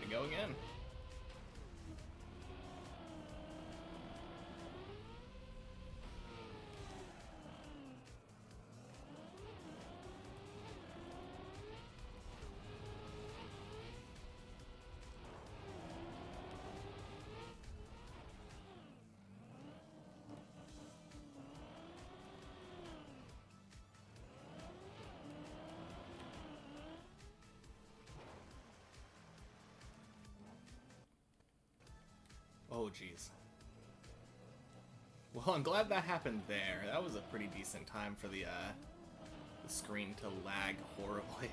we go again. Oh, jeez. Well, I'm glad that happened there. That was a pretty decent time for the screen to lag horribly.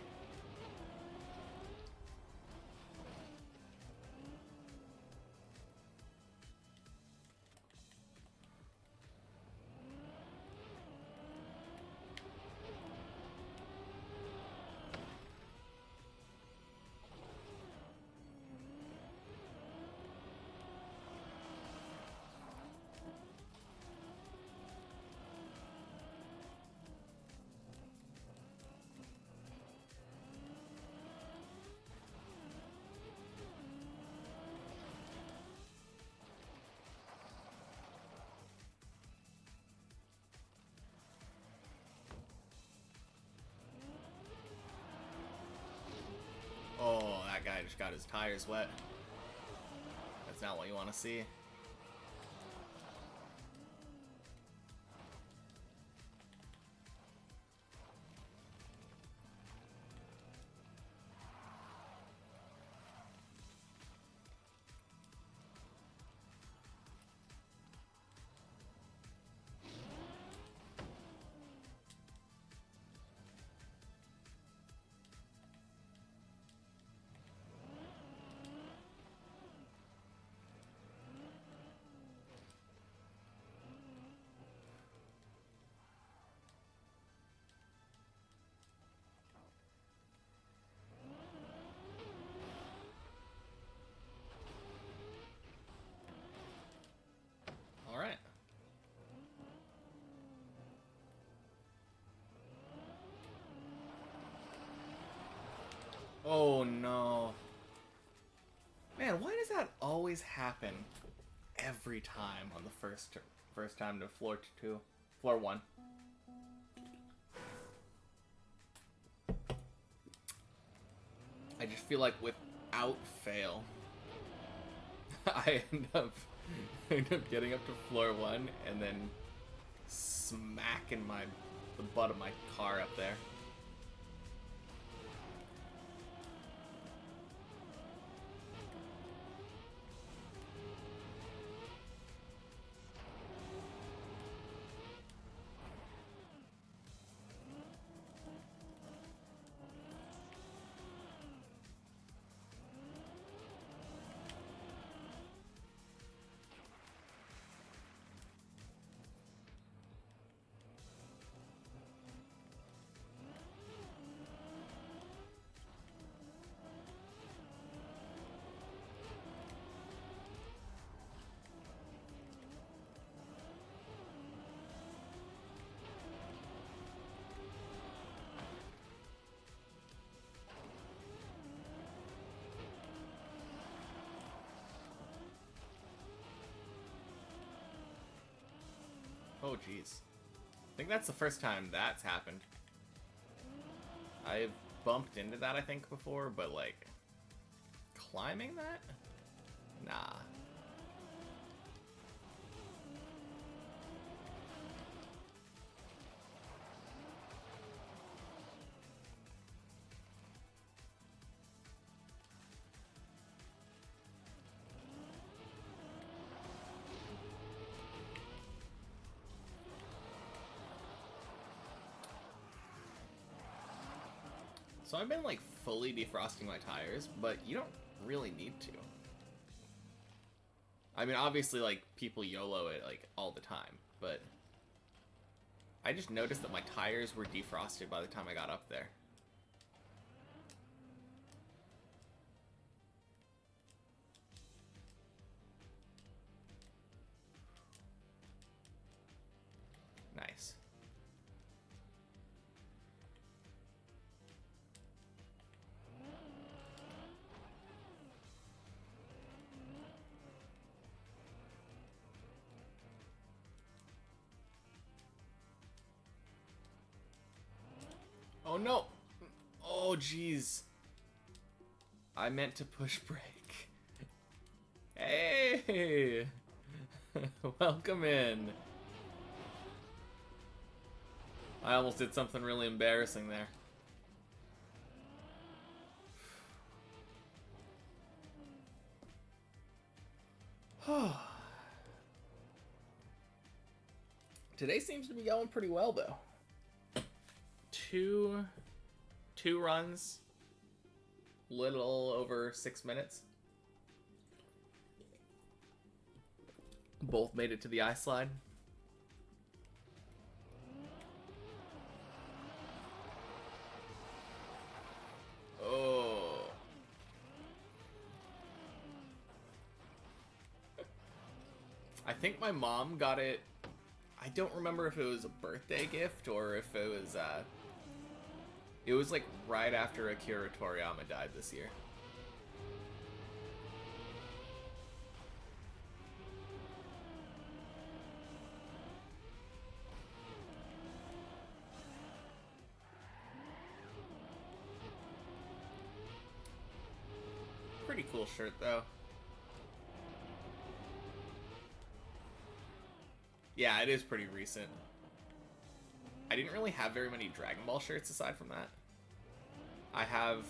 Oh, that guy just got his tires wet. That's not what you want to see. All right. Oh no. Man, why does that always happen every time on the first time to floor 1? I just feel like without fail, I end up getting up to floor 1 and then smacking the butt of my car up there. Oh, jeez. I think that's the first time that's happened. I've bumped into that, I think, before, but, like, climbing that? Nah. So I've been, like, fully defrosting my tires, but you don't really need to. I mean, obviously, like, people YOLO it, like, all the time, but I just noticed that my tires were defrosted by the time I got up there. Nice. Oh no! Oh jeez. I meant to push brake. Hey! Welcome in. I almost did something really embarrassing there. Today seems to be going pretty well though. Two runs, little over 6 minutes. Both made it to the ice slide. Oh. I think my mom got it. I don't remember if it was a birthday gift or if it was like right after Akira Toriyama died this year. Pretty cool shirt though. Yeah, it is pretty recent. I didn't really have very many Dragon Ball shirts aside from that. I have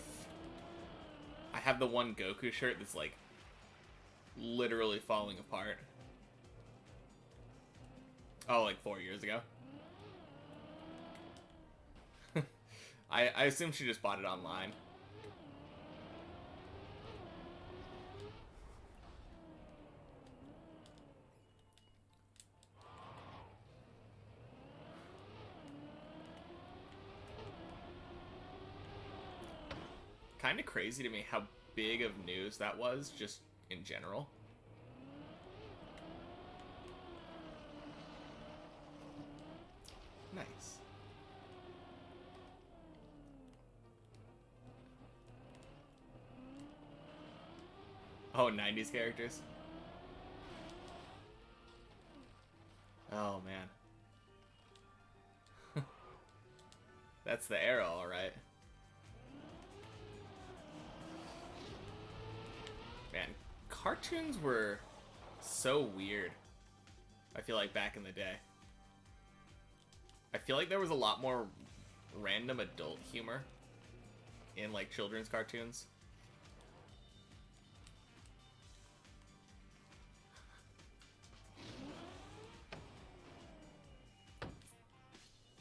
the one Goku shirt that's like literally falling apart. Oh, like 4 years ago. I assume she just bought it online. Kind of crazy to me how big of news that was, just in general. Nice. Oh, 90s characters. Oh, man. That's the era, alright. Man, cartoons were so weird, I feel like, back in the day. I feel like there was a lot more random adult humor in, like, children's cartoons.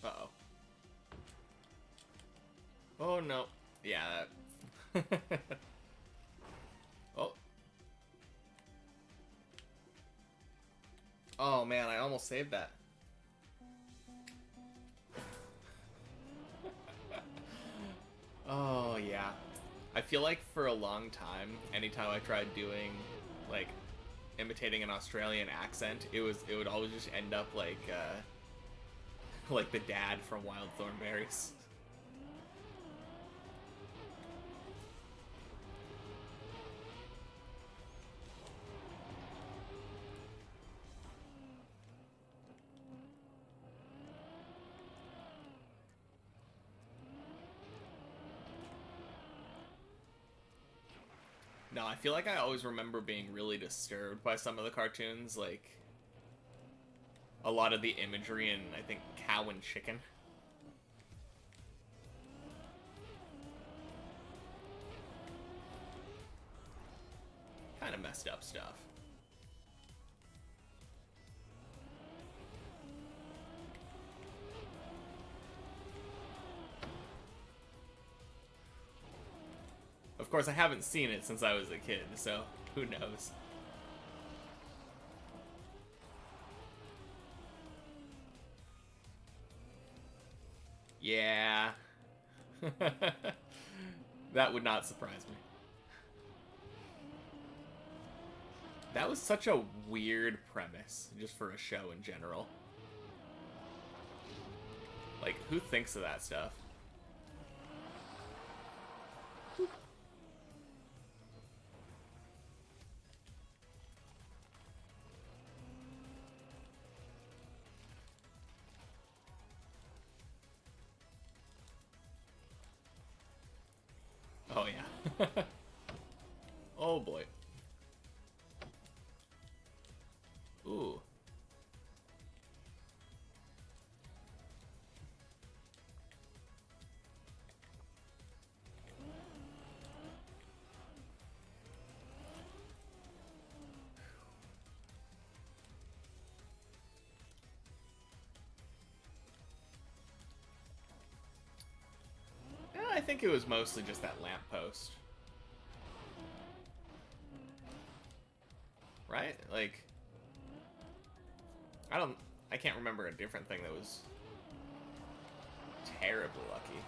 Uh-oh. Oh, no. Yeah, that... Oh. Oh, man, I almost saved that. Oh, yeah. I feel like for a long time, anytime I tried doing, like, imitating an Australian accent, it would always just end up like the dad from Wild Thornberrys. No, I feel like I always remember being really disturbed by some of the cartoons, like a lot of the imagery in, I think, Cow and Chicken. Kind of messed up stuff. Of course, I haven't seen it since I was a kid, so who knows? Yeah. That would not surprise me. That was such a weird premise, just for a show in general. Like, who thinks of that stuff? Oh, yeah. Oh, boy. Ooh. Yeah, I think it was mostly just that lamppost. Right? Like, I can't remember a different thing that was terribly lucky.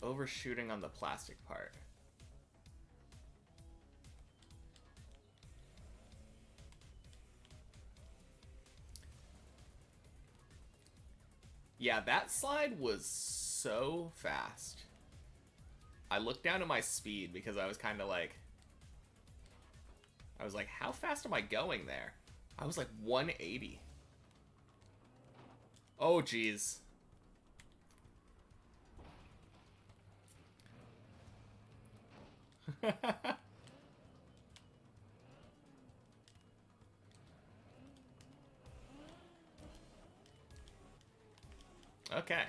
Overshooting on the plastic part. Yeah, that slide was so fast. I looked down at my speed because I was kind of like... I was like, how fast am I going there? I was like 180. Oh, jeez. Okay.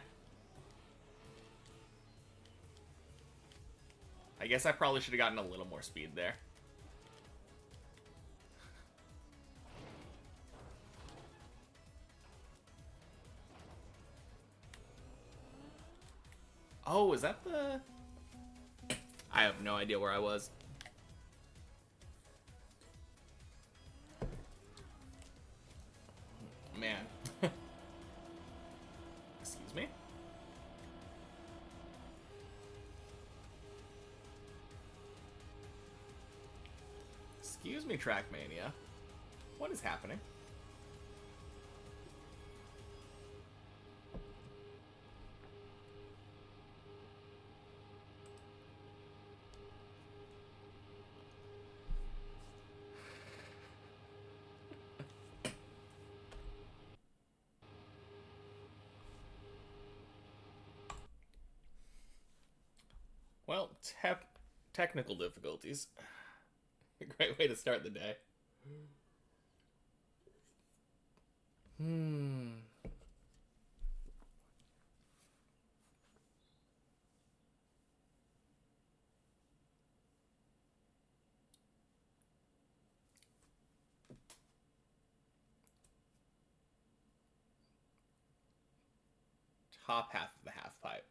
I guess I probably should have gotten a little more speed there. Oh, is that the... I have no idea where I was. Man. Excuse me? Excuse me, Trackmania. What is happening? Well, technical difficulties. A great way to start the day. Top half of the half pipe.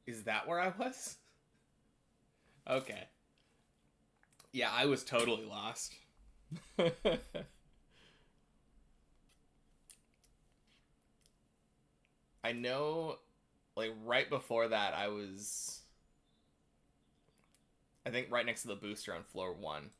Is that where I was? Okay. Yeah, I was totally lost. I know, like, right before that, I think right next to the booster on floor 1.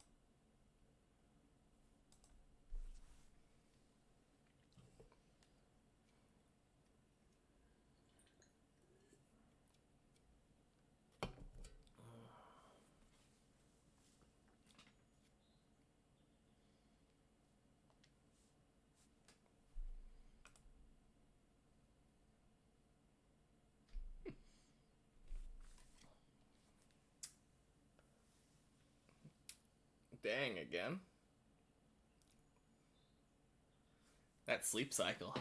Dang, again. That sleep cycle.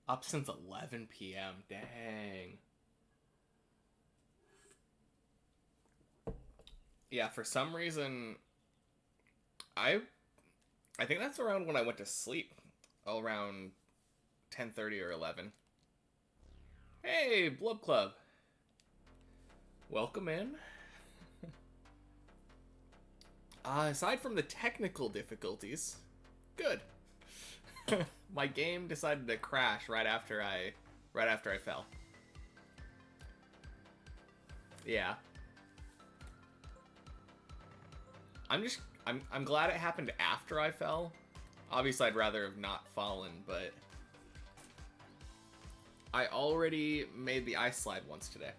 Up since 11 p.m. Dang. Yeah, for some reason, I I think that's around when I went to sleep. Around 10:30 or 11. Hey, Blub Club. Welcome in. Aside from the technical difficulties, good. My game decided to crash right after I fell. Yeah. I'm glad it happened after I fell. Obviously I'd rather have not fallen, but I already made the ice slide once today.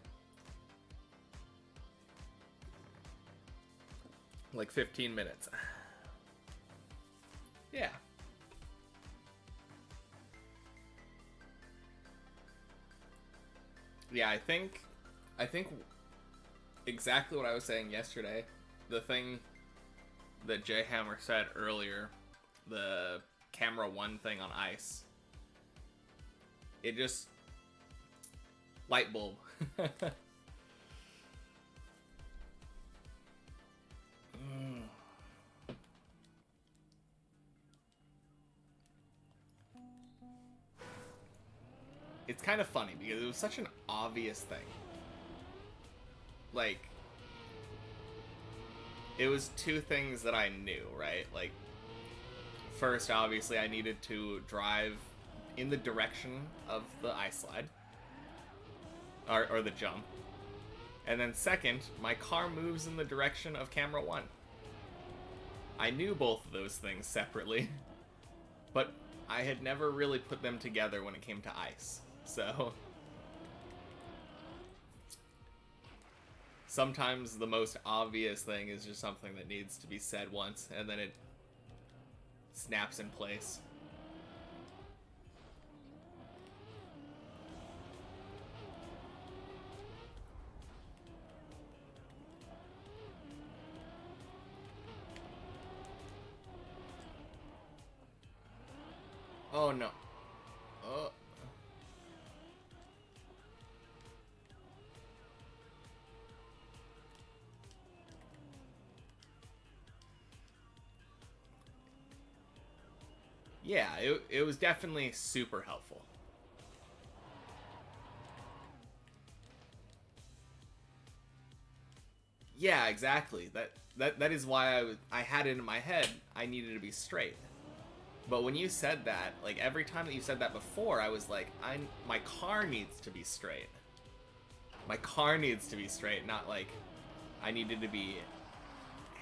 Like 15 minutes. Yeah. Yeah, I think exactly what I was saying yesterday. The thing that J Hammer said earlier, the camera 1 thing on ice. It just light bulb. It's kind of funny because it was such an obvious thing. Like, it was 2 things that I knew, right? Like, first, obviously, I needed to drive in the direction of the ice slide. Or the jump. And then second, my car moves in the direction of camera 1. I knew both of those things separately. But I had never really put them together when it came to ice. So sometimes the most obvious thing is just something that needs to be said once, and then it snaps in place. Oh no. Oh. Yeah, it was definitely super helpful. Yeah, exactly. That is why I had it in my head I needed to be straight. But when you said that, like every time that you said that before, I was like, my car needs to be straight. My car needs to be straight, not like I needed to be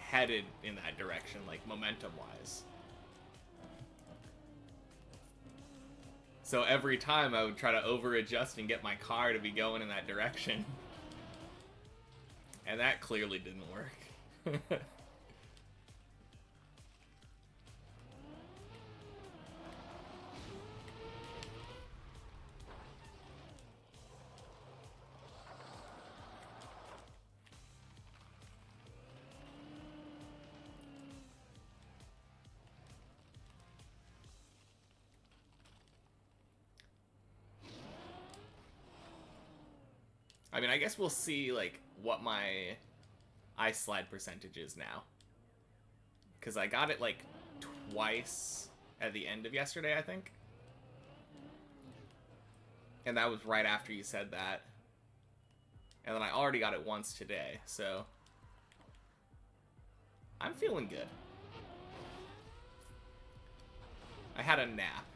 headed in that direction, like momentum-wise. So every time I would try to over-adjust and get my car to be going in that direction. And that clearly didn't work. I mean, I guess we'll see, like, what my ice slide percentage is now. Because I got it, like, twice at the end of yesterday, I think. And that was right after you said that. And then I already got it once today, so I'm feeling good. I had a nap.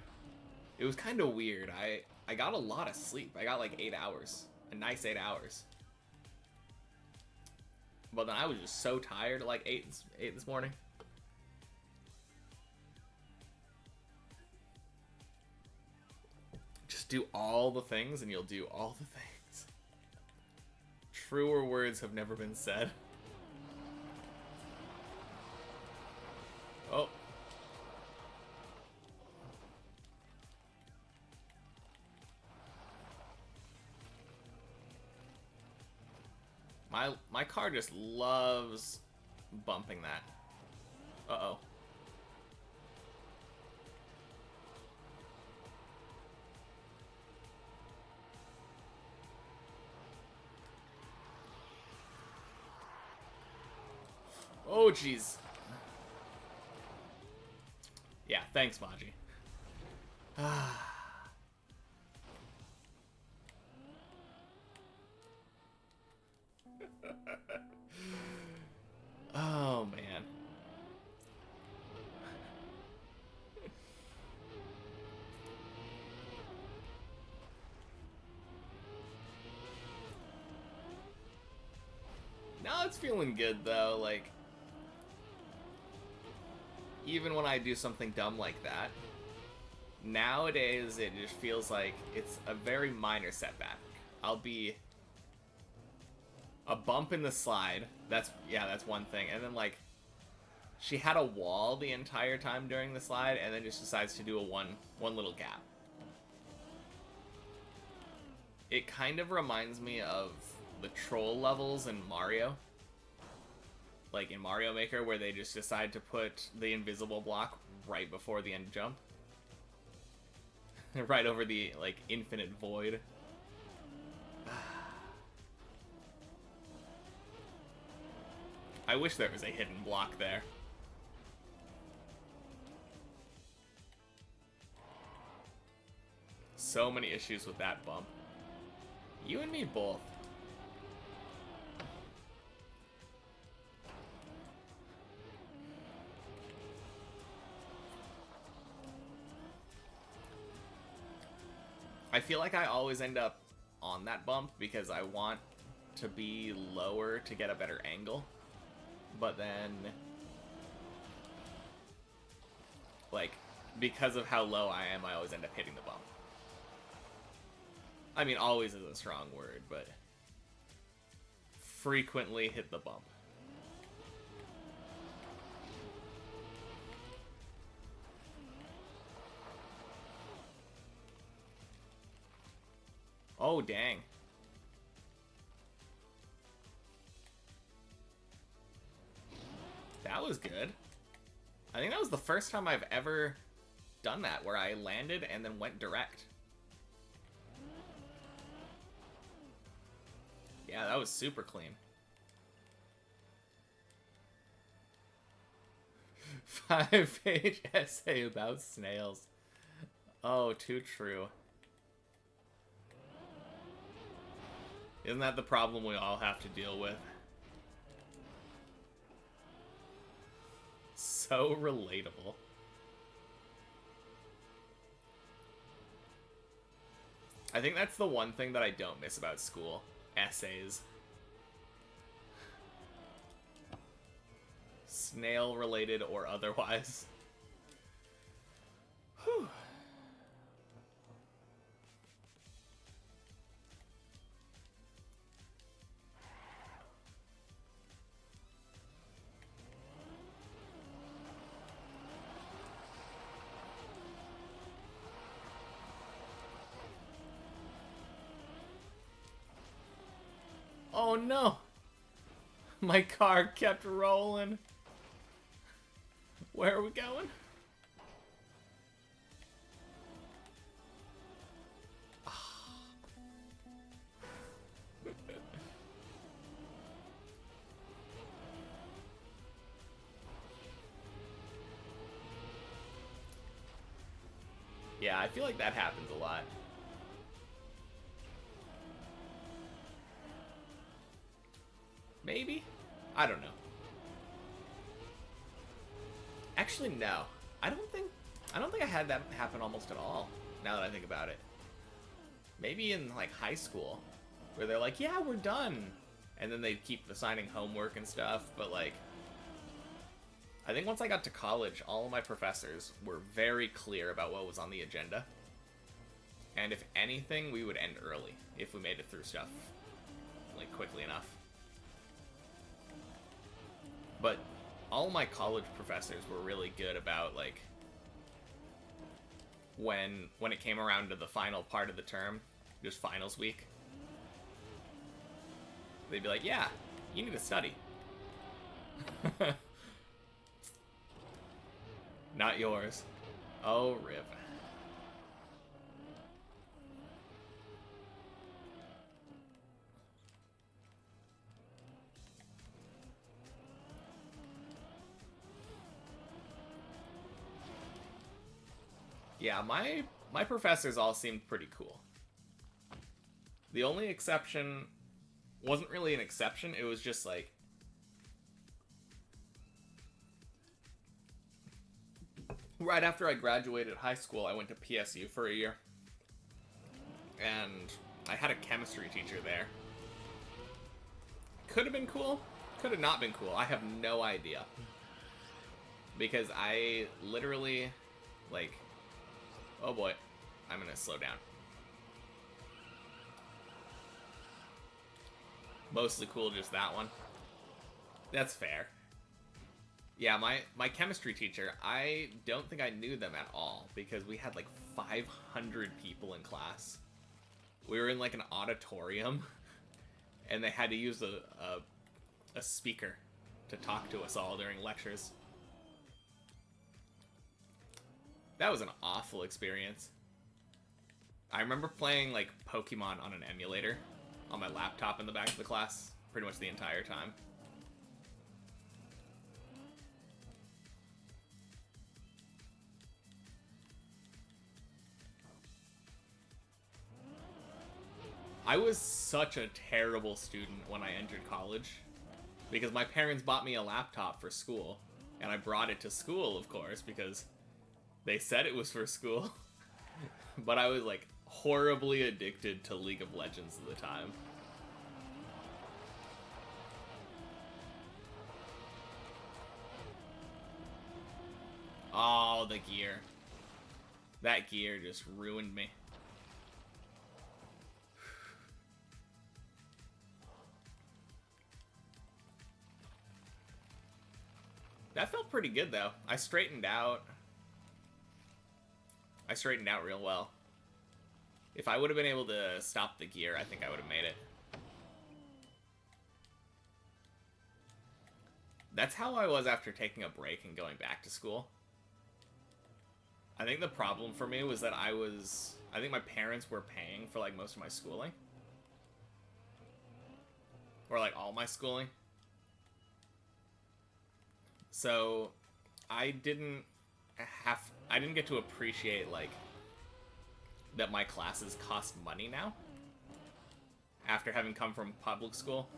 It was kind of weird. I got a lot of sleep. I got like 8 hours. A nice 8 hours. But then I was just so tired at like 8 this morning. Just do all the things and you'll do all the things. Truer words have never been said. Oh. My car just loves bumping that. Uh-oh. Oh, jeez. Yeah, thanks, Maji. Oh, man. Now it's feeling good, though. Like, even when I do something dumb like that, nowadays it just feels like it's a very minor setback. I'll be a bump in the slide. That's one thing. And then, like, she had a wall the entire time during the slide, and then just decides to do a one little gap. It kind of reminds me of the troll levels in Mario. Like in Mario Maker, where they just decide to put the invisible block right before the end jump. Right over the, like, infinite void. I wish there was a hidden block there. So many issues with that bump. You and me both. I feel like I always end up on that bump because I want to be lower to get a better angle. But then, like, because of how low I am, I always end up hitting the bump. I mean, always is a strong word, but frequently hit the bump. Oh, dang. That was good. I think that was the first time I've ever done that, where I landed and then went direct. Yeah, that was super clean. 5-page essay about snails. Oh, too true. Isn't that the problem we all have to deal with? So relatable. I think that's the one thing that I don't miss about school. Essays. Snail related or otherwise. Whew. Oh no! My car kept rolling. Where are we going? Yeah, I feel like that happens a lot. Maybe? I don't know. Actually, no. I don't think I had that happen almost at all, now that I think about it. Maybe in, like, high school, where they're like, yeah, we're done. And then they keep assigning homework and stuff, but, like, I think once I got to college, all of my professors were very clear about what was on the agenda. And if anything, we would end early if we made it through stuff, like, quickly enough. But all my college professors were really good about, like, when it came around to the final part of the term, just finals week, they'd be like, yeah, you need to study. Not yours. Oh, rip. Yeah, my professors all seemed pretty cool. The only exception wasn't really an exception, it was just like, right after I graduated high school, I went to PSU for a year. And I had a chemistry teacher there. Could have been cool, could have not been cool. I have no idea. Because I literally, like, oh boy, I'm gonna slow down. Mostly cool, just that one. That's fair. Yeah, my chemistry teacher, I don't think I knew them at all because we had like 500 people in class. We were in like an auditorium, and they had to use a speaker to talk to us all during lectures. That was an awful experience. I remember playing like Pokemon on an emulator on my laptop in the back of the class pretty much the entire time. I was such a terrible student when I entered college because my parents bought me a laptop for school, and I brought it to school, of course, because they said it was for school. But I was like horribly addicted to League of Legends at the time. Oh, the gear. That gear just ruined me. That felt pretty good, though. I straightened out real well. If I would have been able to stop the gear, I think I would have made it. That's how I was after taking a break and going back to school. I think the problem for me was that I think my parents were paying for like most of my schooling. Or like all my schooling. So I didn't get to appreciate like that my classes cost money now after having come from public school.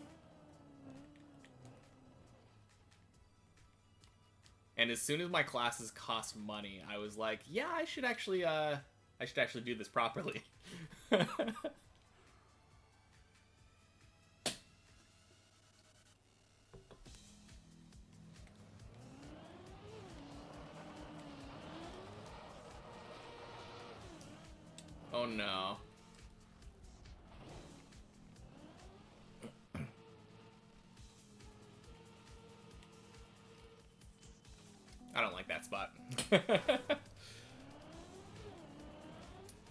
And as soon as my classes cost money, I was like, yeah, I should actually do this properly. Oh no. I don't like that spot. I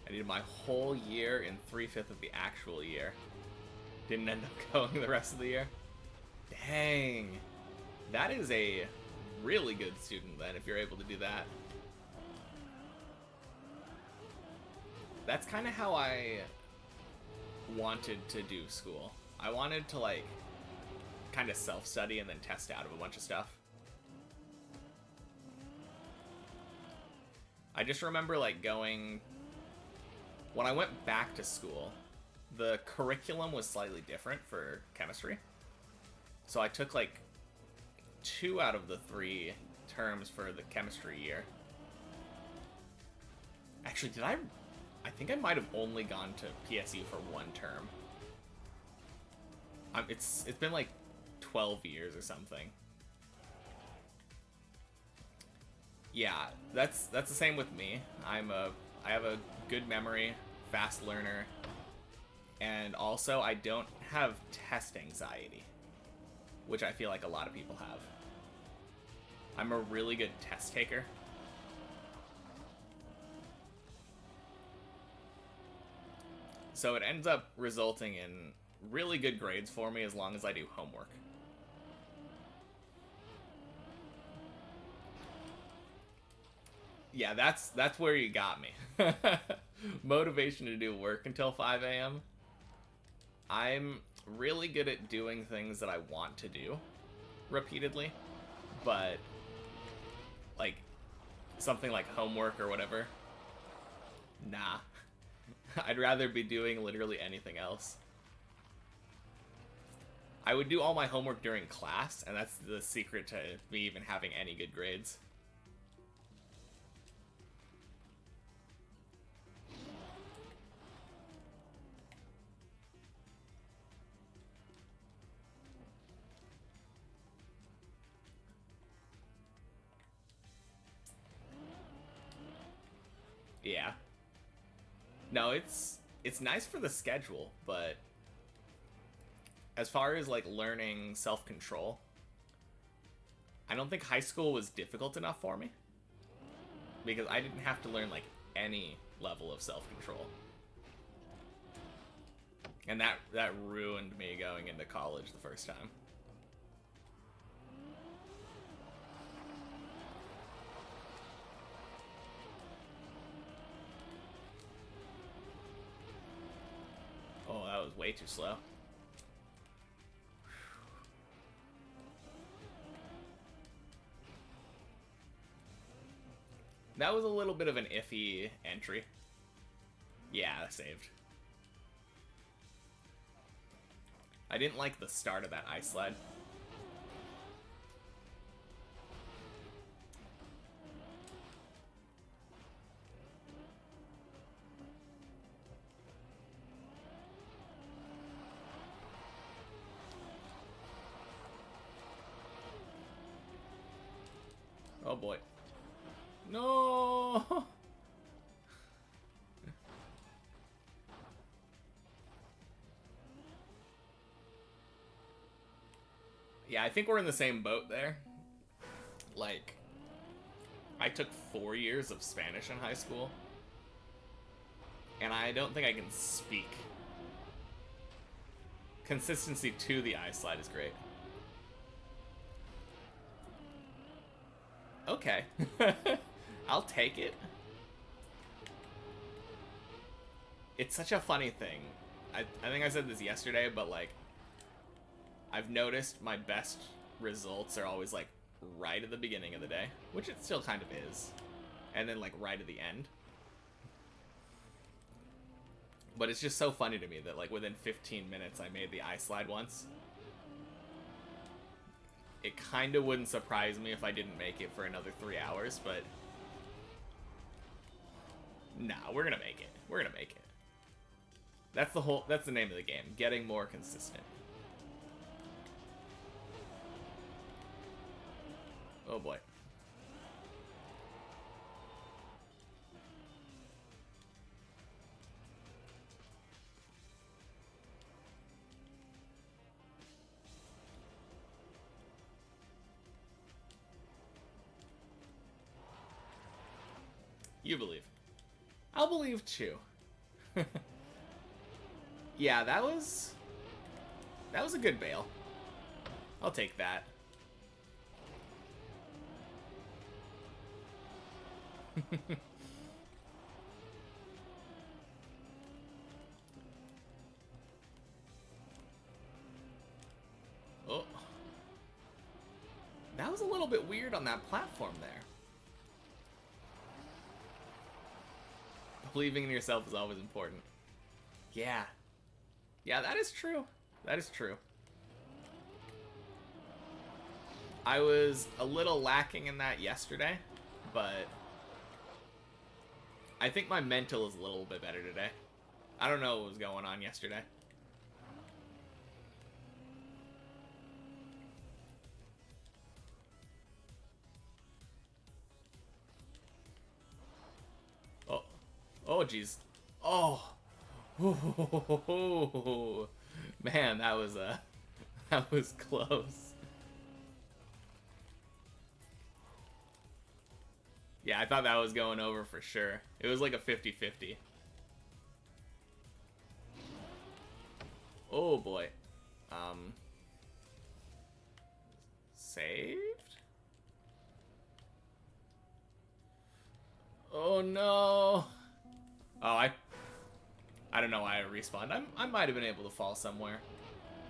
needed my whole year in 3/5 of the actual year. Didn't end up going the rest of the year. Dang. That is a really good student then, if you're able to do that. That's kind of how I wanted to do school. I wanted to like kind of self-study and then test out of a bunch of stuff. I just remember like when I went back to school, the curriculum was slightly different for chemistry. So I took like 2 out of the 3 terms for the chemistry year. Actually, I think I might have only gone to PSU for 1 term. It's been like 12 years or something. Yeah, that's the same with me. I have a good memory, fast learner, and also I don't have test anxiety, which I feel like a lot of people have. I'm a really good test taker. So it ends up resulting in really good grades for me as long as I do homework. Yeah, that's where you got me. Motivation to do work until 5 a.m. I'm really good at doing things that I want to do repeatedly, but like something like homework or whatever, nah. I'd rather be doing literally anything else. I would do all my homework during class, and that's the secret to me even having any good grades. Yeah. No, it's nice for the schedule, but as far as like learning self-control, I don't think high school was difficult enough for me. Because I didn't have to learn, like, any level of self-control. And that ruined me going into college the first time. Oh, that was way too slow. That was a little bit of an iffy entry. Yeah, saved. I didn't like the start of that ice slide. Oh boy. No! Yeah, I think we're in the same boat there. Like, I took 4 years of Spanish in high school, and I don't think I can speak. Consistency to the ice slide is great. Okay. I'll take it. It's such a funny thing. I think I said this yesterday, but like, I've noticed my best results are always like right at the beginning of the day, which it still kind of is, and then like right at the end. But it's just so funny to me that like within 15 minutes I made the ice slide once. It kind of wouldn't surprise me if I didn't make it for another 3 hours, but nah, we're gonna make it. We're gonna make it. That's the name of the game. Getting more consistent. Oh boy. You believe. I'll believe too. Yeah, that was a good bail. I'll take that. Oh. That was a little bit weird on that platform there. Believing in yourself is always important. Yeah. Yeah, that is true. That is true. I was a little lacking in that yesterday, but I think my mental is a little bit better today. I don't know what was going on yesterday. Oh. Oh, jeez. Oh. Ooh. Man, that was close. Yeah, I thought that was going over for sure. It was like a 50-50. Oh boy. Saved? Oh no. Oh, I don't know why I respawned. I might have been able to fall somewhere.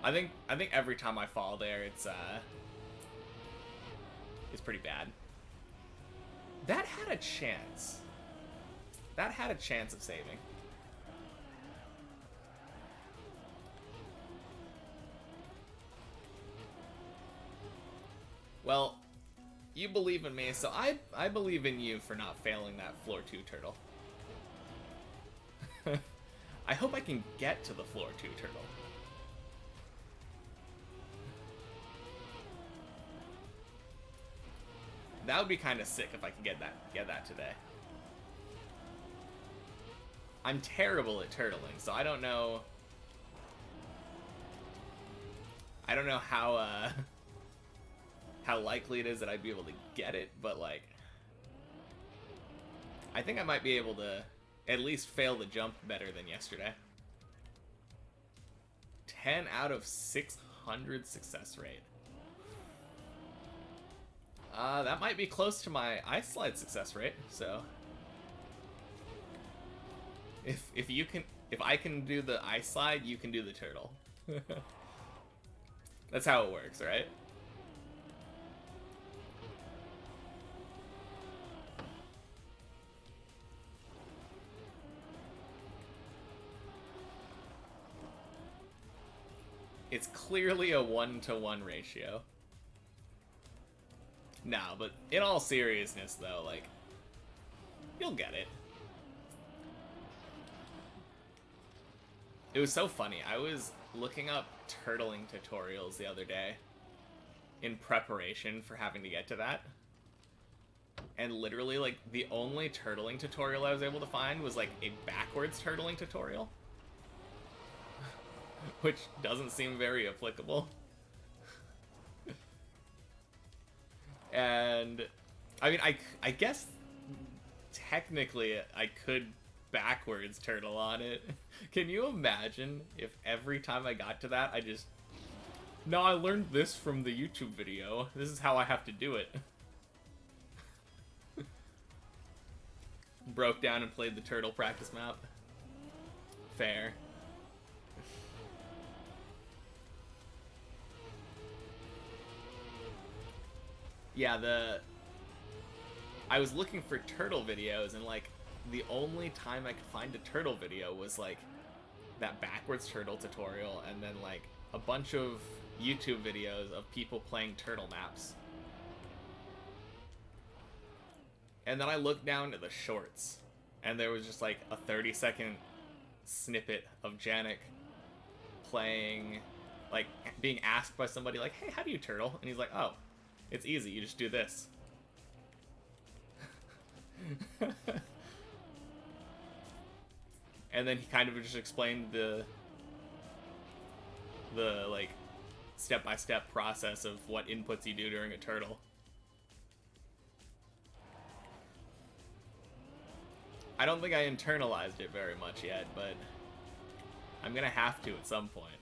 I think every time I fall there, it's pretty bad. That had a chance. That had a chance of saving. Well, you believe in me, so I believe in you for not failing that floor 2 turtle. I hope I can get to the floor 2 turtle. That would be kind of sick if I could get that today. I'm terrible at turtling, so I don't know how likely it is that I'd be able to get it, but like, I think I might be able to at least fail the jump better than yesterday. 10 out of 600 success rate. That might be close to my ice slide success rate, so if I can do the ice slide, you can do the turtle. That's how it works, right? It's clearly a 1-to-1 ratio. Nah, but in all seriousness, though, like, you'll get it. It was so funny. I was looking up turtling tutorials the other day in preparation for having to get to that. And literally, like, the only turtling tutorial I was able to find was, like, a backwards turtling tutorial. Which doesn't seem very applicable. And, I mean, I guess technically I could backwards turtle on it. Can you imagine if every time I got to that, I just... No, I learned this from the YouTube video. This is how I have to do it. Broke down and played the turtle practice map. Fair. Yeah, I was looking for turtle videos, and, like, the only time I could find a turtle video was, like, that backwards turtle tutorial, and then, like, a bunch of YouTube videos of people playing turtle maps. And then I looked down at the shorts, and there was just, like, a 30-second snippet of Janik playing, like, being asked by somebody, like, hey, how do you turtle? And he's like, oh, it's easy, you just do this. And then he kind of just explained the like, step-by-step process of what inputs you do during a turtle. I don't think I internalized it very much yet, but I'm gonna have to at some point.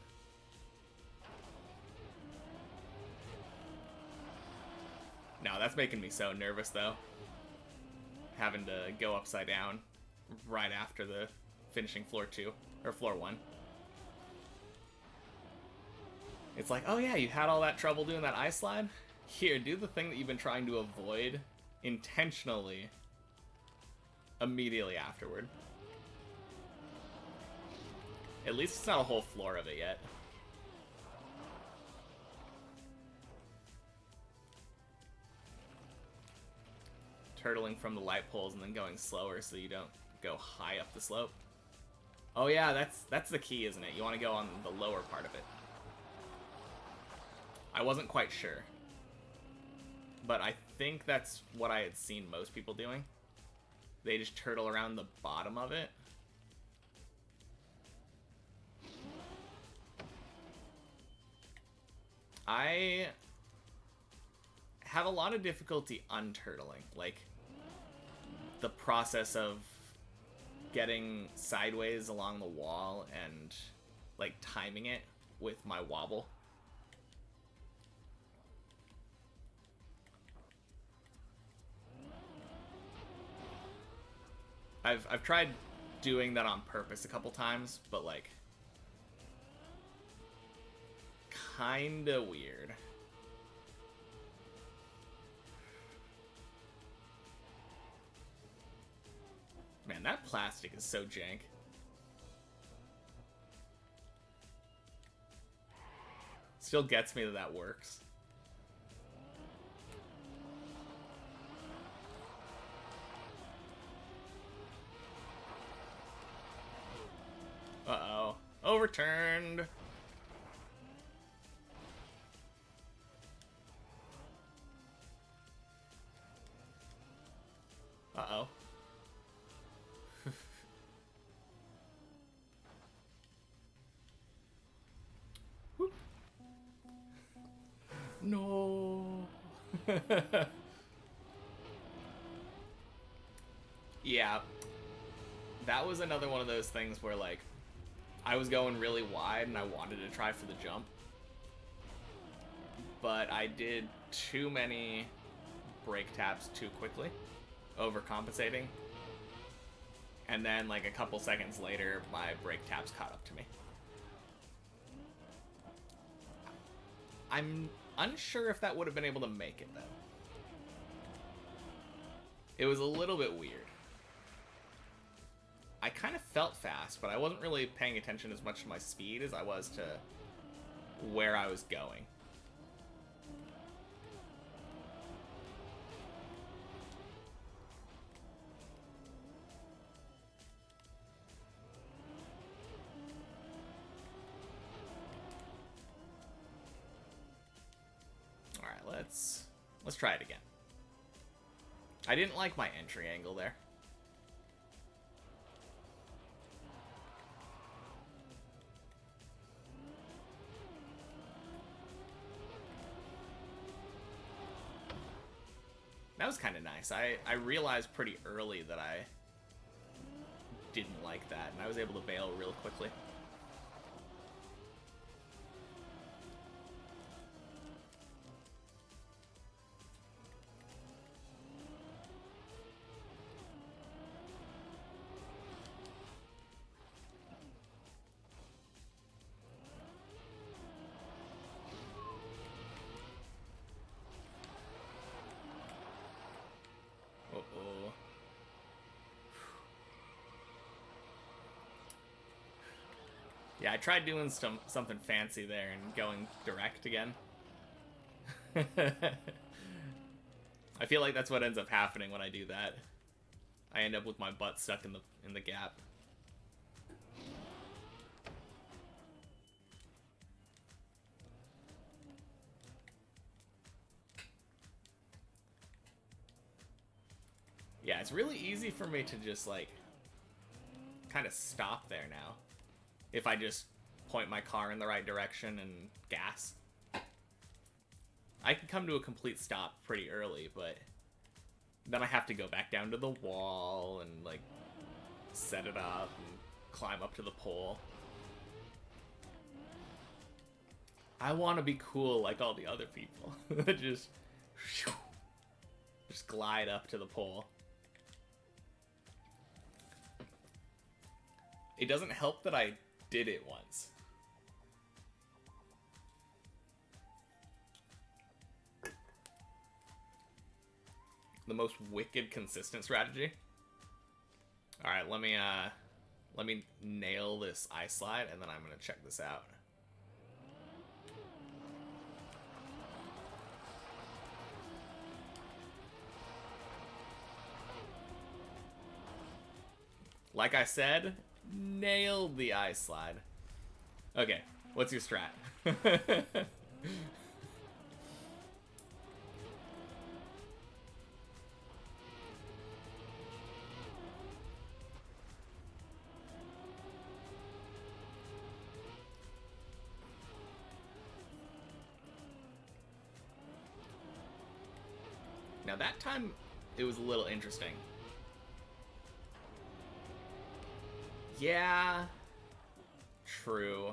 No, that's making me so nervous, though. Having to go upside down right after the finishing floor 2, or floor 1. It's like, oh yeah, you had all that trouble doing that ice slide? Here, do the thing that you've been trying to avoid intentionally immediately afterward. At least it's not a whole floor of it yet. Turtling from the light poles and then going slower so you don't go high up the slope. Oh yeah, that's the key, isn't it? You want to go on the lower part of it. I wasn't quite sure, but I think that's what I had seen most people doing. They just turtle around the bottom of it. I have a lot of difficulty unturtling, like the process of getting sideways along the wall and like timing it with my wobble. I've tried doing that on purpose a couple times, but like kinda weird. Man, that plastic is so jank. Still gets me that that works. Uh-oh. Overturned. Uh-oh. No. Yeah, that was another one of those things where, like, I was going really wide and I wanted to try for the jump, but I did too many brake taps too quickly, overcompensating, and then, like, a couple seconds later, my brake taps caught up to me. I'm unsure if that would have been able to make it, though. It was a little bit weird. I kind of felt fast, but I wasn't really paying attention as much to my speed as I was to where I was going. All right, let's try it again. I didn't like my entry angle there. That was kind of nice. I realized pretty early that I didn't like that, and I was able to bail real quickly. Uh-oh. Yeah, I tried doing something fancy there and going direct again. I feel like that's what ends up happening when I do that. I end up with my butt stuck in the gap. Yeah, it's really easy for me to just, like, kind of stop there now. If I just point my car in the right direction and gas. I can come to a complete stop pretty early, but then I have to go back down to the wall and, like, set it up and climb up to the pole. I want to be cool like all the other people. just glide up to the pole. It doesn't help that I did it once. The most wicked consistent strategy. All right, let me nail this ice slide, and then I'm gonna check this out. Like I said, nailed the ice slide. Okay, what's your strat? Now that time, it was a little interesting. Yeah, true.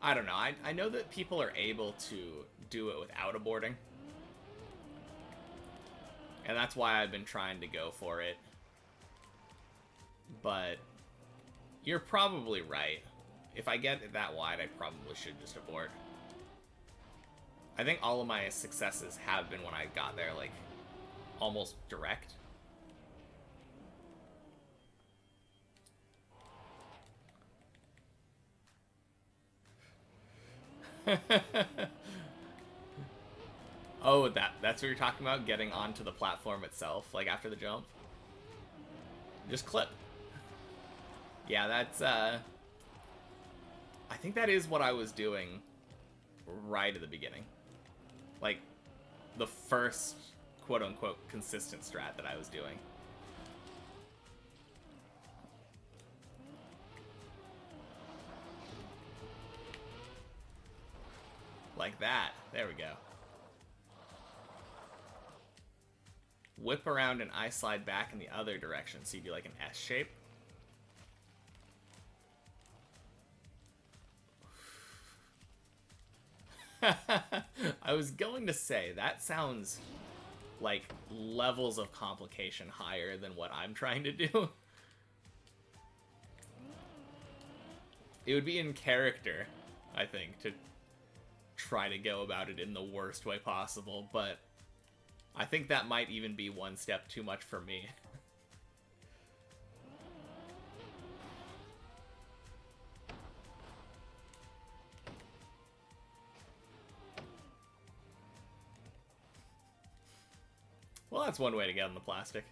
I don't know. I know that people are able to do it without aborting. And that's why I've been trying to go for it. But you're probably right. If I get it that wide, I probably should just abort. I think all of my successes have been when I got there, like, almost direct. Oh, that's what you're talking about? Getting onto the platform itself, like after the jump? Just clip. Yeah, that's, I think that is what I was doing right at the beginning. Like, the first quote-unquote consistent strat that I was doing. Like that. There we go. whip around and I slide back in the other direction, so you do like an S shape. I was going to say, that sounds like levels of complication higher than what I'm trying to do. It would be in character, I think, to try to go about it in the worst way possible, but I think that might even be one step too much for me. Well, that's one way to get on the plastic.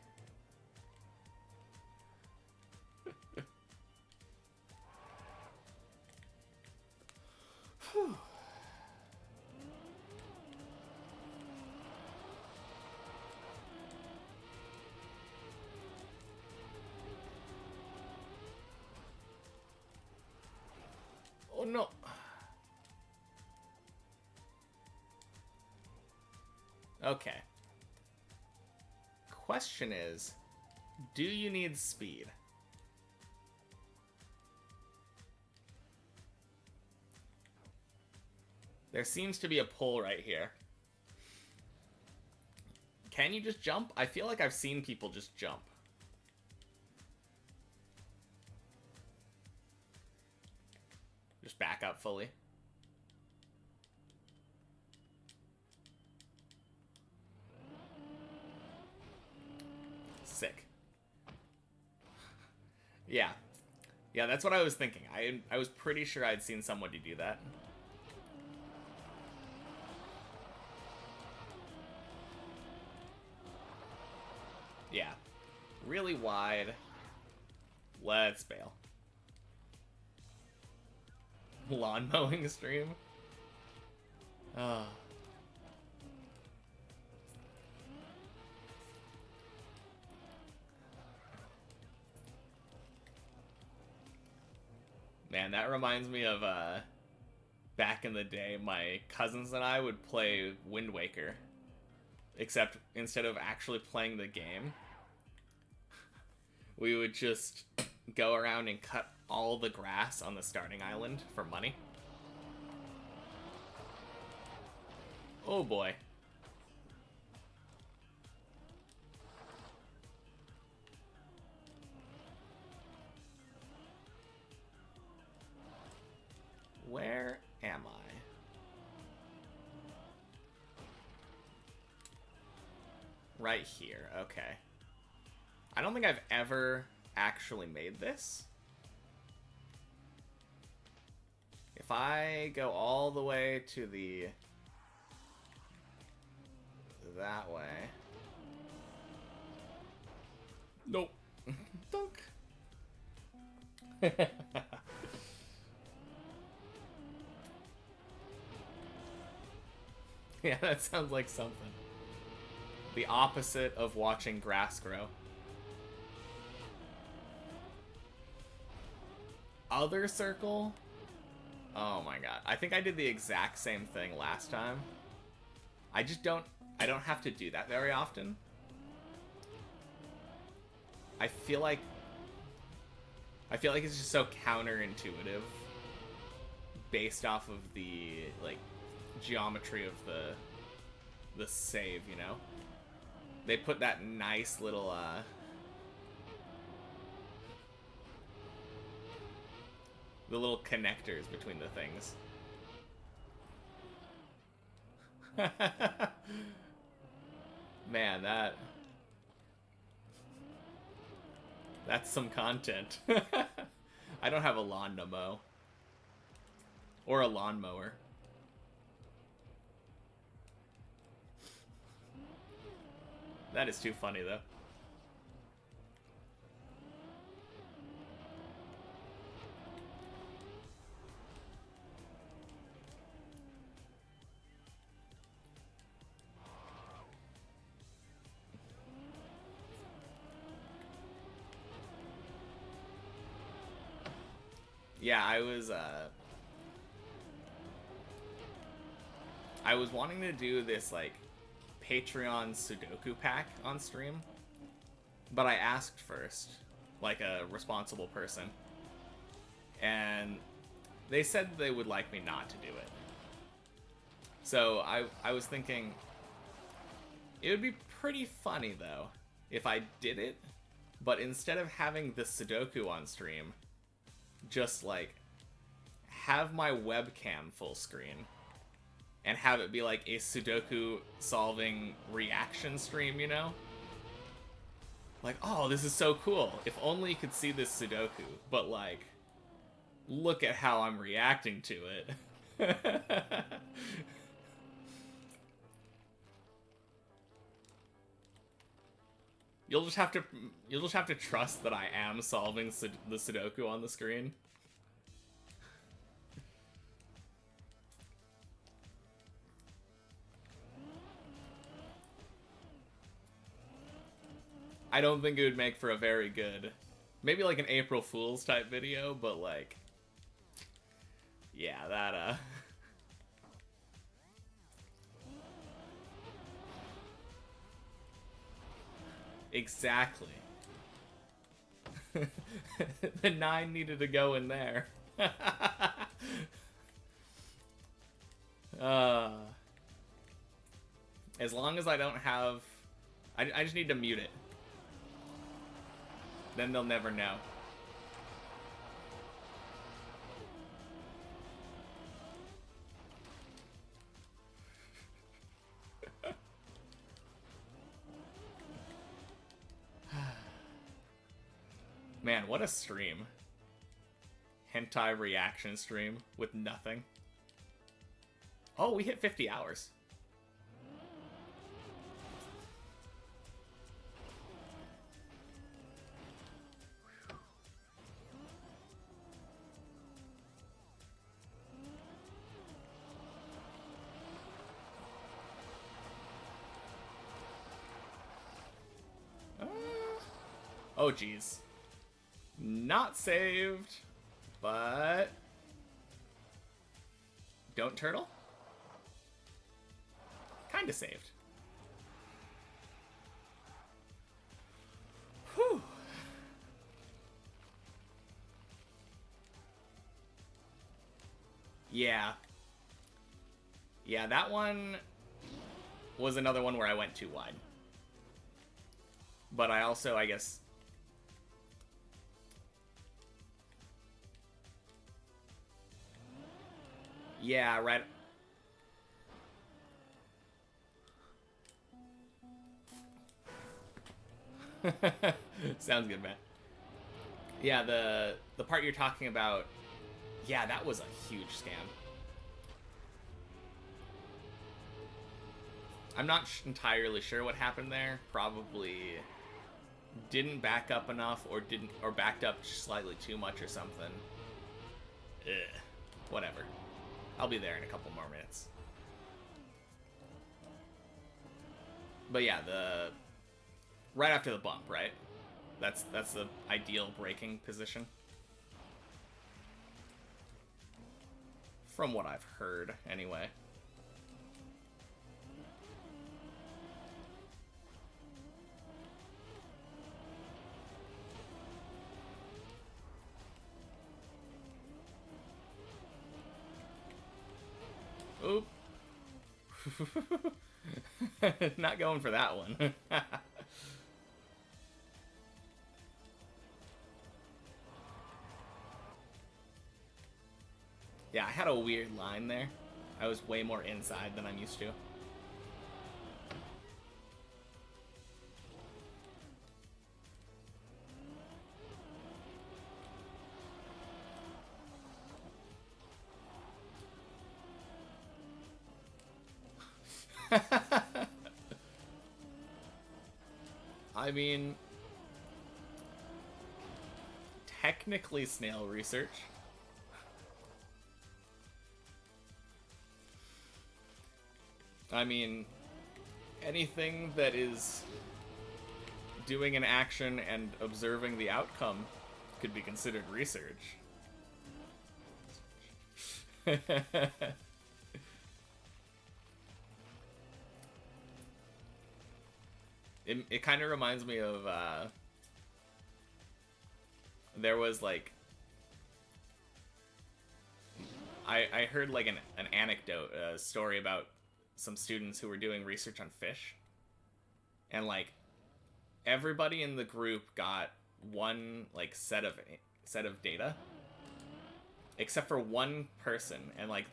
Oh no. Okay. Question is, do you need speed? There seems to be a pull right here. Can you just jump? I feel like I've seen people just jump. Just back up fully. Sick. Yeah. Yeah, that's what I was thinking. I was pretty sure I'd seen somebody do that. Yeah. Really wide. Let's bail. Lawn mowing stream? Oh. Man, that reminds me of back in the day, my cousins and I would play Wind Waker. Except instead of actually playing the game, we would just go around and cut all the grass on the starting island for money. Oh boy. Where am I? Right here, okay. I don't think I've ever actually made this. If I go all the way to the... that way... Nope. Dunk. Yeah, that sounds like something. The opposite of watching grass grow. Other circle? Oh my god. I think I did the exact same thing last time. I don't have to do that very often. I feel like it's just so counterintuitive based off of the like geometry of the save, you know? They put that nice little the little connectors between the things. Man, that's some content. I don't have a lawn to mow. Or a lawnmower. That is too funny, though. Yeah, I was wanting to do this, like, Patreon Sudoku pack on stream, but I asked first, like a responsible person, and they said they would like me not to do it. So I was thinking it would be pretty funny though if I did it, but instead of having the Sudoku on stream, just like have my webcam full screen and have it be like a Sudoku solving reaction stream, you know? Like, oh, this is so cool. If only you could see this Sudoku, but like, look at how I'm reacting to it. You'll just have to trust that I am solving the Sudoku on the screen. I don't think it would make for a very good, maybe like an April Fool's type video, but like, yeah, that exactly. The 9 needed to go in there. As long as I don't have, I just need to mute it. Then they'll never know. Man, what a stream. Hentai reaction stream with nothing. Oh, we hit 50 hours. Oh, geez. Not saved, but... Don't turtle? Kinda saved. Whew. Yeah. Yeah, that one was another one where I went too wide. But I also, I guess... Yeah, right. Sounds good, man. Yeah, the part you're talking about, yeah, that was a huge scam. I'm not entirely sure what happened there. Probably didn't back up enough, or backed up slightly too much or something. Ugh. Whatever. I'll be there in a couple more minutes. But yeah, right after the bump, right? That's the ideal braking position. From what I've heard, anyway. Oop. Not going for that one. Yeah, I had a weird line there. I was way more inside than I'm used to. I mean, technically snail research. I mean, anything that is doing an action and observing the outcome could be considered research. It kind of reminds me of, there was, like, I heard, like, an anecdote, a story about some students who were doing research on fish. And, like, everybody in the group got one, like, set of data. Except for one person. And, like,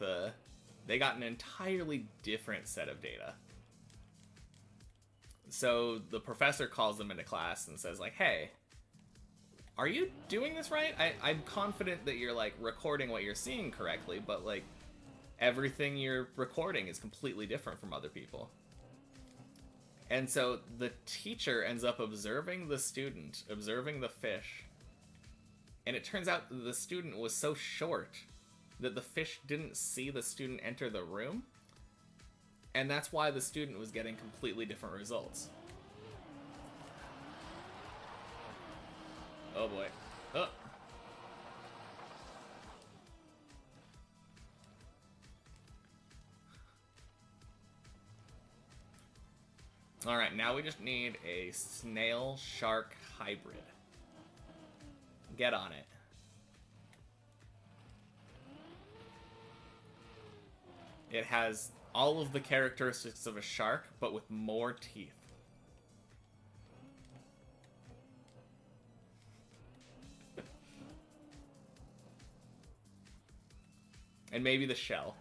they got an entirely different set of data. So the professor calls them into class and says, like, hey, are you doing this right? I'm confident that you're, like, recording what you're seeing correctly, but, like, everything you're recording is completely different from other people. And so the teacher ends up observing the student, observing the fish, and it turns out the student was so short that the fish didn't see the student enter the room, and that's why the student was getting completely different results. Oh boy. Oh. Alright, now we just need a snail-shark hybrid. Get on it. It has all of the characteristics of a shark, but with more teeth. And maybe the shell.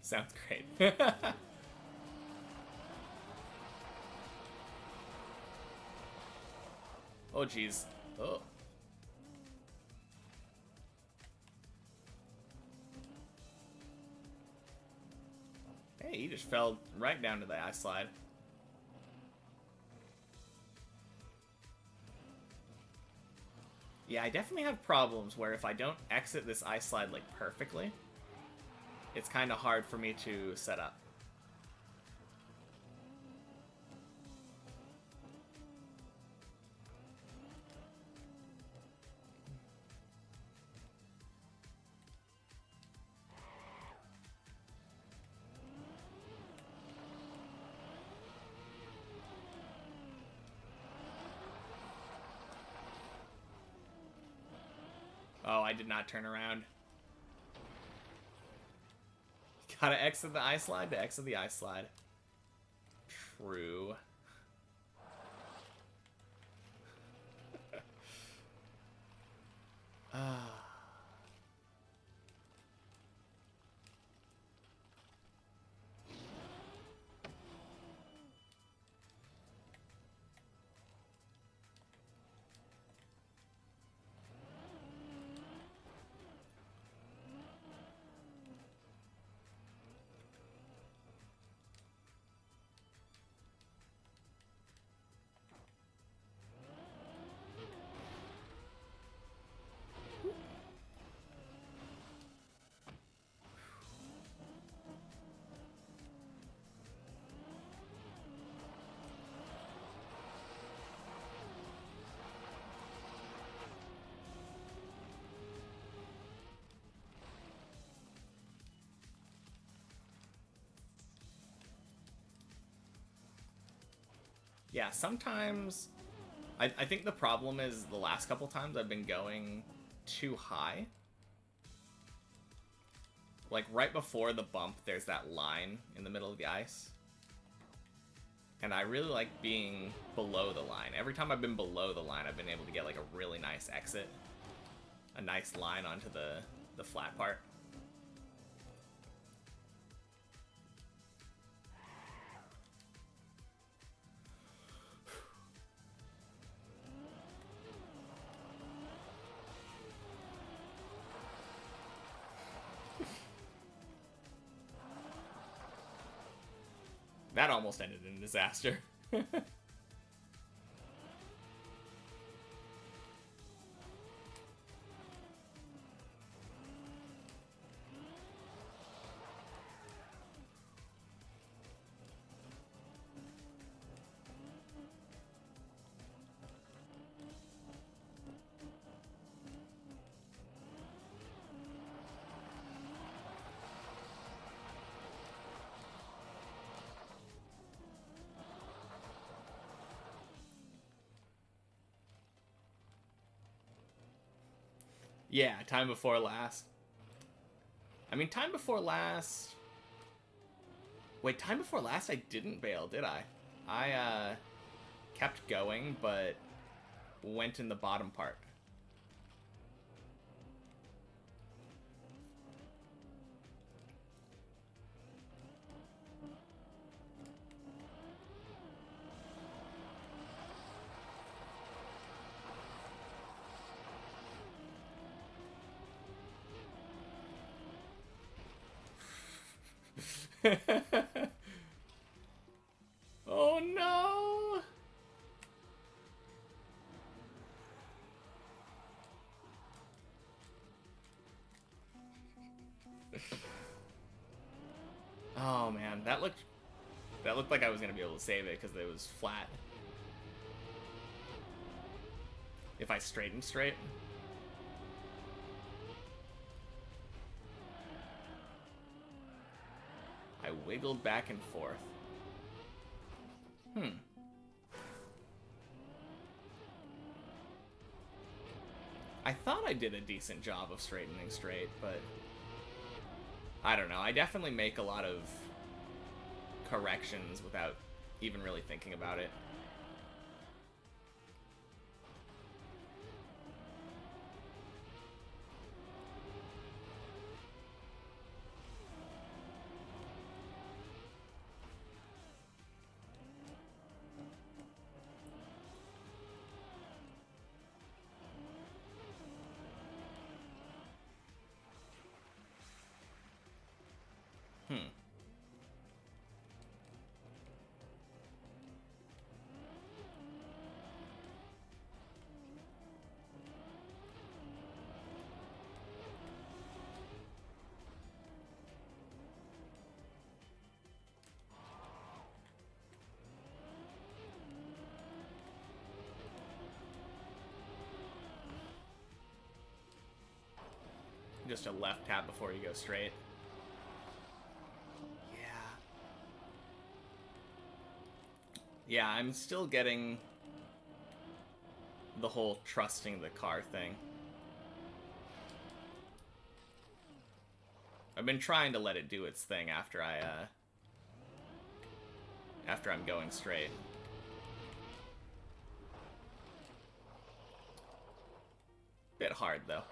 Sounds great. Oh, jeez. Oh. Hey, he just fell right down to the ice slide. Yeah, I definitely have problems where if I don't exit this ice slide, like, perfectly, it's kind of hard for me to set up. Oh, I did not turn around. Gotta exit the ice slide to exit the ice slide. True. Ah. Yeah, sometimes I think the problem is the last couple times I've been going too high. Like, right before the bump, there's that line in the middle of the ice. And I really like being below the line. Every time I've been below the line, I've been able to get, like, a really nice exit. A nice line onto the flat part. That almost ended in disaster. Yeah, time before last. I mean, time before last... Wait, time before last I didn't bail, did I? I, kept going, but went in the bottom part. Oh no! Oh man, that looked like I was gonna be able to save it because it was flat. If I straightened straight. I wiggled back and forth. I thought I did a decent job of straightening straight, but I don't know. I definitely make a lot of corrections without even really thinking about it. Just a left tap before you go straight. Yeah, I'm still getting the whole trusting the car thing. I've been trying to let it do its thing after I'm going straight. Bit hard though.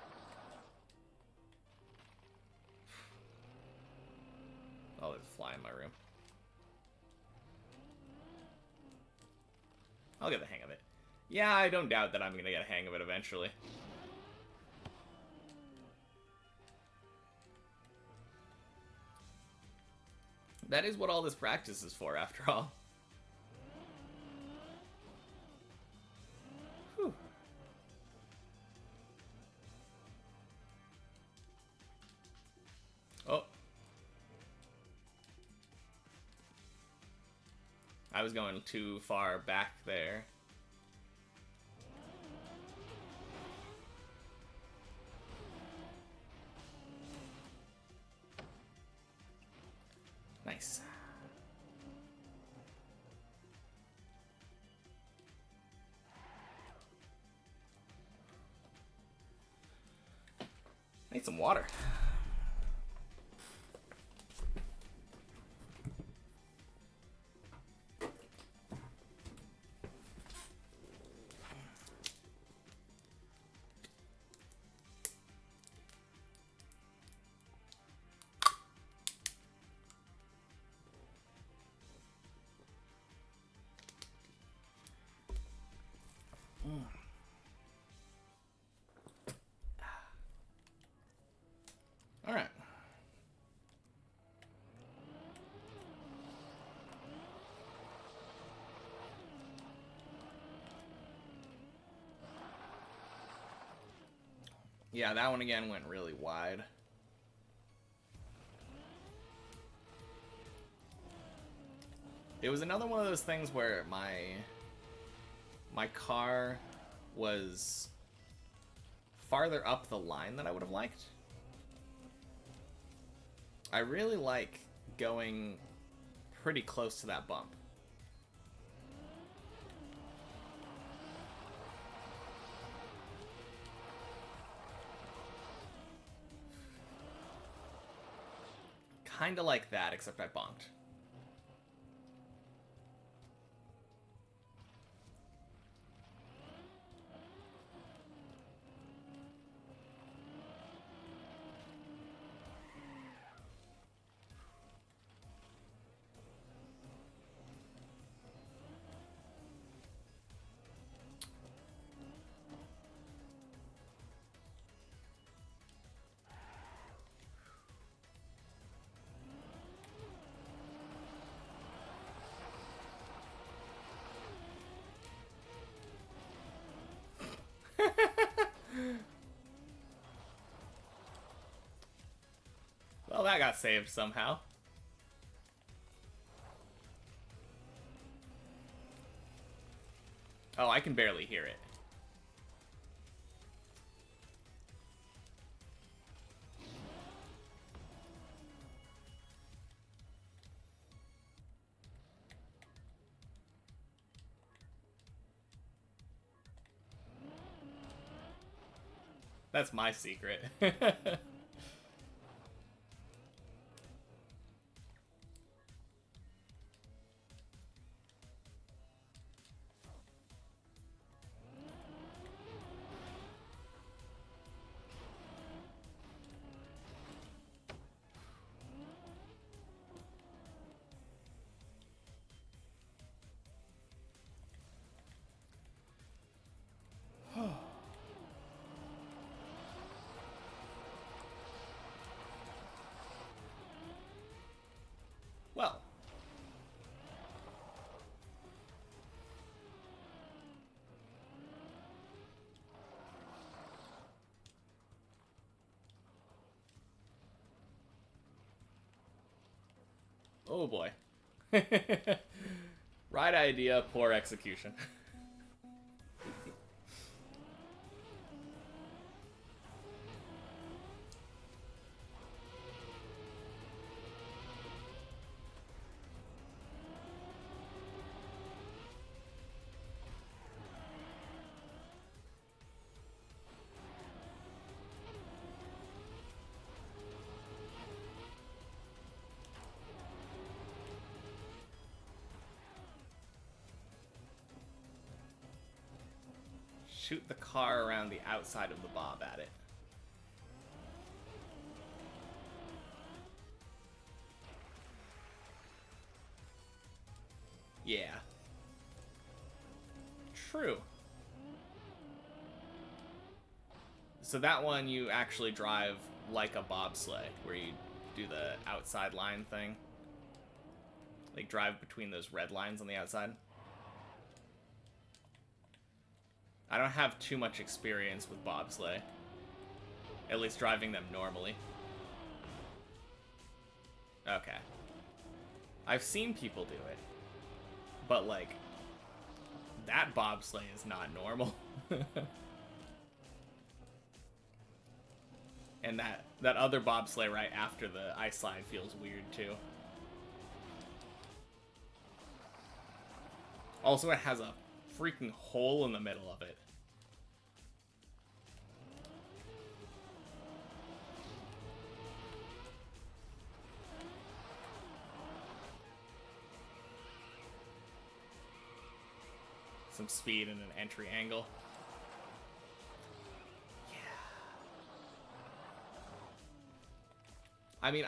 Oh, there's a fly in my room. I'll get the hang of it. Yeah, I don't doubt that I'm gonna get a hang of it eventually. That is what all this practice is for, after all. Whew. Oh. I was going too far back there. Nice. I need some water. All right. Yeah, that one again went really wide. It was another one of those things where my car was farther up the line than I would have liked. I really like going pretty close to that bump. Kinda like that, except I bonked. Well, that got saved somehow. Oh, I can barely hear it. That's my secret. Well. Oh boy. Right idea, poor execution. Shoot the car around the outside of the bob at it. Yeah. True. So that one you actually drive like a bobsleigh, where you do the outside line thing. Like drive between those red lines on the outside. I don't have too much experience with bobsleigh. At least driving them normally. Okay. I've seen people do it. But, like, that bobsleigh is not normal. And that other bobsleigh right after the ice slide feels weird, too. Also, it has a freaking hole in the middle of it. Some speed and an entry angle. Yeah. I mean,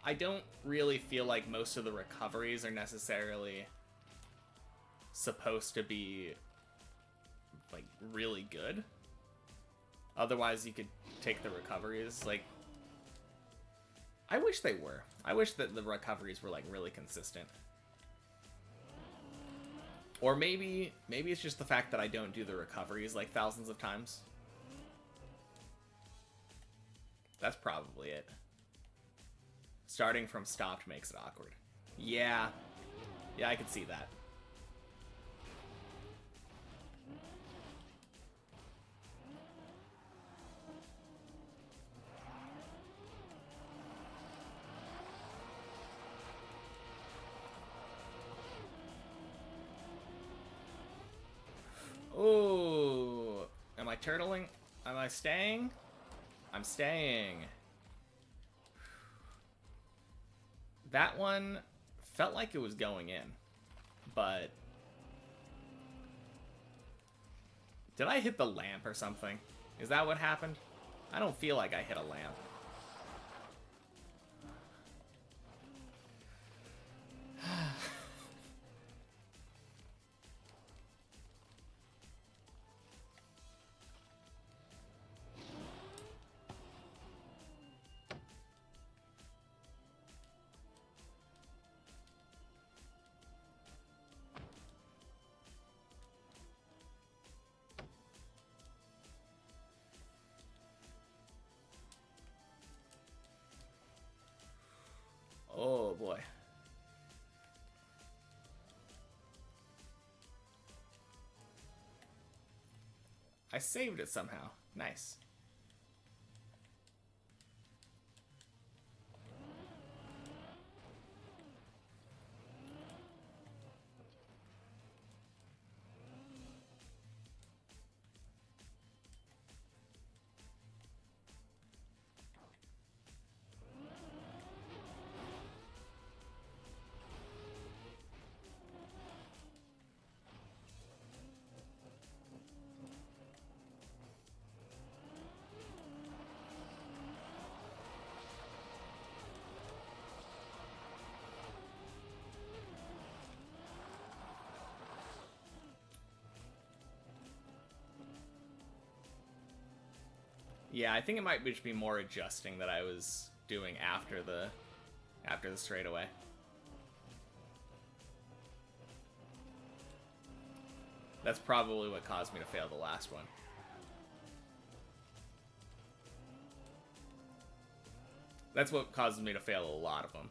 I don't really feel like most of the recoveries are necessarily supposed to be, like, really good. Otherwise, you could take the recoveries. Like, I wish they were. I wish that the recoveries were, like, really consistent. Or maybe it's just the fact that I don't do the recoveries, like, thousands of times. That's probably it. Starting from stopped makes it awkward. Yeah. Yeah, I could see that. Ooh. Am I turtling? Am I staying? I'm staying. That one felt like it was going in, but did I hit the lamp or something? Is that what happened? I don't feel like I hit a lamp. Oh boy. I saved it somehow. Nice. Yeah, I think it might just be more adjusting that I was doing after the straightaway. That's probably what caused me to fail the last one. That's what causes me to fail a lot of them.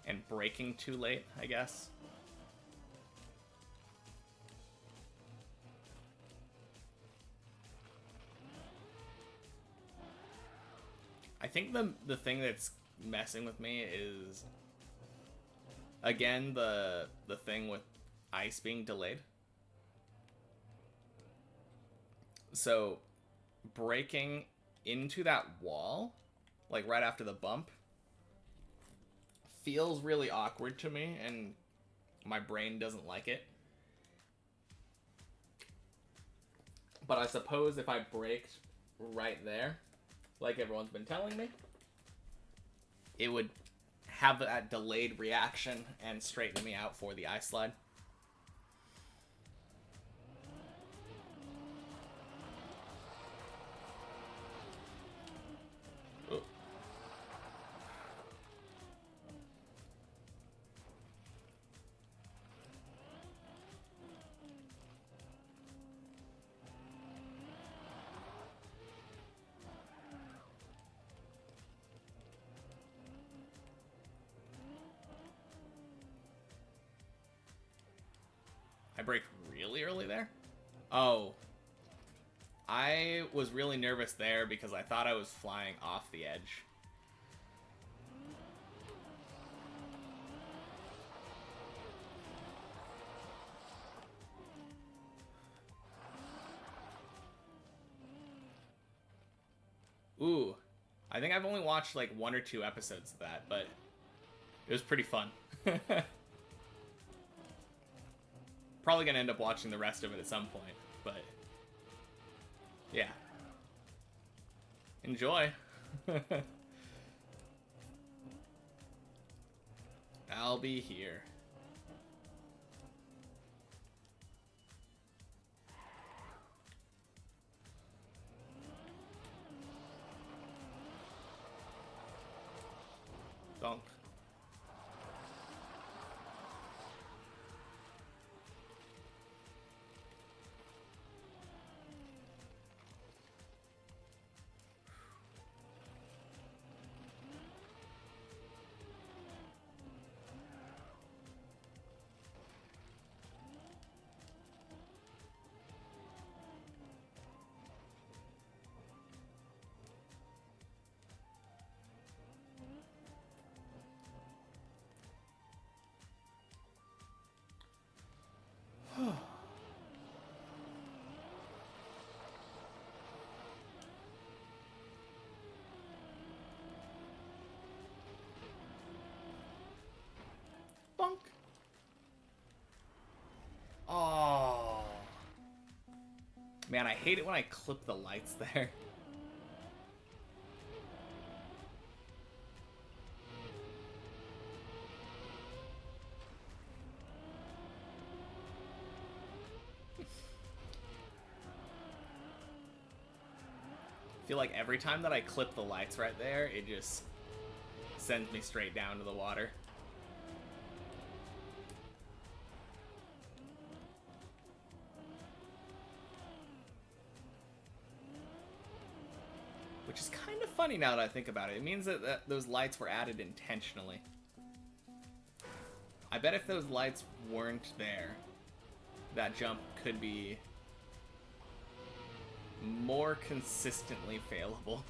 And braking too late, I guess. I think the thing that's messing with me is, again, the thing with ice being delayed. So braking into that wall, like right after the bump, feels really awkward to me, and my brain doesn't like it. But I suppose if I braked right there, like everyone's been telling me, it would have that delayed reaction and straighten me out for the ice slide. Ooh. I braked really early there? Oh. I was really nervous there because I thought I was flying off the edge. Ooh. I think I've only watched like 1 or 2 episodes of that, but it was pretty fun. Probably gonna end up watching the rest of it at some point, but yeah. Enjoy. I'll be here. Donk. Man, I hate it when I clip the lights there. I feel like every time that I clip the lights right there, it just sends me straight down to the water. Which is kind of funny now that I think about it. It means that those lights were added intentionally. I bet if those lights weren't there, that jump could be more consistently failable.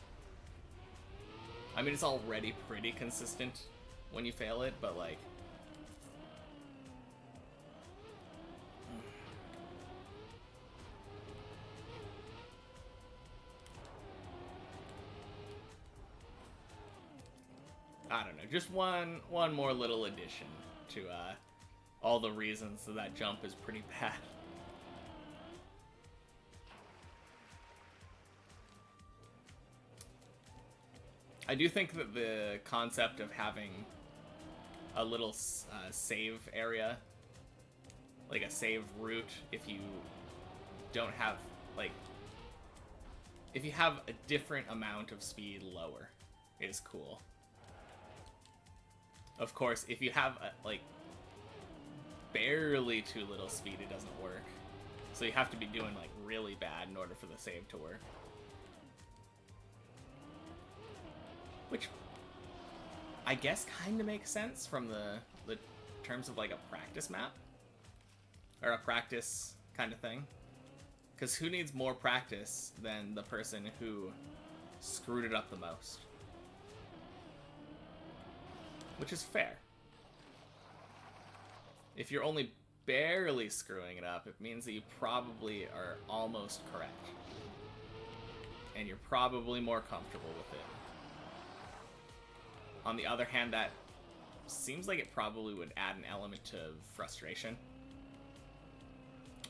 I mean, it's already pretty consistent when you fail it, but like... I don't know, just one more little addition to all the reasons that jump is pretty bad. I do think that the concept of having a little save area, like a save route, if you don't have, like, if you have a different amount of speed lower, is cool. Of course, if you have, like, barely too little speed, it doesn't work. So you have to be doing, like, really bad in order for the save to work. Which, I guess, kind of makes sense from the terms of, like, a practice map. Or a practice kind of thing. Because who needs more practice than the person who screwed it up the most? Which is fair. If you're only barely screwing it up, it means that you probably are almost correct. And you're probably more comfortable with it. On the other hand, that seems like it probably would add an element of frustration.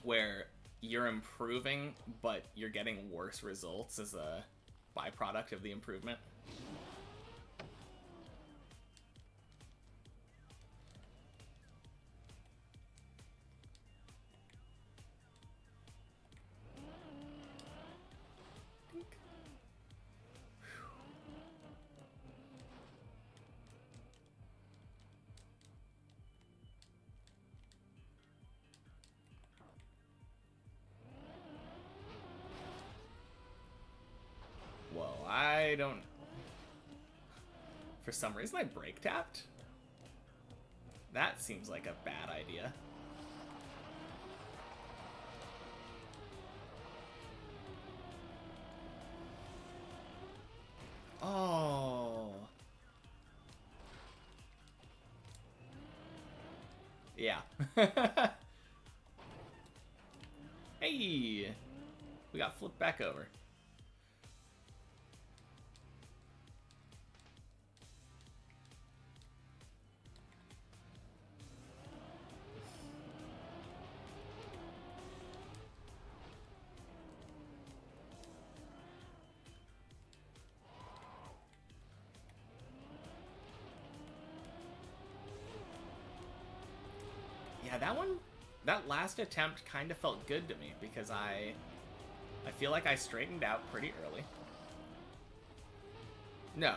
Where you're improving, but you're getting worse results as a byproduct of the improvement. I don't... For some reason I brake tapped? That seems like a bad idea. Oh. Yeah. Hey! We got flipped back over. Yeah, that last attempt kind of felt good to me because I feel like I straightened out pretty early. No.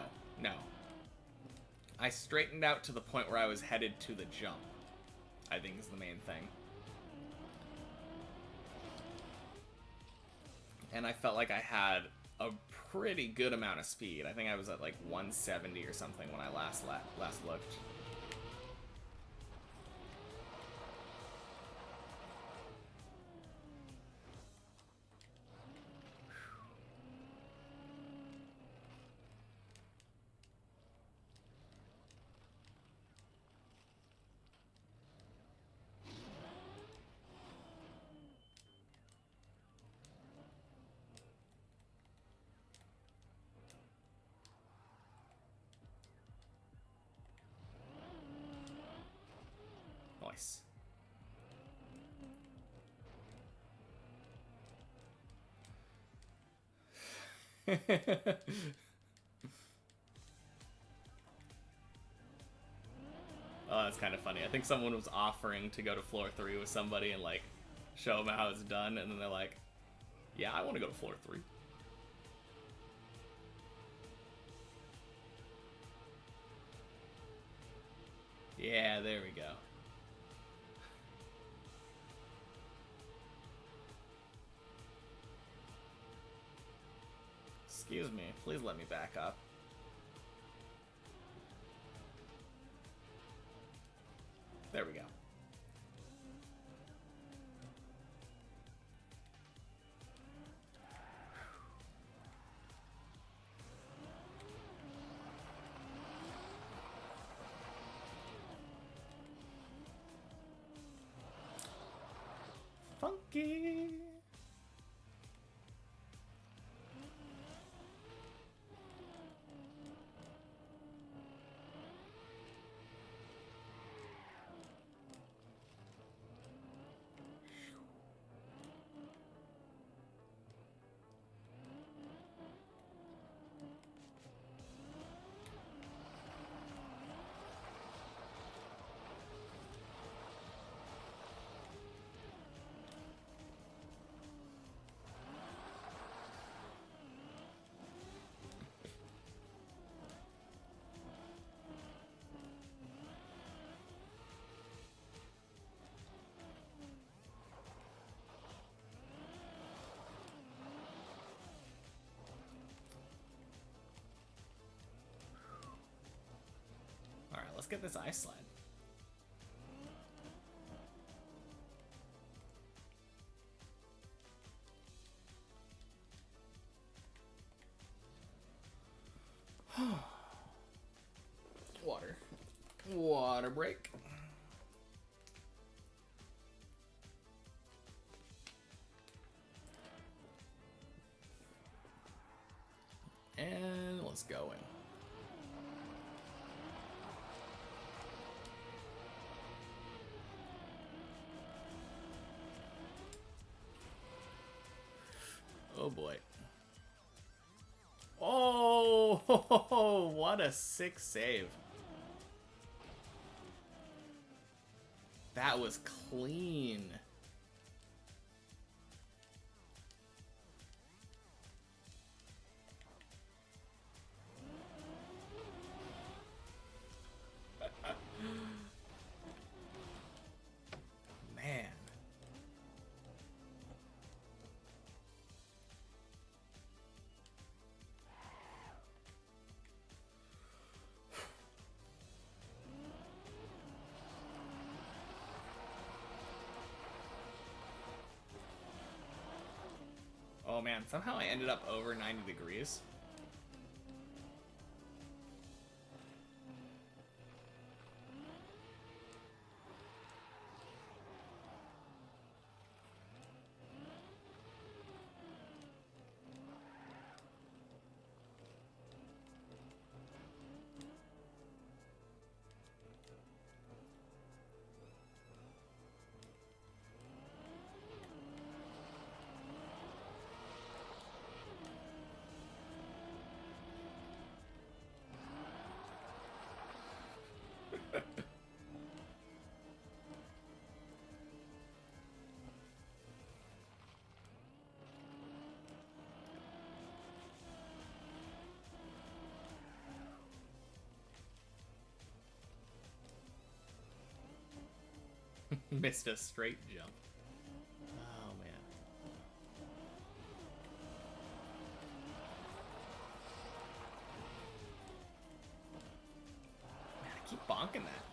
I straightened out to the point where I was headed to the jump, I think is the main thing. And I felt like I had a pretty good amount of speed. I think I was at like 170 or something when I last looked. Nice. Oh, that's kind of funny. I think someone was offering to go to floor 3 with somebody and like show them how it's done, and then they're like, "Yeah, I want to go to floor 3." Yeah, there we go. Excuse me, please let me back up. There we go. Funky. Alright, let's get this ice slide. Water. Water break. And let's go in. Oh boy. Oh, what a sick save. That was clean. Man. Oh man, somehow I ended up over 90 degrees. Missed a straight jump. Oh man. Man, I keep bonking that.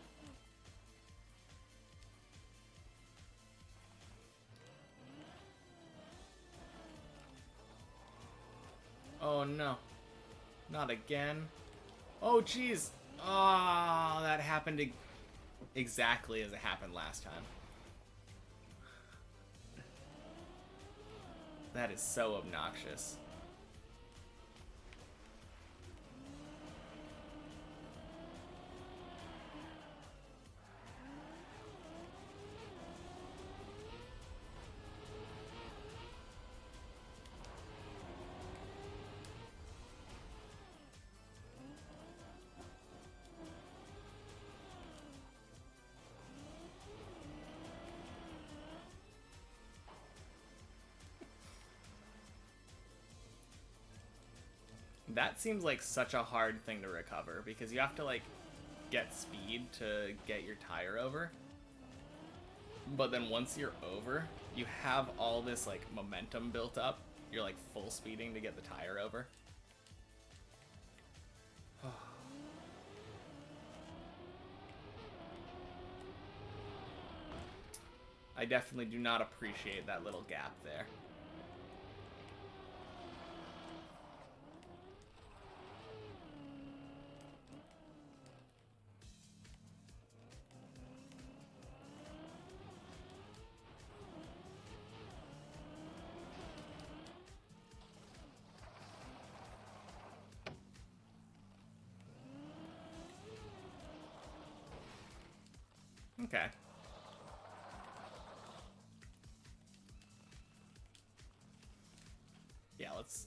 Oh no. Not again. Oh jeez. Oh, that happened exactly as it happened last time. That is so obnoxious. That seems like such a hard thing to recover because you have to like get speed to get your tire over. But then once you're over, you have all this like momentum built up. You're like full speeding to get the tire over. I definitely do not appreciate that little gap there. Okay. Yeah, let's...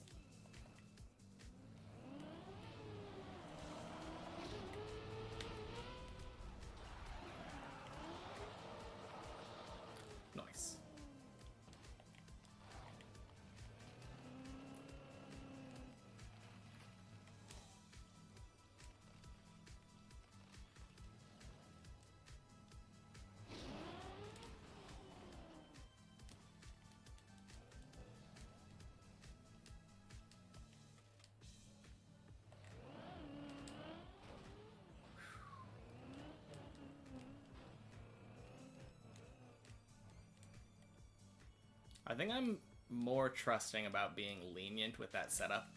Nice. I think I'm more trusting about being lenient with that setup.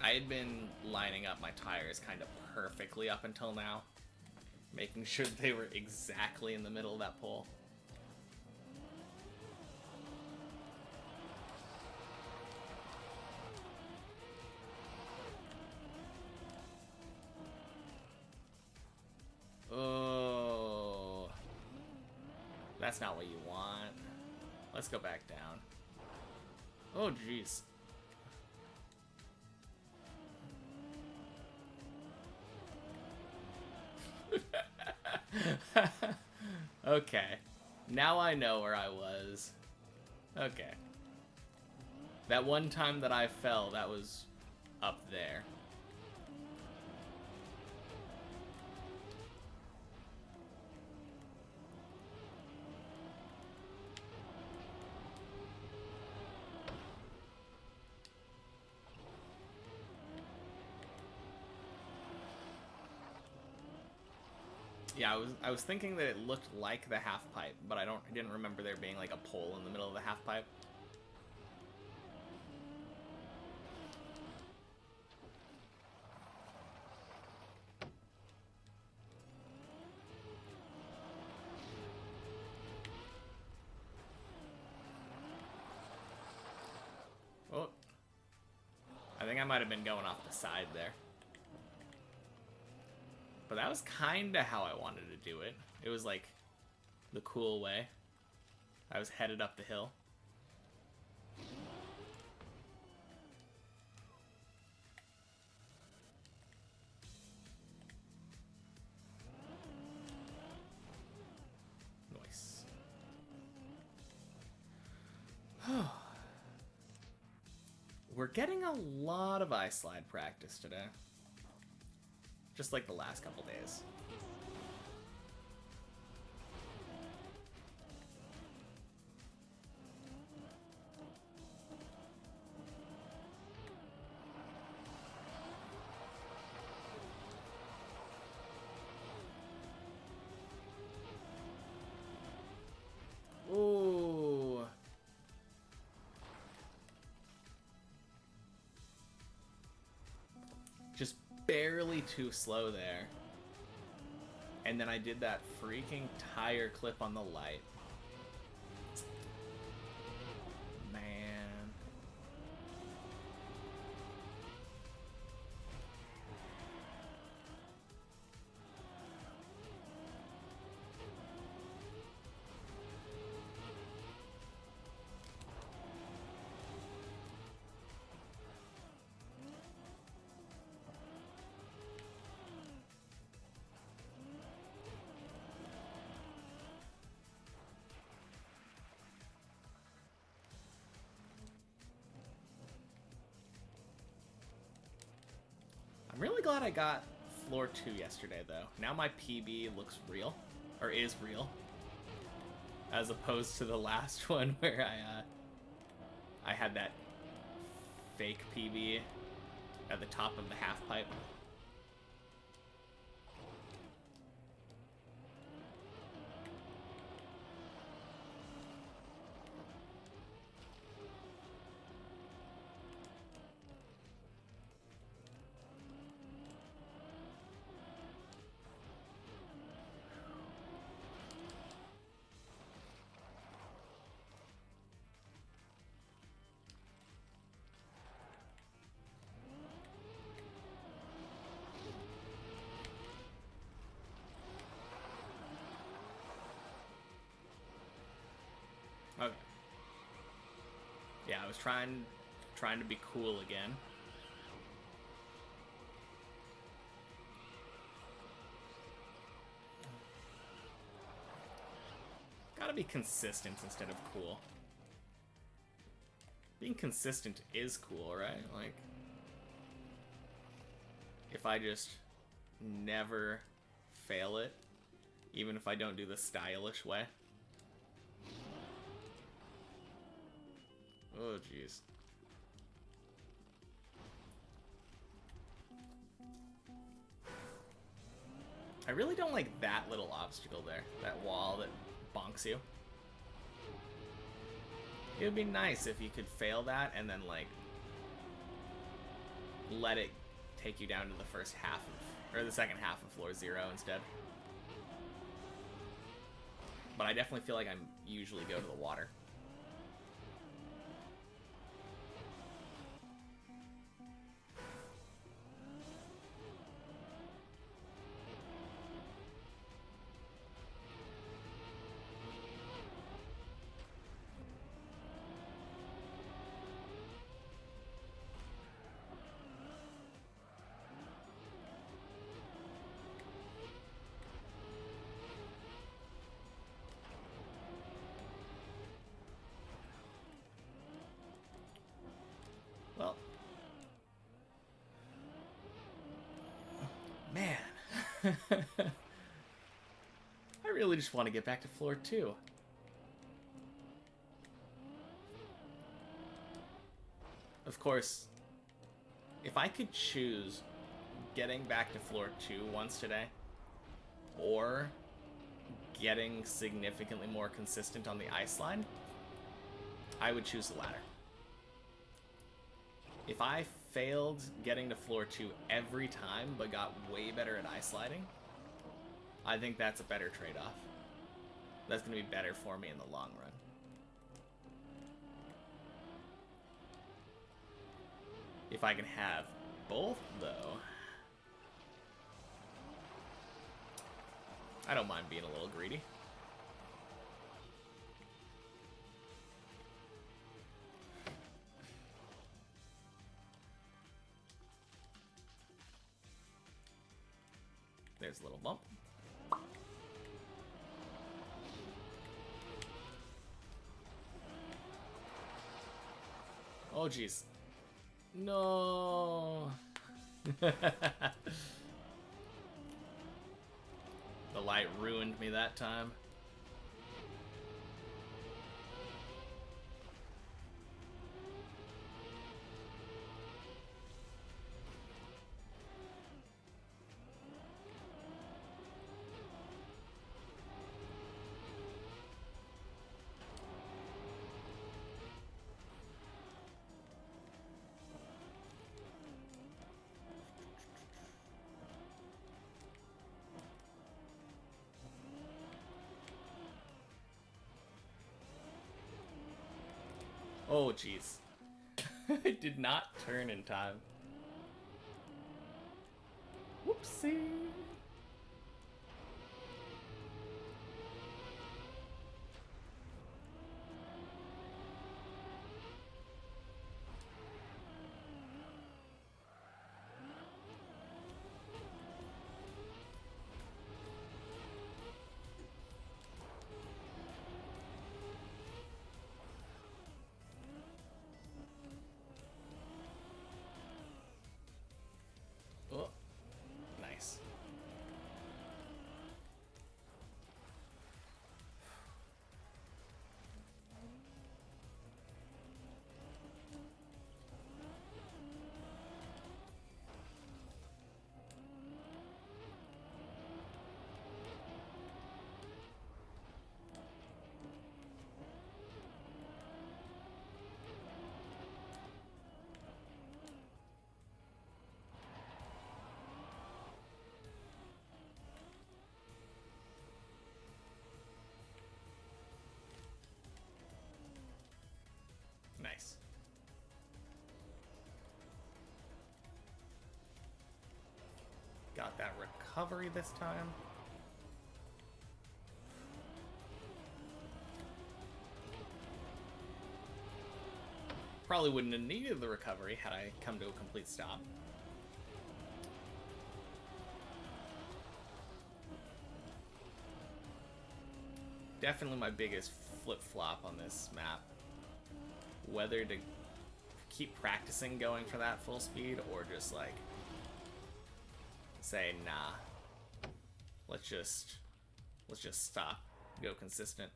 I had been lining up my tires kind of perfectly up until now, making sure that they were exactly in the middle of that pole. Oh, that's not what you want. Let's go back down. Oh, jeez. Okay. Now I know where I was. Okay. That one time that I fell, that was up there. Yeah, I was thinking that it looked like the half pipe, but I didn't remember there being like a pole in the middle of the half pipe. Oh, I think I might have been going off the side there. But that was kind of how I wanted to do it. It was like the cool way. I was headed up the hill. Nice. We're getting a lot of ice slide practice today. Just like the last couple days. Ooh. Just barely too slow there. And then I did that freaking tire clip on the light. Man. glad I got floor 2 yesterday, though. Now my PB looks real, or is real, as opposed to the last one where I had that fake PB at the top of the half pipe. Okay. Yeah, I was trying to be cool again. Gotta be consistent instead of cool. Being consistent is cool, right? Like, if I just never fail it, even if I don't do the stylish way. Oh, jeez. I really don't like that little obstacle there. That wall that bonks you. It would be nice if you could fail that and then, like, let it take you down to the first half of, or the second half of floor 0 instead. But I definitely feel like I usually go to the water. Well, man, I really just want to get back to floor 2. Of course, if I could choose getting back to floor 2 once today, or getting significantly more consistent on the ice line, I would choose the latter. If I failed getting to floor 2 every time, but got way better at ice sliding, I think that's a better trade-off. That's going to be better for me in the long run. If I can have both, though, I don't mind being a little greedy. There's a little bump. Oh, jeez. No. The light ruined me that time. Oh, jeez. I did not turn in time. Whoopsie. Oh, that recovery this time. Probably wouldn't have needed the recovery had I come to a complete stop. Definitely my biggest flip-flop on this map. Whether to keep practicing going for that full speed or just like say nah. Let's just stop. Go consistent.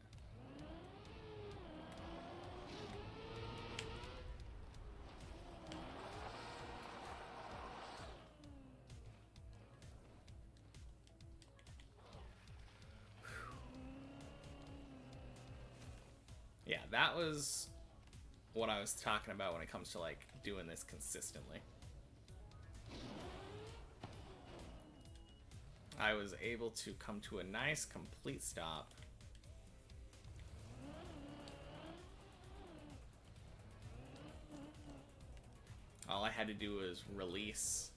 Yeah, that was what I was talking about when it comes to like doing this consistently. I was able to come to a nice complete stop. All I had to do was release,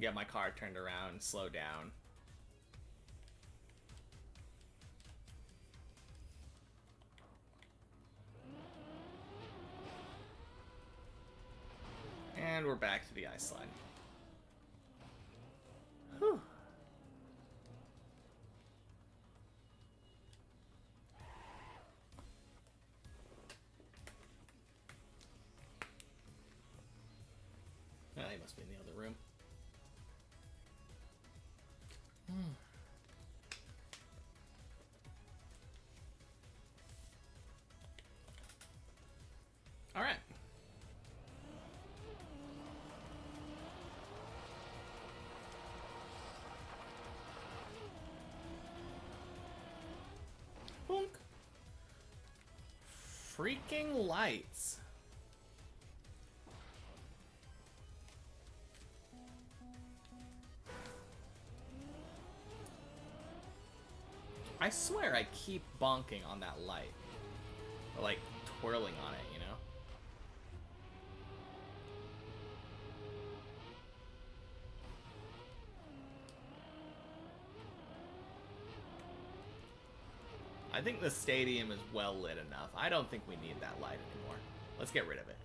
get my car turned around, slow down. And we're back to the ice slide. Whew. Oh, he must be in the other room. All right. Bonk. Freaking lights. I swear I keep bonking on that light. Or like twirling on it, you know? I think the stadium is well lit enough. I don't think we need that light anymore. Let's get rid of it.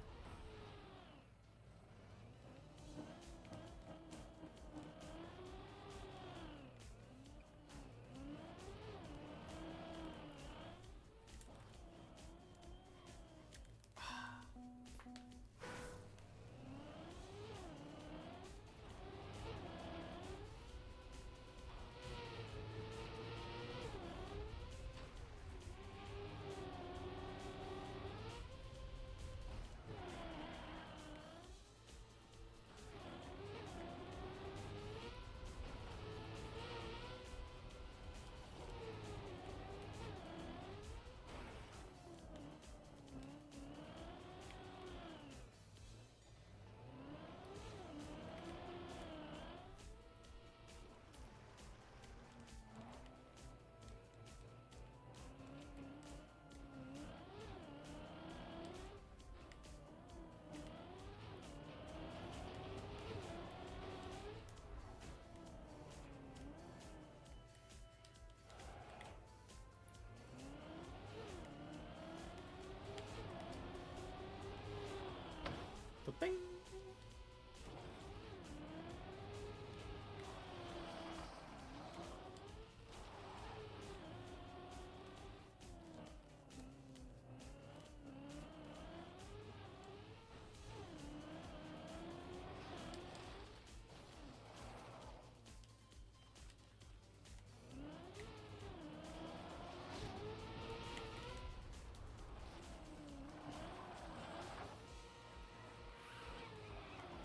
Bing.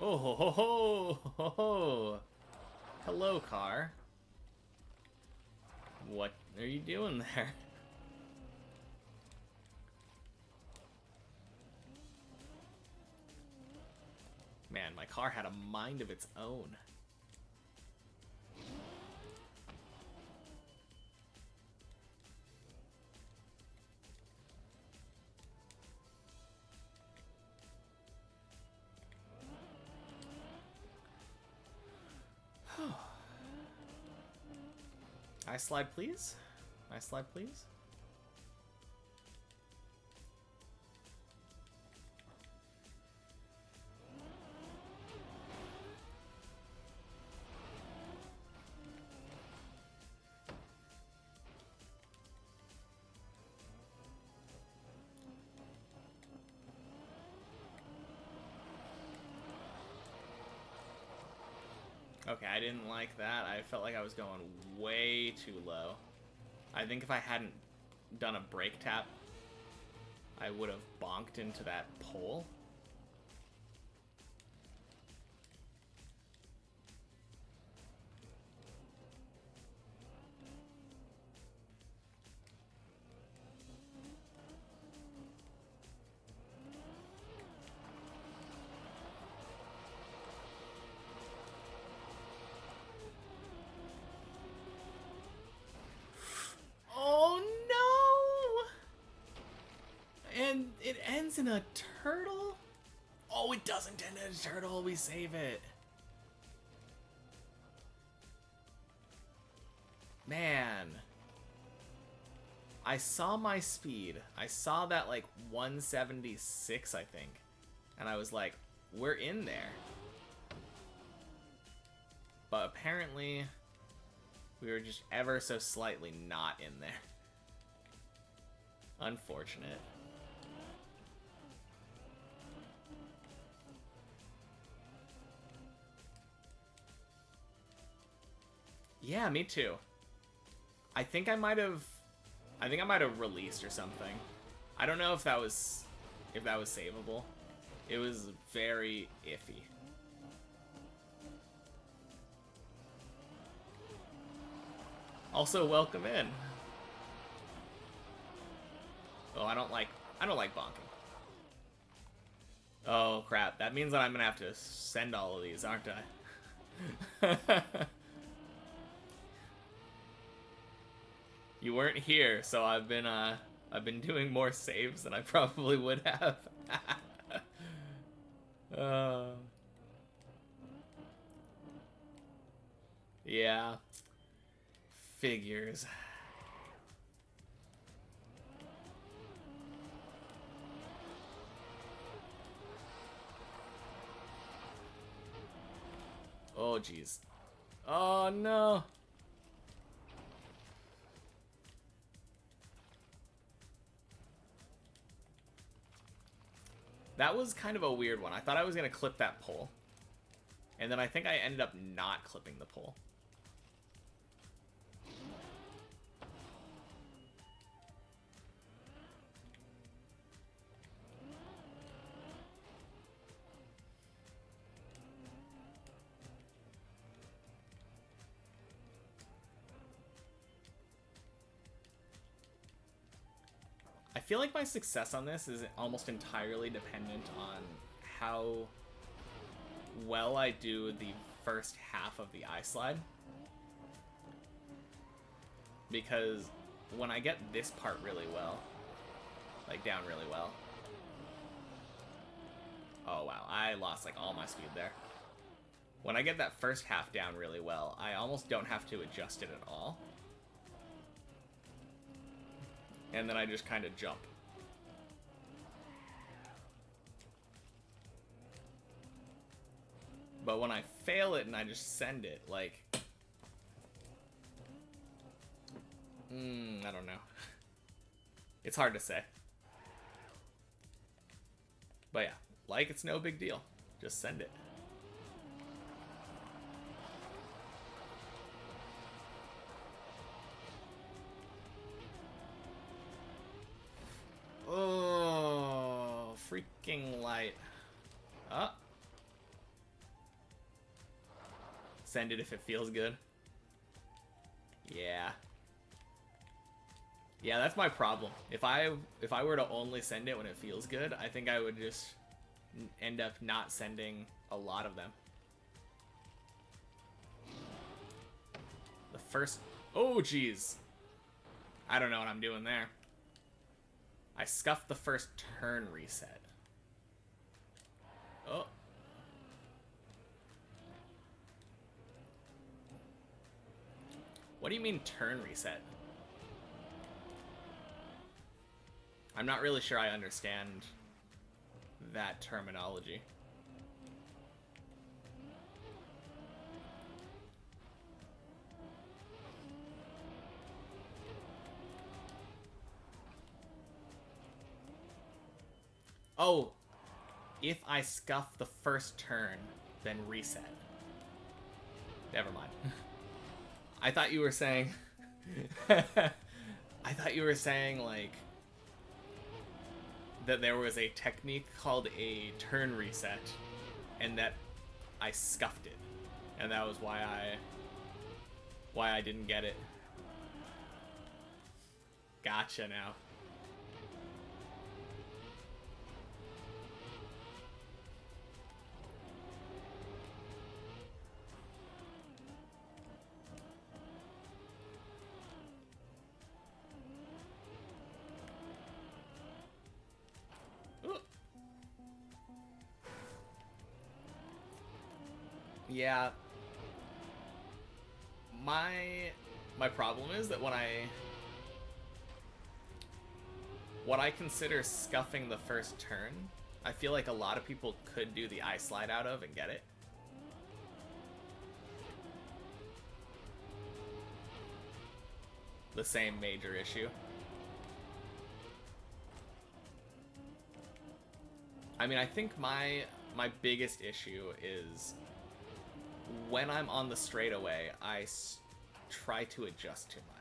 Oh ho ho ho ho ho! Hello, car. What are you doing there? Man, my car had a mind of its own. Nice slide, please. Nice slide, please. Okay, I didn't like that. I felt like I was going way too low. I think if I hadn't done a brake tap, I would have bonked into that pole. And it ends in a turtle? Oh, it doesn't end in a turtle. We save it. Man. I saw my speed. I saw that like 176, I think. And I was like, we're in there. But apparently, we were just ever so slightly not in there. Unfortunate. Yeah, me too. I think I might have released or something. I don't know if that was savable. It was very iffy. Also, welcome in. Oh, I don't like bonking. Oh crap, that means that I'm gonna have to send all of these, aren't I? You weren't here, so I've been doing more saves than I probably would have. Yeah. Figures. Oh jeez. Oh no. That was kind of a weird one. I thought I was going to clip that pole. And then I think I ended up not clipping the pole. I feel like my success on this is almost entirely dependent on how well I do the first half of the eye slide. Because when I get this part really well, like down really well. Oh wow, I lost like all my speed there. When I get that first half down really well, I almost don't have to adjust it at all. And then I just kind of jump. But when I fail it and I just send it, like... I don't know. It's hard to say. But yeah, like it's no big deal. Just send it. Oh, freaking light. Oh. Send it if it feels good. Yeah. Yeah, that's my problem. If I were to only send it when it feels good, I think I would just end up not sending a lot of them. The first... Oh, jeez. I don't know what I'm doing there. I scuffed the first turn reset. Oh. What do you mean turn reset? I'm not really sure I understand that terminology. Oh, if I scuff the first turn, then reset. Never mind. I thought you were saying... I thought you were saying, like, that there was a technique called a turn reset, and that I scuffed it. And that was why I didn't get it. Gotcha now. Ooh. Yeah. My problem is that when what I consider scuffing the first turn, I feel like a lot of people could do the eye slide out of and get it. The same major issue. I mean, I think my biggest issue is when I'm on the straightaway, I try to adjust too much.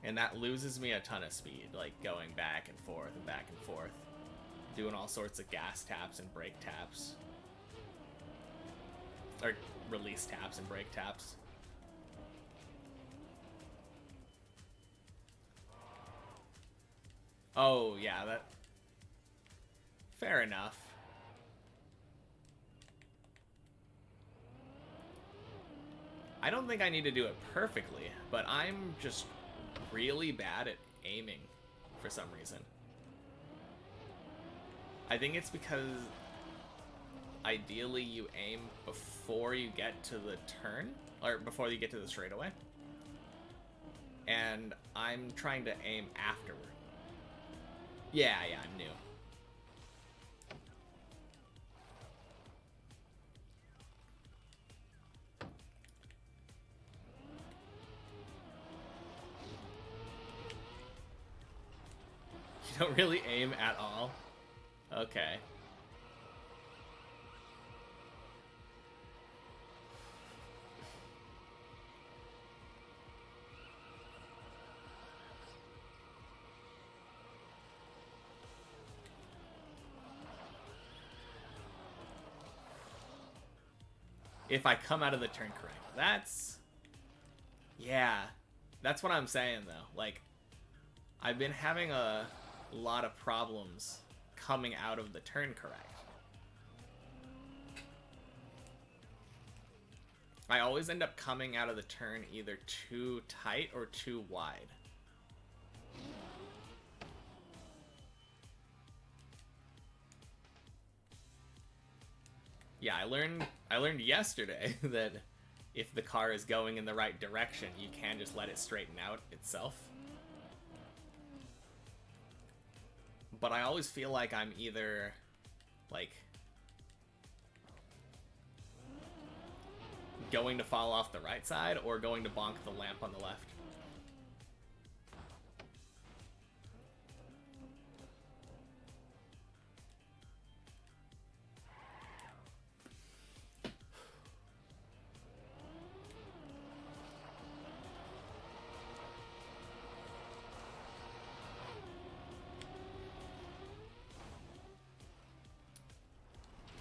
And that loses me a ton of speed, like going back and forth and back and forth, doing all sorts of gas taps and brake taps. Or release taps and brake taps. Oh, yeah, that... Fair enough. I don't think I need to do it perfectly, but I'm just really bad at aiming for some reason. I think it's because ideally you aim before you get to the turn, or before you get to the straightaway. And I'm trying to aim afterward. Yeah, I'm new. You don't really aim at all? Okay. If I come out of the turn correct. That's... Yeah. That's what I'm saying, though. Like, I've been having a lot of problems coming out of the turn correct. I always end up coming out of the turn either too tight or too wide. Yeah, I learned yesterday that if the car is going in the right direction, you can just let it straighten out itself. But I always feel like I'm either, like, going to fall off the right side or going to bonk the lamp on the left.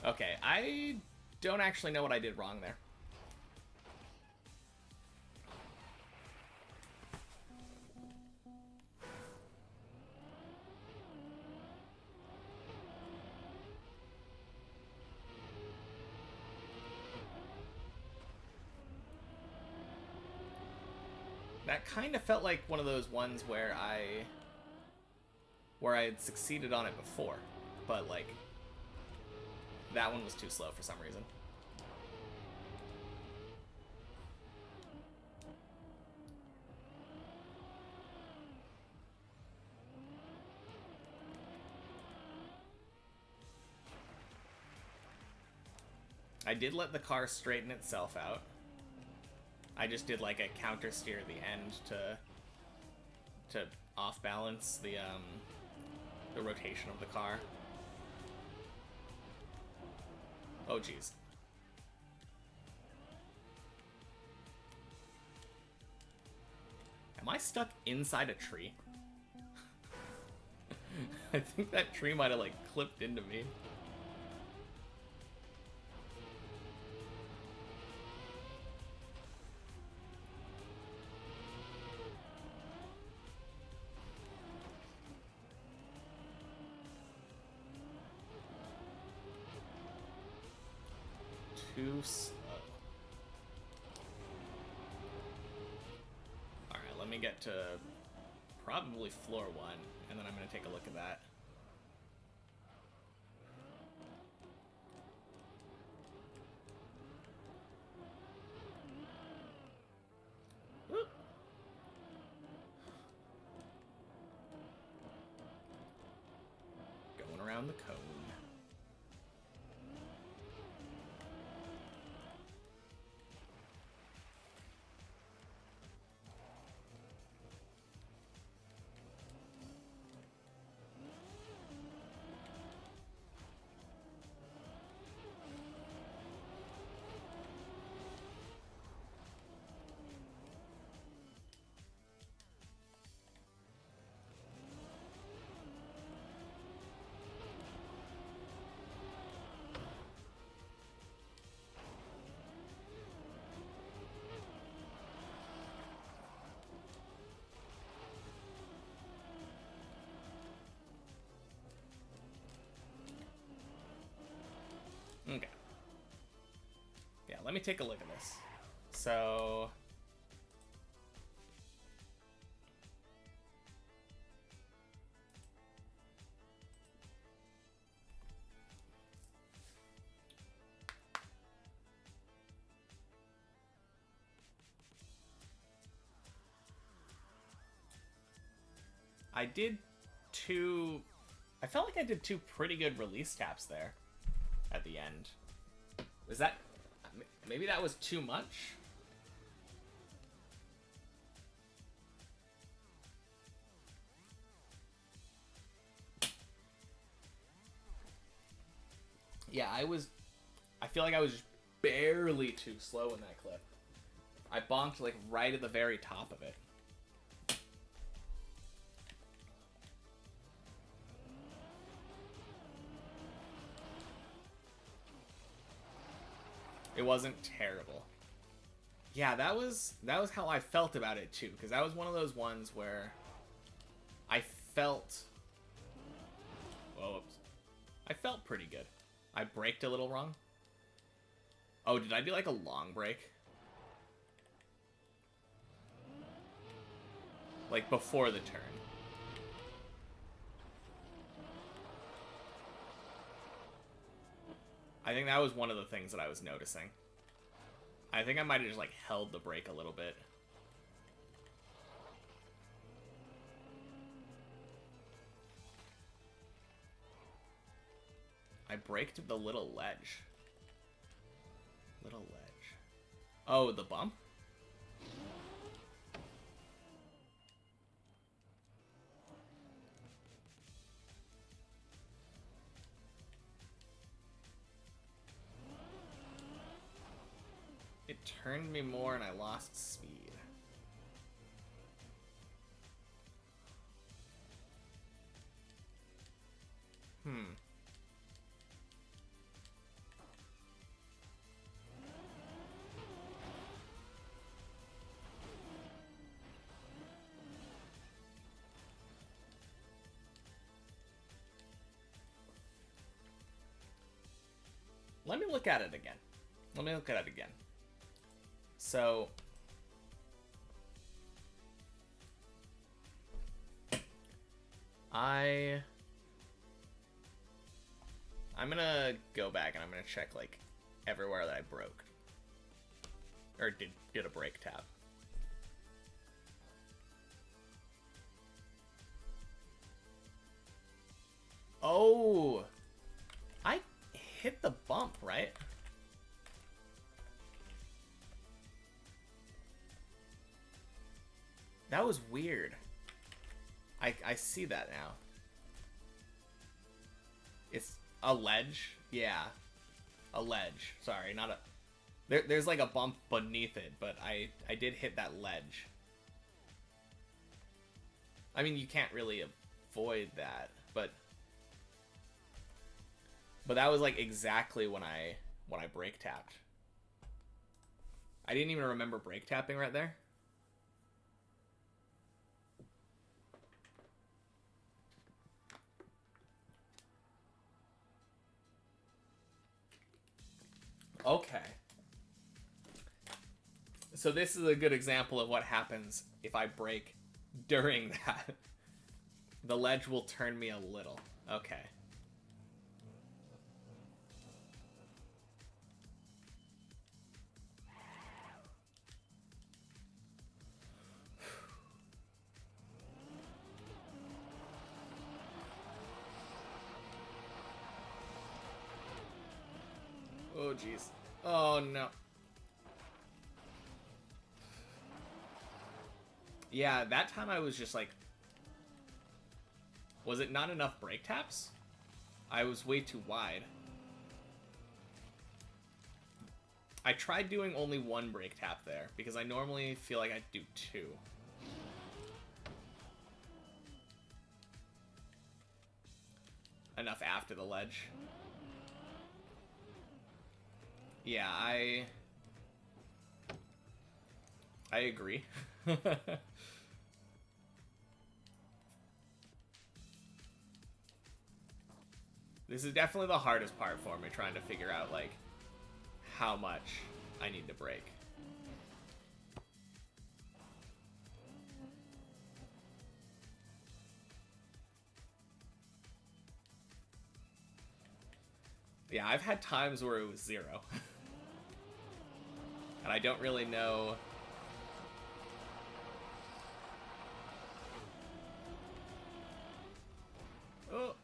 Okay, I don't actually know what I did wrong there. That kind of felt like one of those ones where I had succeeded on it before, but like that one was too slow for some reason. I did let the car straighten itself out. I just did like a counter steer at the end to off balance the rotation of the car. Oh geez. Am I stuck inside a tree? I think that tree might have like clipped into me. Too slow. Alright, let me get to probably floor 1, and then I'm going to take a look at that. Whoop. Going around the cone. Okay. Yeah, let me take a look at this. So... I felt like I did 2 pretty good release taps there at the end. Was that... maybe that was too much? Yeah, I feel like I was just barely too slow in that clip. I bonked like right at the very top of it. It wasn't terrible. Yeah, that was how I felt about it too, because that was one of those ones where I felt... whoops. I felt pretty good. I braked a little wrong. Oh, did I do like a long brake? Like before the turn. I think that was one of the things that I was noticing. I think I might have just like held the brake a little bit. I braked the little ledge. Little ledge. Oh, the bump? It turned me more and I lost speed. Let me look at it again. So... I'm gonna go back and I'm gonna check, like, everywhere that I broke. Or did a brake tap. Oh! I hit the bump, right? That was weird. I see that now. It's a ledge? Yeah. A ledge. Sorry, not a... There's like a bump beneath it, but I did hit that ledge. I mean, you can't really avoid that, but that was like exactly when I brake tapped. I didn't even remember brake tapping right there. Okay. So this is a good example of what happens if I brake during that. The ledge will turn me a little. Okay. Oh, jeez. Oh, no. Yeah, that time I was just like... Was it not enough brake taps? I was way too wide. I tried doing only one brake tap there, because I normally feel like I do two. Enough after the ledge. Yeah, I agree. This is definitely the hardest part for me, trying to figure out, like, how much I need to brake. Yeah, I've had times where it was 0. And I don't really know... Oh.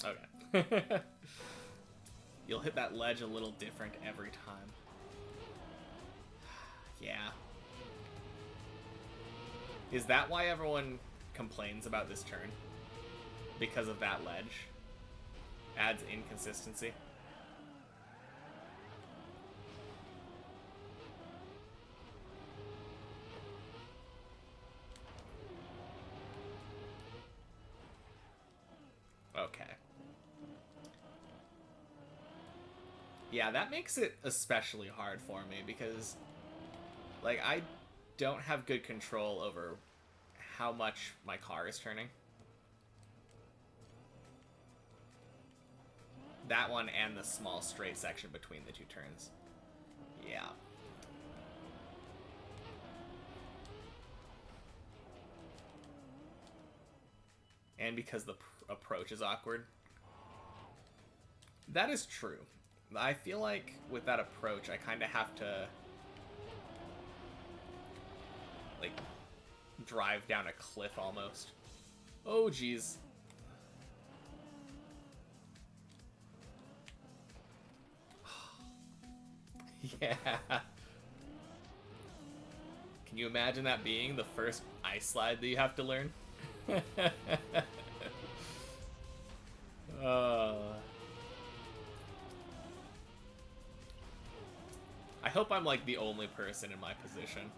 Okay. You'll hit that ledge a little different every time. Yeah. Is that why everyone complains about this turn? Because of that ledge? Adds inconsistency? Okay. Yeah, that makes it especially hard for me because, like, I don't have good control over how much my car is turning. That one and the small straight section between the two turns. Yeah. And because the approach is awkward. That is true. I feel like with that approach, I kind of have to, like, drive down a cliff almost. Oh, jeez. Yeah. Can you imagine that being the first ice slide that you have to learn? I hope I'm like the only person in my position.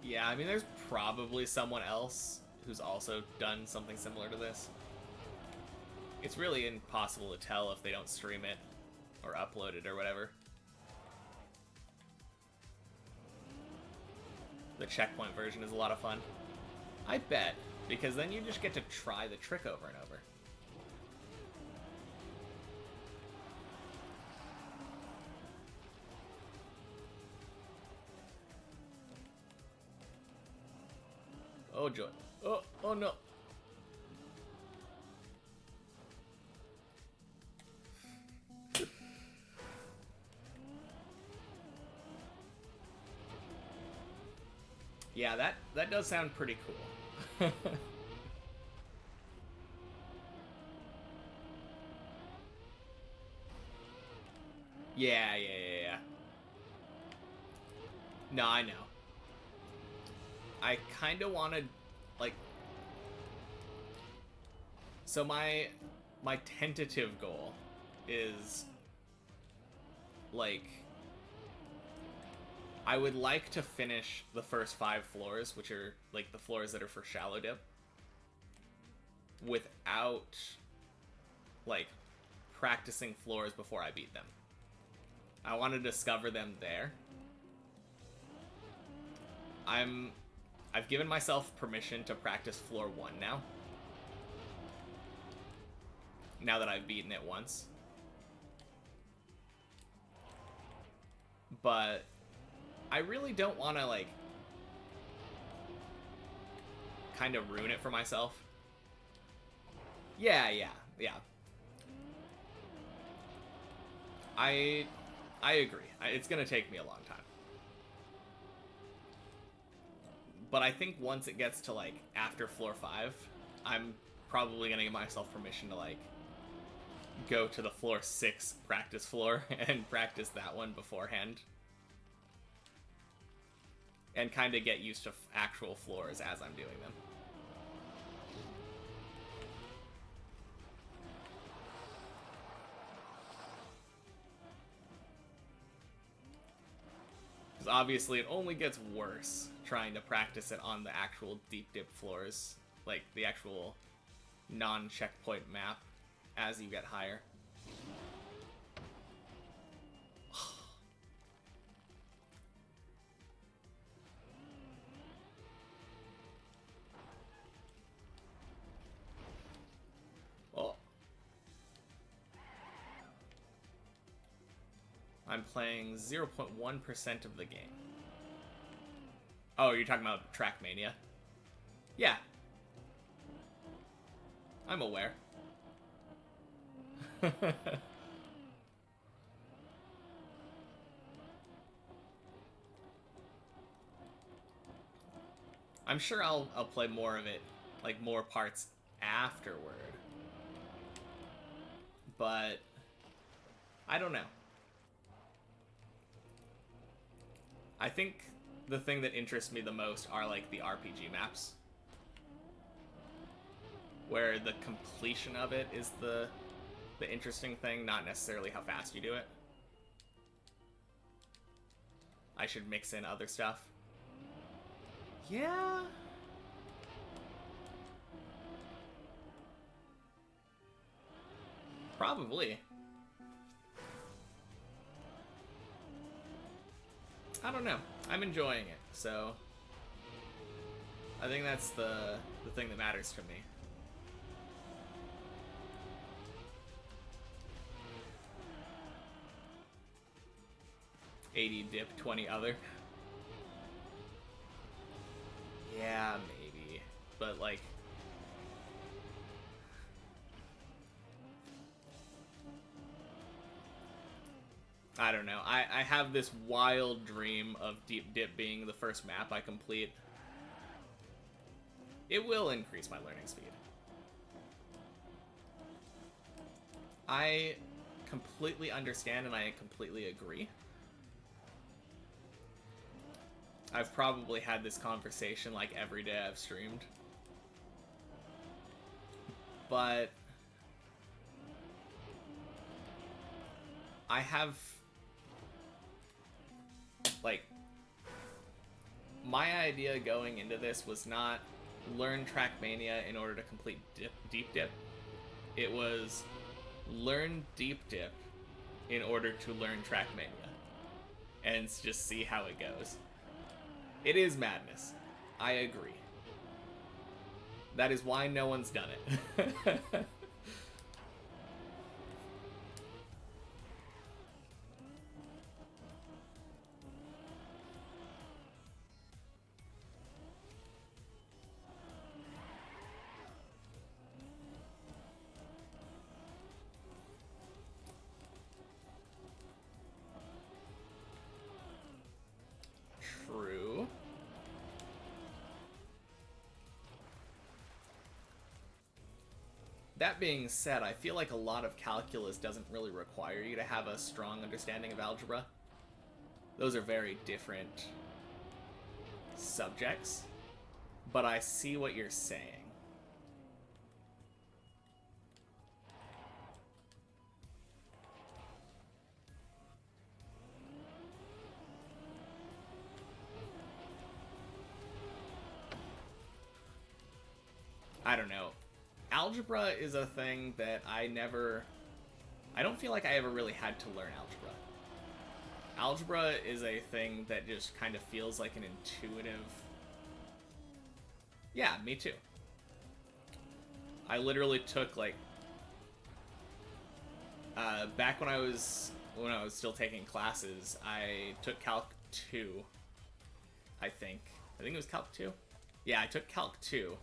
Yeah, I mean, there's probably someone else who's also done something similar to this. It's really impossible to tell if they don't stream it or upload it or whatever. The checkpoint version is a lot of fun. I bet, because then you just get to try the trick over and over. Oh joy. Oh no. Yeah, that does sound pretty cool. Yeah. No, I know. I kind of wanted, like, so my tentative goal is, like, I would like to finish the first 5 floors, which are, like, the floors that are for shallow dip, without, like, practicing floors before I beat them. I want to discover them there. I've given myself permission to practice floor 1 now. Now that I've beaten it once. But I really don't want to, like, kind of ruin it for myself. Yeah. I agree. It's gonna take me a long time. But I think once it gets to, like, after floor 5, I'm probably gonna give myself permission to, like, go to the floor 6 practice floor and practice that one beforehand. And kind of get used to actual floors as I'm doing them. Because obviously it only gets worse trying to practice it on the actual deep dip floors. Like, the actual non-checkpoint map as you get higher. Oh. I'm playing 0.1% of the game. Oh, you're talking about Trackmania? Yeah. I'm aware. I'm sure I'll play more of it, like more parts afterward. But I don't know. I think the thing that interests me the most are, like, the RPG maps, where the completion of it is the interesting thing, not necessarily how fast you do it. I should mix in other stuff. Yeah. Probably. I don't know. I'm enjoying it, so I think that's the thing that matters to me. $80 dip, 20 other. Yeah, maybe. But, like, I don't know. I have this wild dream of Deep Dip being the first map I complete. It will increase my learning speed. I completely understand and I completely agree. I've probably had this conversation, like, every day I've streamed. But I have, like, my idea going into this was not learn Trackmania in order to complete Deep Dip. It was learn Deep Dip in order to learn Trackmania. And just see how it goes. It is madness. I agree. That is why no one's done it. That being said, I feel like a lot of calculus doesn't really require you to have a strong understanding of algebra. Those are very different subjects, but I see what you're saying. I don't know. Algebra is a thing that I don't feel like I ever really had to learn algebra. Algebra is a thing that just kind of feels like an intuitive... Yeah, me too. I literally took, like... back when I was still taking classes, I took Calc 2, I think. I think it was Calc 2? Yeah, I took Calc 2.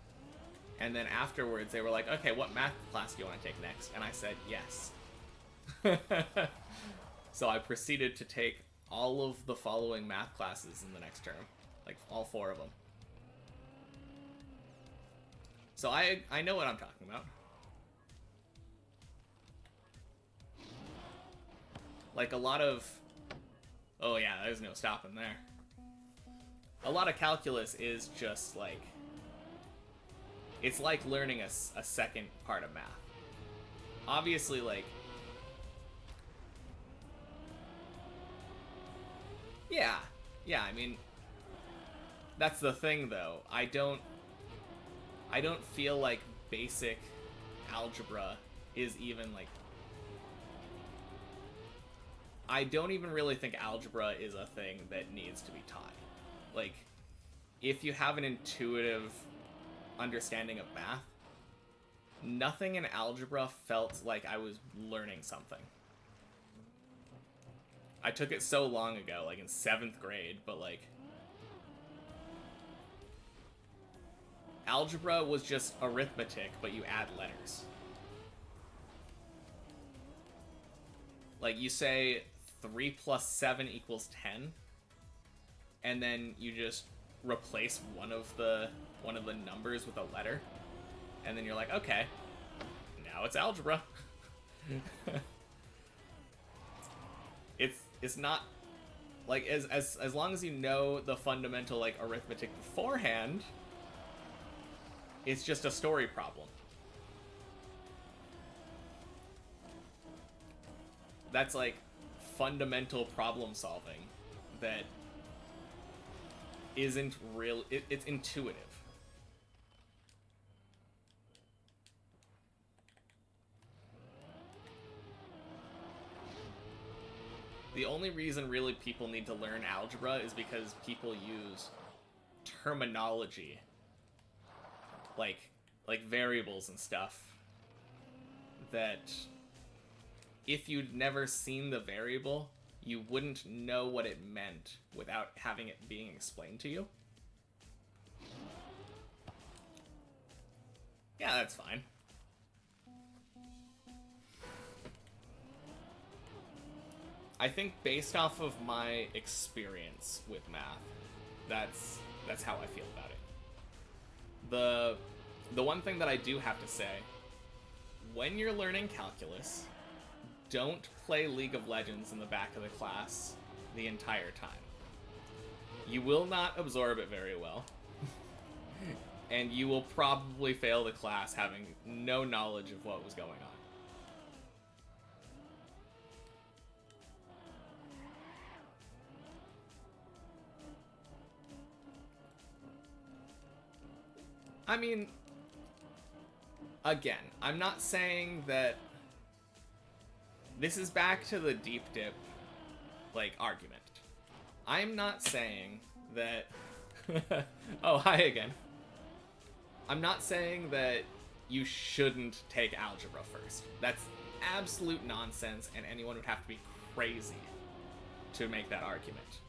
And then afterwards, they were like, okay, what math class do you want to take next? And I said, yes. So I proceeded to take all of the following math classes in the next term. Like, all 4 of them. So I know what I'm talking about. Like, a lot of... Oh yeah, there's no stopping there. A lot of calculus is just, like... It's like learning a second part of math. Obviously, like... Yeah, I mean... That's the thing, though. I don't feel like basic algebra is even, like... I don't even really think algebra is a thing that needs to be taught. Like, if you have an intuitive understanding of math, nothing in algebra felt like I was learning something. I took it so long ago, like in 7th grade, but like... Algebra was just arithmetic, but you add letters. Like, you say 3 plus 7 equals 10, and then you just replace one of the numbers with a letter, and then you're like, okay, now it's algebra. It's not like as long as you know the fundamental like arithmetic beforehand, it's just a story problem. That's like fundamental problem solving that isn't real. It's intuitive. The only reason really people need to learn algebra is because people use terminology, like variables and stuff, that if you'd never seen the variable, you wouldn't know what it meant without having it being explained to you. Yeah, that's fine. I think based off of my experience with math, that's how I feel about it. The one thing that I do have to say, when you're learning calculus, don't play League of Legends in the back of the class the entire time. You will not absorb it very well, and you will probably fail the class having no knowledge of what was going on. I mean, again, I'm not saying that... This is back to the deep dip, like, argument. I'm not saying that... Oh, hi again. I'm not saying that you shouldn't take algebra first. That's absolute nonsense, and anyone would have to be crazy to make that argument.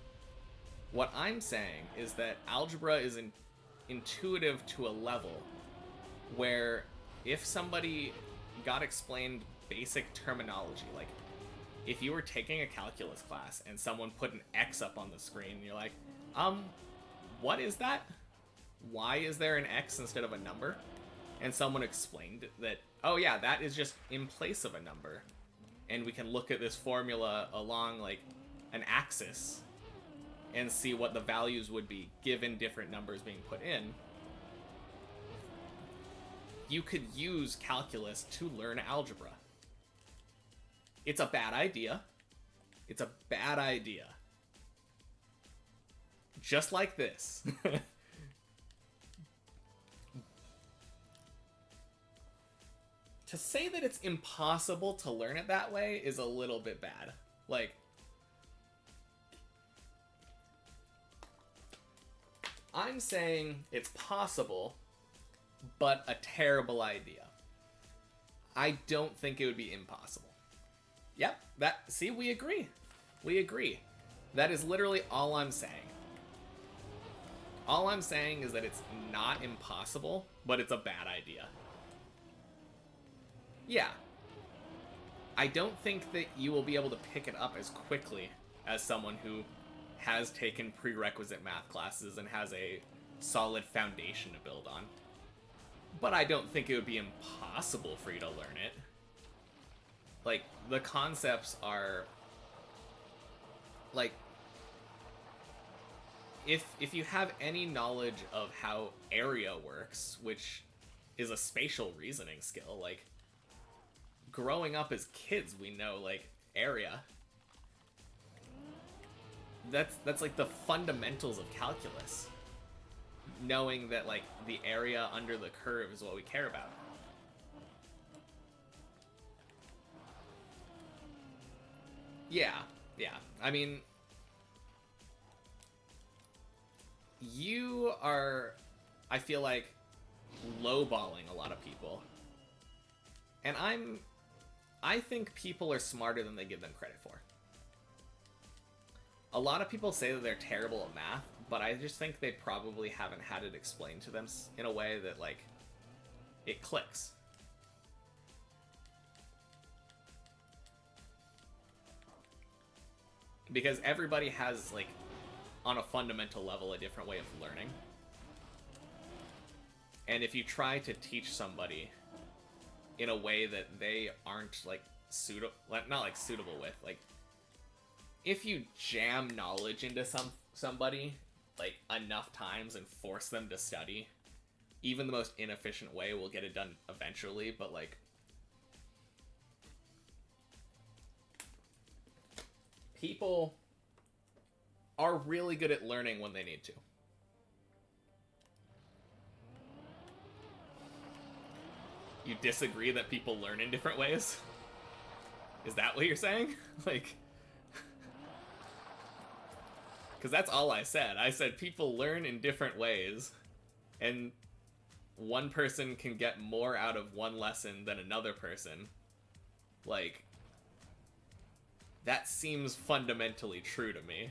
What I'm saying is that algebra is intuitive to a level where if somebody got explained basic terminology, like if you were taking a calculus class and someone put an X up on the screen and you're like, what is that? Why is there an X instead of a number? And someone explained that, oh yeah, that is just in place of a number. And we can look at this formula along like an axis and see what the values would be given different numbers being put in. You could use calculus to learn algebra. It's a bad idea. It's a bad idea. Just like this. To say that it's impossible to learn it that way is a little bit bad. Like, I'm saying it's possible, but a terrible idea. I don't think it would be impossible. Yep, see, we agree. We agree. That is literally all I'm saying. All I'm saying is that it's not impossible, but it's a bad idea. Yeah. I don't think that you will be able to pick it up as quickly as someone who has taken prerequisite math classes and has a solid foundation to build on. But I don't think it would be impossible for you to learn it. Like, the concepts are... Like, if you have any knowledge of how area works, which is a spatial reasoning skill, like, growing up as kids, we know, like, area. That's like the fundamentals of calculus. Knowing that, like, the area under the curve is what we care about. Yeah. I mean, you are, I feel like, lowballing a lot of people. And I think people are smarter than they give them credit for. A lot of people say that they're terrible at math, but I just think they probably haven't had it explained to them in a way that, like, it clicks. Because everybody has, like, on a fundamental level, a different way of learning. And if you try to teach somebody in a way that they aren't, like, not, like, suitable with, like, if you jam knowledge into somebody, like, enough times and force them to study, even the most inefficient way will get it done eventually, but, like, people are really good at learning when they need to. You disagree that people learn in different ways? Is that what you're saying? Like... Because that's all I said. I said people learn in different ways, and one person can get more out of one lesson than another person. Like, that seems fundamentally true to me.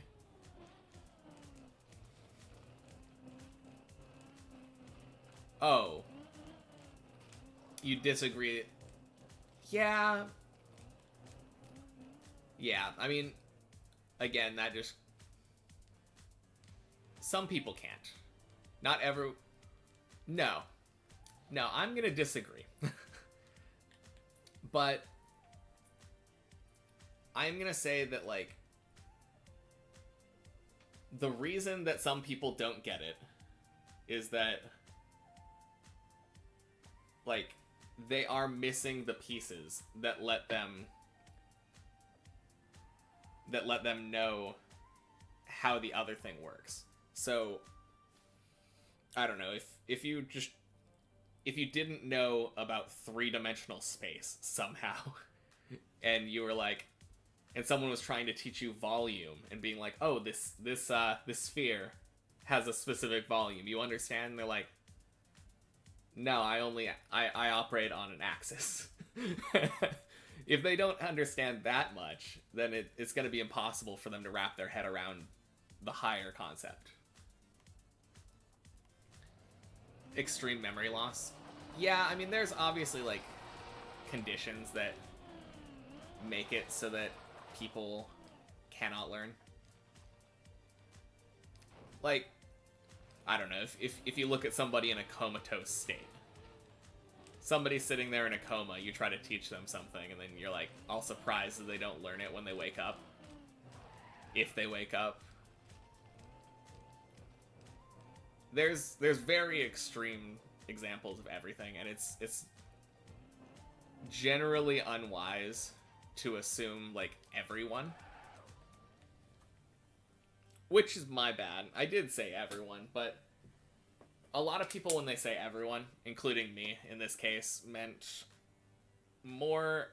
Oh. You disagree? Yeah. Yeah, I mean, again, that just... Some people can't. Not every... No, I'm gonna disagree. But I'm gonna say that, like, the reason that some people don't get it is that, like, they are missing the pieces that let them know how the other thing works. So, I don't know, if you didn't know about three-dimensional space somehow, and you were like, and someone was trying to teach you volume, and being like, oh, this sphere has a specific volume, you understand? And they're like, no, I operate on an axis. If they don't understand that much, then it's going to be impossible for them to wrap their head around the higher concept. Extreme memory loss. Yeah, I mean, there's obviously, like, conditions that make it so that people cannot learn. Like, I don't know, if you look at somebody in a comatose state, somebody's sitting there in a coma, you try to teach them something, and then you're like all surprised that they don't learn it when they wake up. If they wake up. There's very extreme examples of everything, and it's generally unwise to assume, like, everyone. Which is my bad. I did say everyone, but a lot of people, when they say everyone, including me in this case, meant more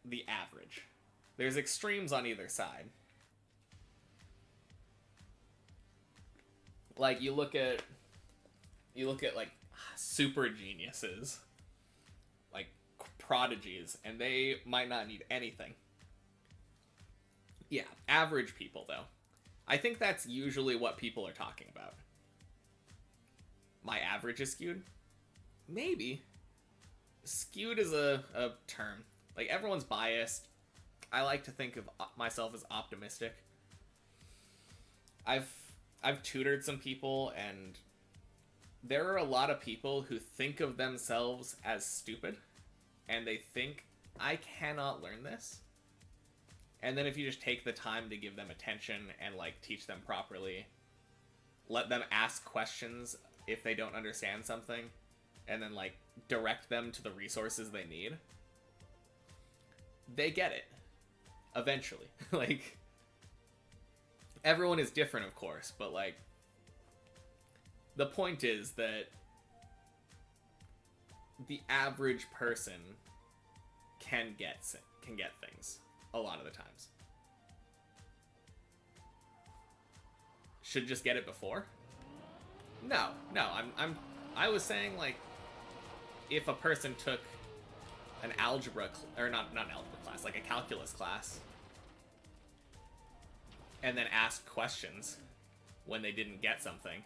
the average. There's extremes on either side. Like, you look at like super geniuses, like prodigies, and they might not need anything. Yeah, average people, though. I think that's usually what people are talking about. My average is skewed? Maybe. Skewed is a term. Like, everyone's biased. I like to think of myself as optimistic. I've tutored some people, and there are a lot of people who think of themselves as stupid, and they think, I cannot learn this. And then if you just take the time to give them attention and, like, teach them properly, let them ask questions if they don't understand something, and then, like, direct them to the resources they need, they get it. Eventually. Like, everyone is different, of course, but, like, the point is that the average person can get things a lot of the times. Should just get it before? No. I was saying, like, if a person took an algebra, or not an algebra class, like a calculus class, and then asked questions when they didn't get something,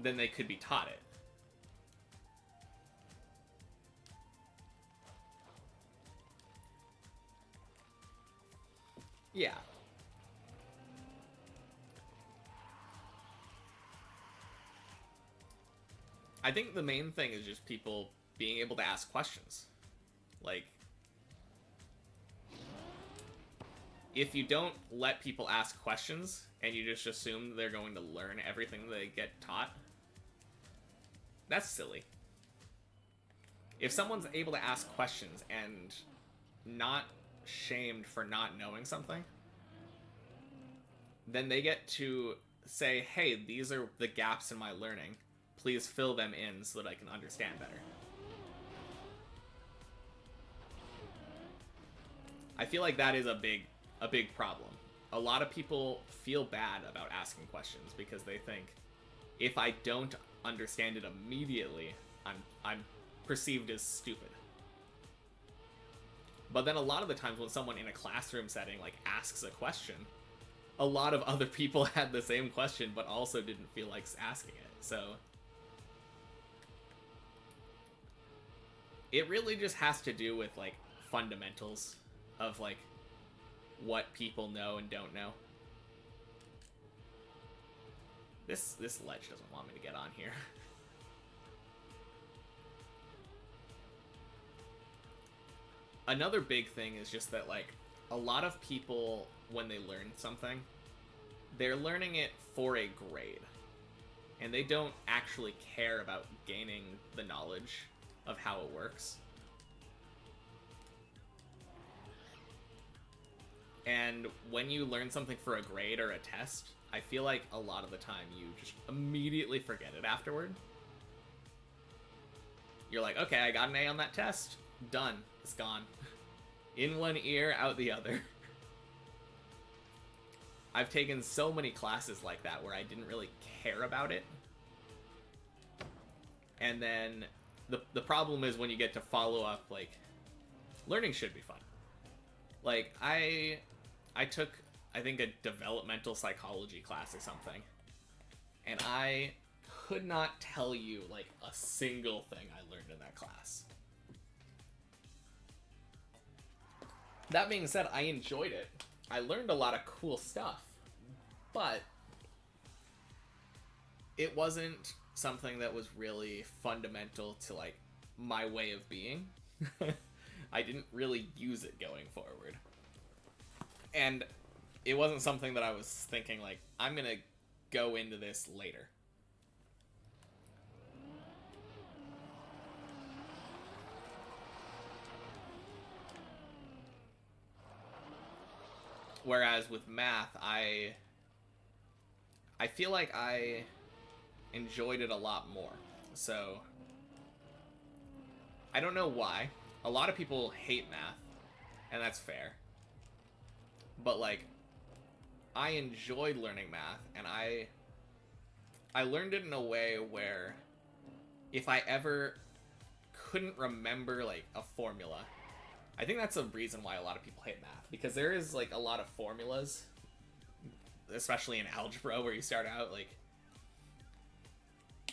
then they could be taught it. Yeah. I think the main thing is just people being able to ask questions. Like, if you don't let people ask questions and you just assume they're going to learn everything they get taught, that's silly. If someone's able to ask questions and not shamed for not knowing something, then they get to say, hey, these are the gaps in my learning. Please fill them in so that I can understand better. I feel like that is a big problem. A lot of people feel bad about asking questions because they think, if I don't understand it immediately, I'm perceived as stupid. But then a lot of the times when someone in a classroom setting, like, asks a question, a lot of other people had the same question but also didn't feel like asking it. So it really just has to do with, like, fundamentals of, like, what people know and don't know. This ledge doesn't want me to get on here. Another big thing is just that, like, a lot of people, when they learn something, they're learning it for a grade. And they don't actually care about gaining the knowledge of how it works. And when you learn something for a grade or a test, I feel like a lot of the time you just immediately forget it afterward. You're like, okay, I got an A on that test. Done. It's gone. In one ear, out the other. I've taken so many classes like that where I didn't really care about it. And then the problem is when you get to follow up, like, learning should be fun. Like, I took, I think, a developmental psychology class or something, and I could not tell you, like, a single thing I learned in that class. That being said, I enjoyed it. I learned a lot of cool stuff, but it wasn't something that was really fundamental to, like, my way of being. I didn't really use it going forward. And it wasn't something that I was thinking, like, I'm gonna go into this later. Whereas with math, I feel like I enjoyed it a lot more. So I don't know why. A lot of people hate math, and that's fair. But like, I enjoyed learning math, and I learned it in a way where if I ever couldn't remember like a formula, I think that's a reason why a lot of people hate math, because there is like a lot of formulas, especially in algebra, where you start out like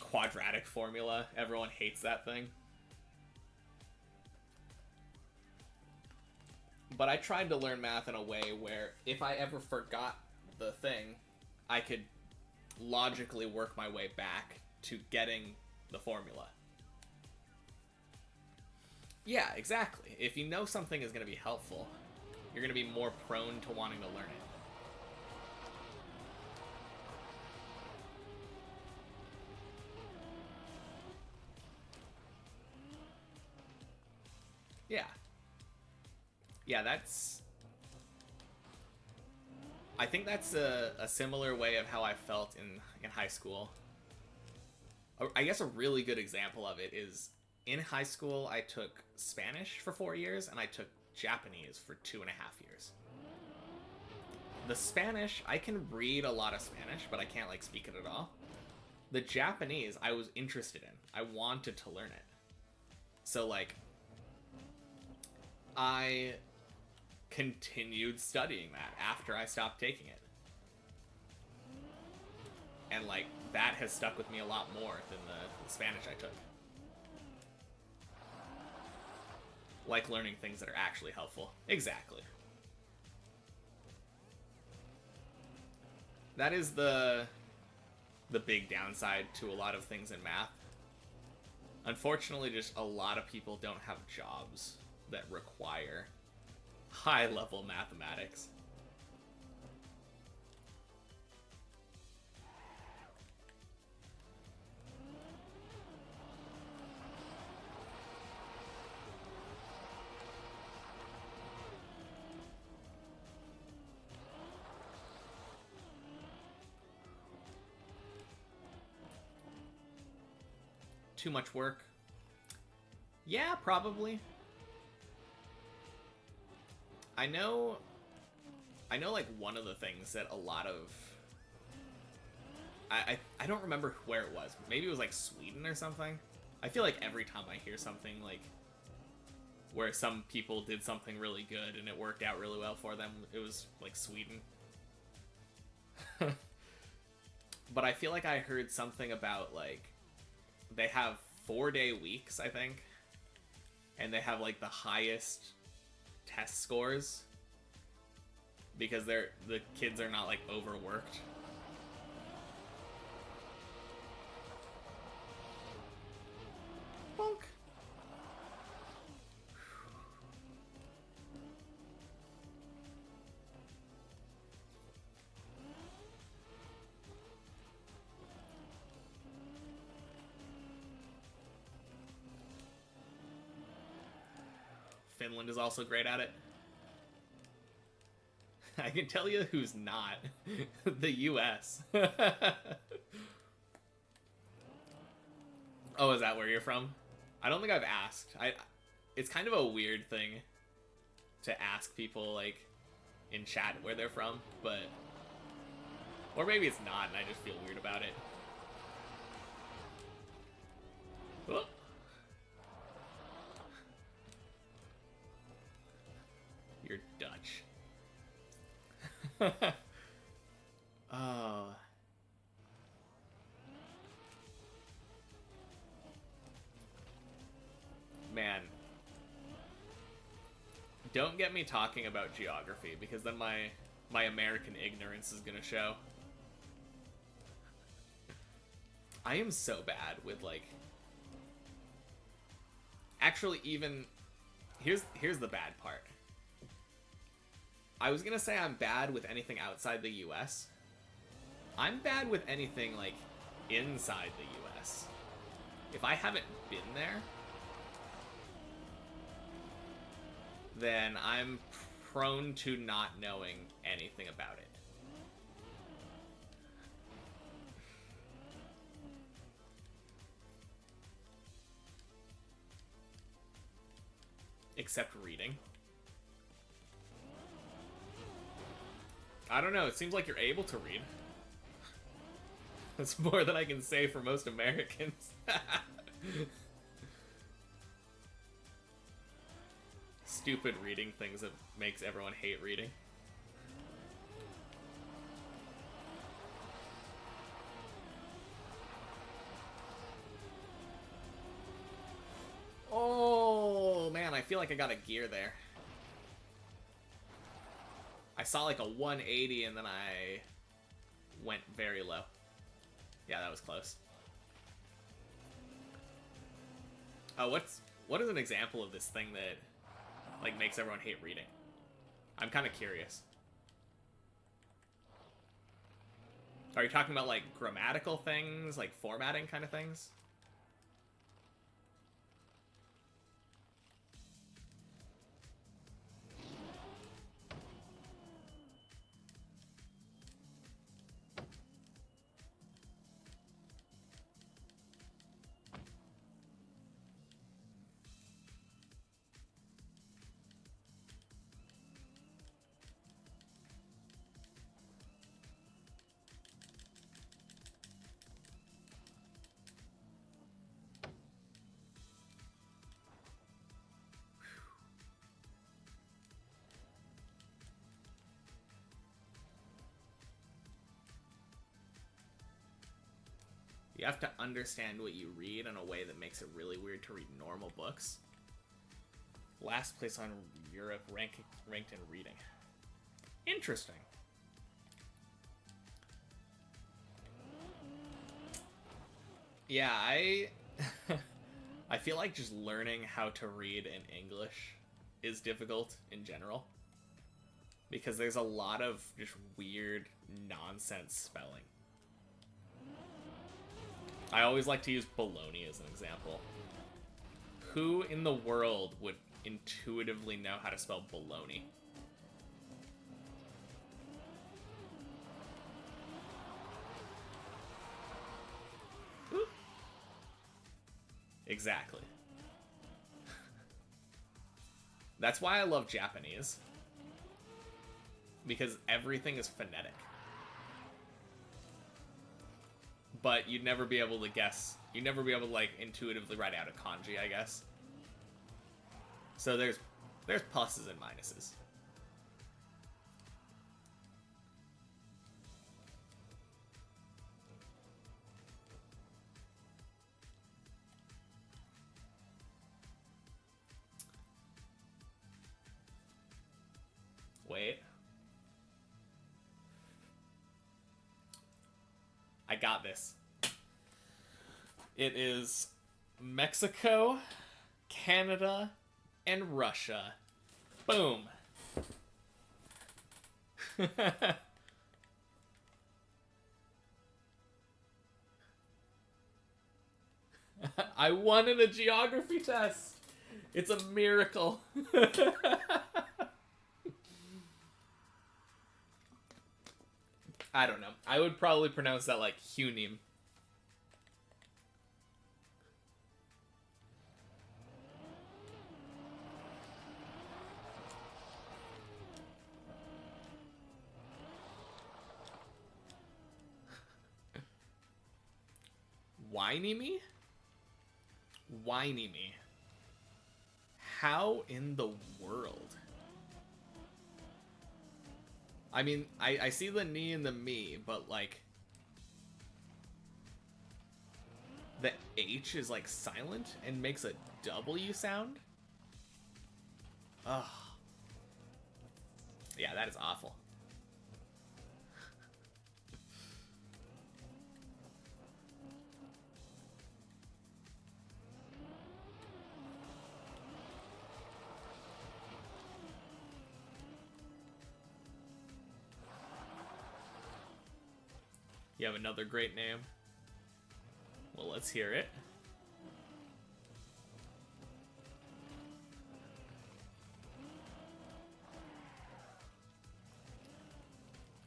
quadratic formula. Everyone hates that thing. But I tried to learn math in a way where if I ever forgot the thing, I could logically work my way back to getting the formula. Yeah, exactly. If you know something is going to be helpful, you're going to be more prone to wanting to learn it. Yeah. Yeah, that's... I think that's a similar way of how I felt in high school. I guess a really good example of it is in high school, I took Spanish for 4 years, and I took Japanese for 2.5 years. The Spanish, I can read a lot of Spanish, but I can't like speak it at all. The Japanese, I was interested in. I wanted to learn it. So like, I continued studying that after I stopped taking it. And like, that has stuck with me a lot more than the Spanish I took. Like learning things that are actually helpful. Exactly. That is the big downside to a lot of things in math. Unfortunately, just a lot of people don't have jobs that require high-level mathematics. Too much work? Yeah, probably. I know like one of the things that a lot of... I don't remember where it was. Maybe it was like Sweden or something. I feel like every time I hear something like where some people did something really good and it worked out really well for them, it was like Sweden. But I feel like I heard something about like they have 4-day weeks, I think, and they have like the highest test scores because the kids are not like overworked. Bonk. Finland is also great at it. I can tell you who's not. The US. Oh, is that where you're from? I don't think I've asked. It's kind of a weird thing to ask people, like, in chat where they're from, but... Or maybe it's not, and I just feel weird about it. Oh. You're Dutch. Oh. Man. Don't get me talking about geography, because then my American ignorance is gonna show. I am so bad with, like... Actually, even here's the bad part. I was gonna say I'm bad with anything outside the US. I'm bad with anything like inside the US. If I haven't been there, then I'm prone to not knowing anything about it. Except reading. I don't know, it seems like you're able to read. That's more than I can say for most Americans. Stupid reading things that makes everyone hate reading. Oh man, I feel like I got a gear there. I saw like a 180 and then I went very low. Yeah, that was close. Oh, what is an example of this thing that like makes everyone hate reading? I'm kind of curious. Are you talking about like grammatical things, like formatting kind of things? You have to understand what you read in a way that makes it really weird to read normal books. Last place on Europe ranked in reading. Interesting. Yeah, I feel like just learning how to read in English is difficult in general. Because there's a lot of just weird nonsense spelling. I always like to use baloney as an example. Who in the world would intuitively know how to spell baloney? Ooh. Exactly. That's why I love Japanese. Because everything is phonetic. But you'd never be able to guess. You'd never be able to, like, intuitively write out a kanji, I guess. So there's pluses and minuses. Wait. I got this. It is Mexico, Canada, and Russia. Boom. I won in a geography test. It's a miracle. I don't know. I would probably pronounce that like Hunim. Whiny me? Whiny me. How in the world? I mean, I see the knee and the me, but like the H is like silent and makes a W sound? Ugh. Yeah, that is awful. You have another great name. Well, let's hear it.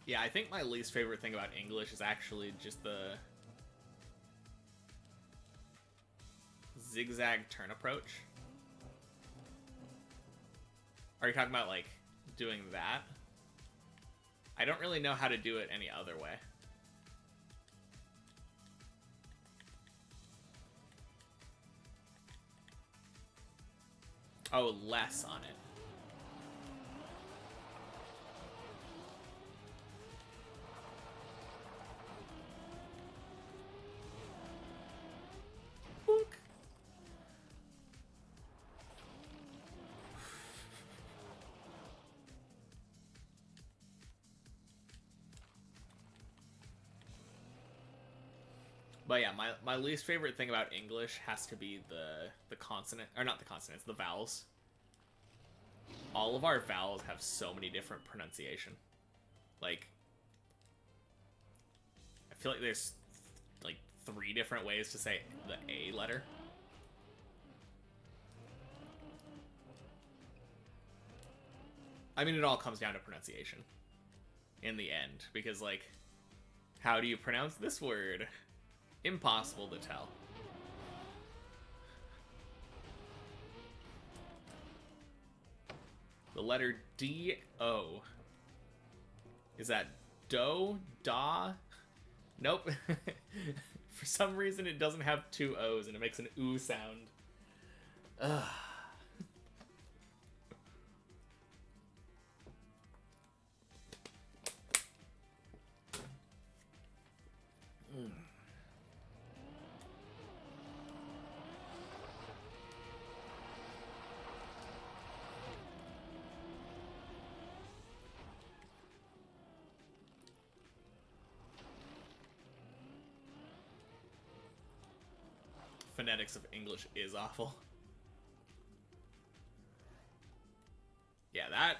Yeah, I think my least favorite thing about English is actually just the zigzag turn approach. Are you talking about, like, doing that? I don't really know how to do it any other way. Oh, less on it. Boink. But yeah, my least favorite thing about English has to be the consonant, or not the consonants, the vowels. All of our vowels have so many different pronunciation. Like, I feel like there's like 3 different ways to say the A letter. I mean, it all comes down to pronunciation in the end, because, like, how do you pronounce this word? Impossible to tell. The letter D-O. Is that do? Da? Nope. For some reason, it doesn't have 2 O's, and it makes an oo sound. Ugh. Phonetics of English is awful. Yeah, that...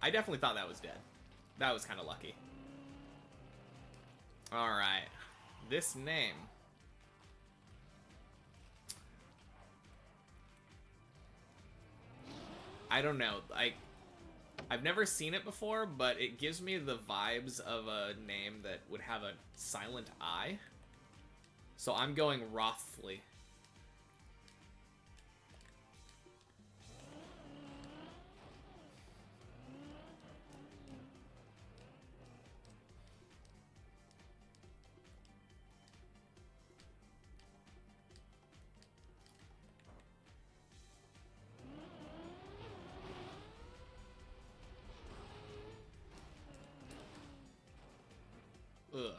I definitely thought that was dead. That was kind of lucky. Alright. This name... I don't know. I've never seen it before, but it gives me the vibes of a name that would have a silent I. So I'm going Rothly. Ugh.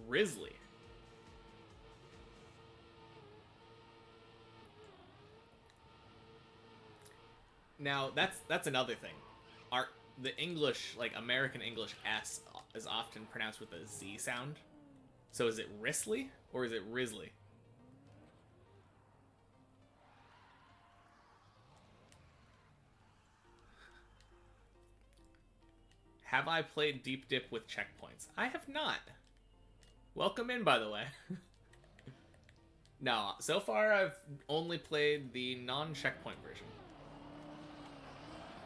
Risley. Now, that's another thing. The English, like American English S is often pronounced with a Z sound. So is it Risley or is it Risley? Have I played Deep Dip with checkpoints? I have not. Welcome in, by the way. No, so far I've only played the non-checkpoint version.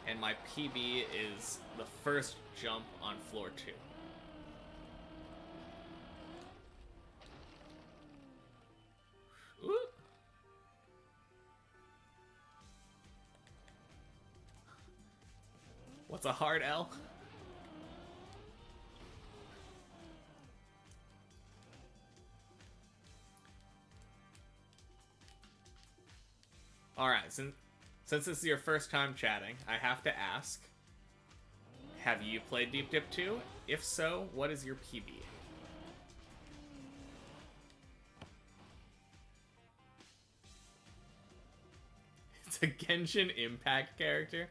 And my PB is the first jump on floor 2. Ooh. What's a hard L? Alright, since this is your first time chatting, I have to ask, have you played Deep Dip 2? If so, what is your PB? It's a Genshin Impact character?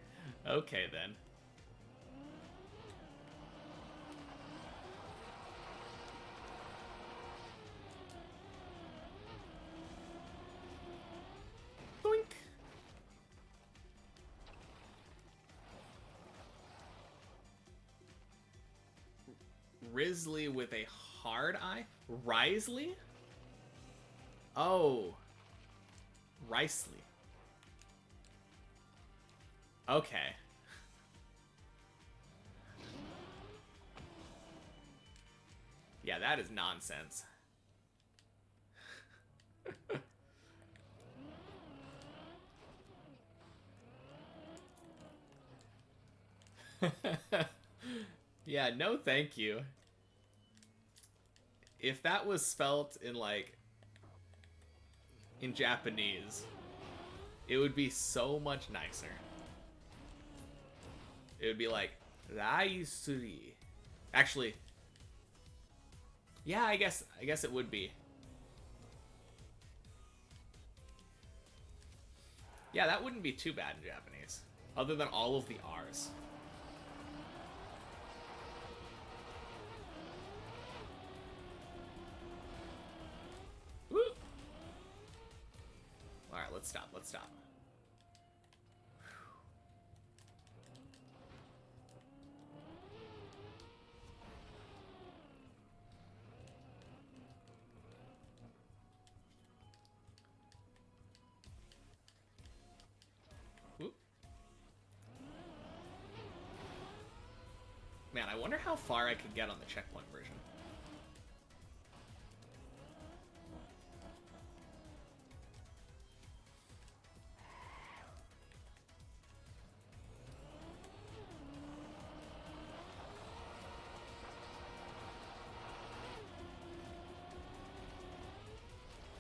Okay, then. Boink! grizzly with a hard eye? Risley? Oh. Risley. Okay. Yeah, that is nonsense. Yeah, no thank you. If that was spelt in, like, in Japanese, it would be so much nicer. It would be like, Raisuri. Actually, yeah, I guess it would be. Yeah, that wouldn't be too bad in Japanese. Other than all of the R's. Woo! Alright, let's stop. Woo. Man, I wonder how far I could get on the checkpoint version.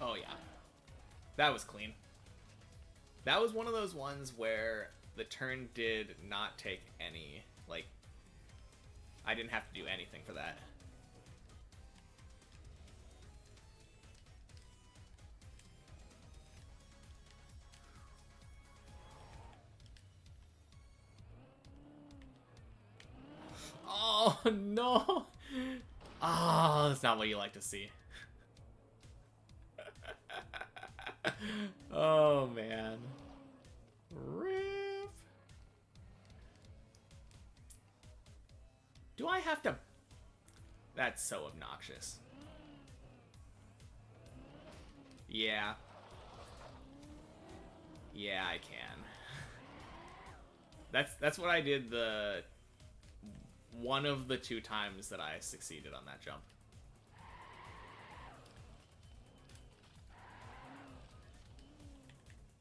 Oh yeah. That was clean. That was one of those ones where the turn did not take any, like, I didn't have to do anything for that. Oh, no! Oh, that's not what you like to see. Oh, man. Rip. Do I have to... That's so obnoxious. Yeah. Yeah, I can. That's what I did the... one of the 2 times that I succeeded on that jump.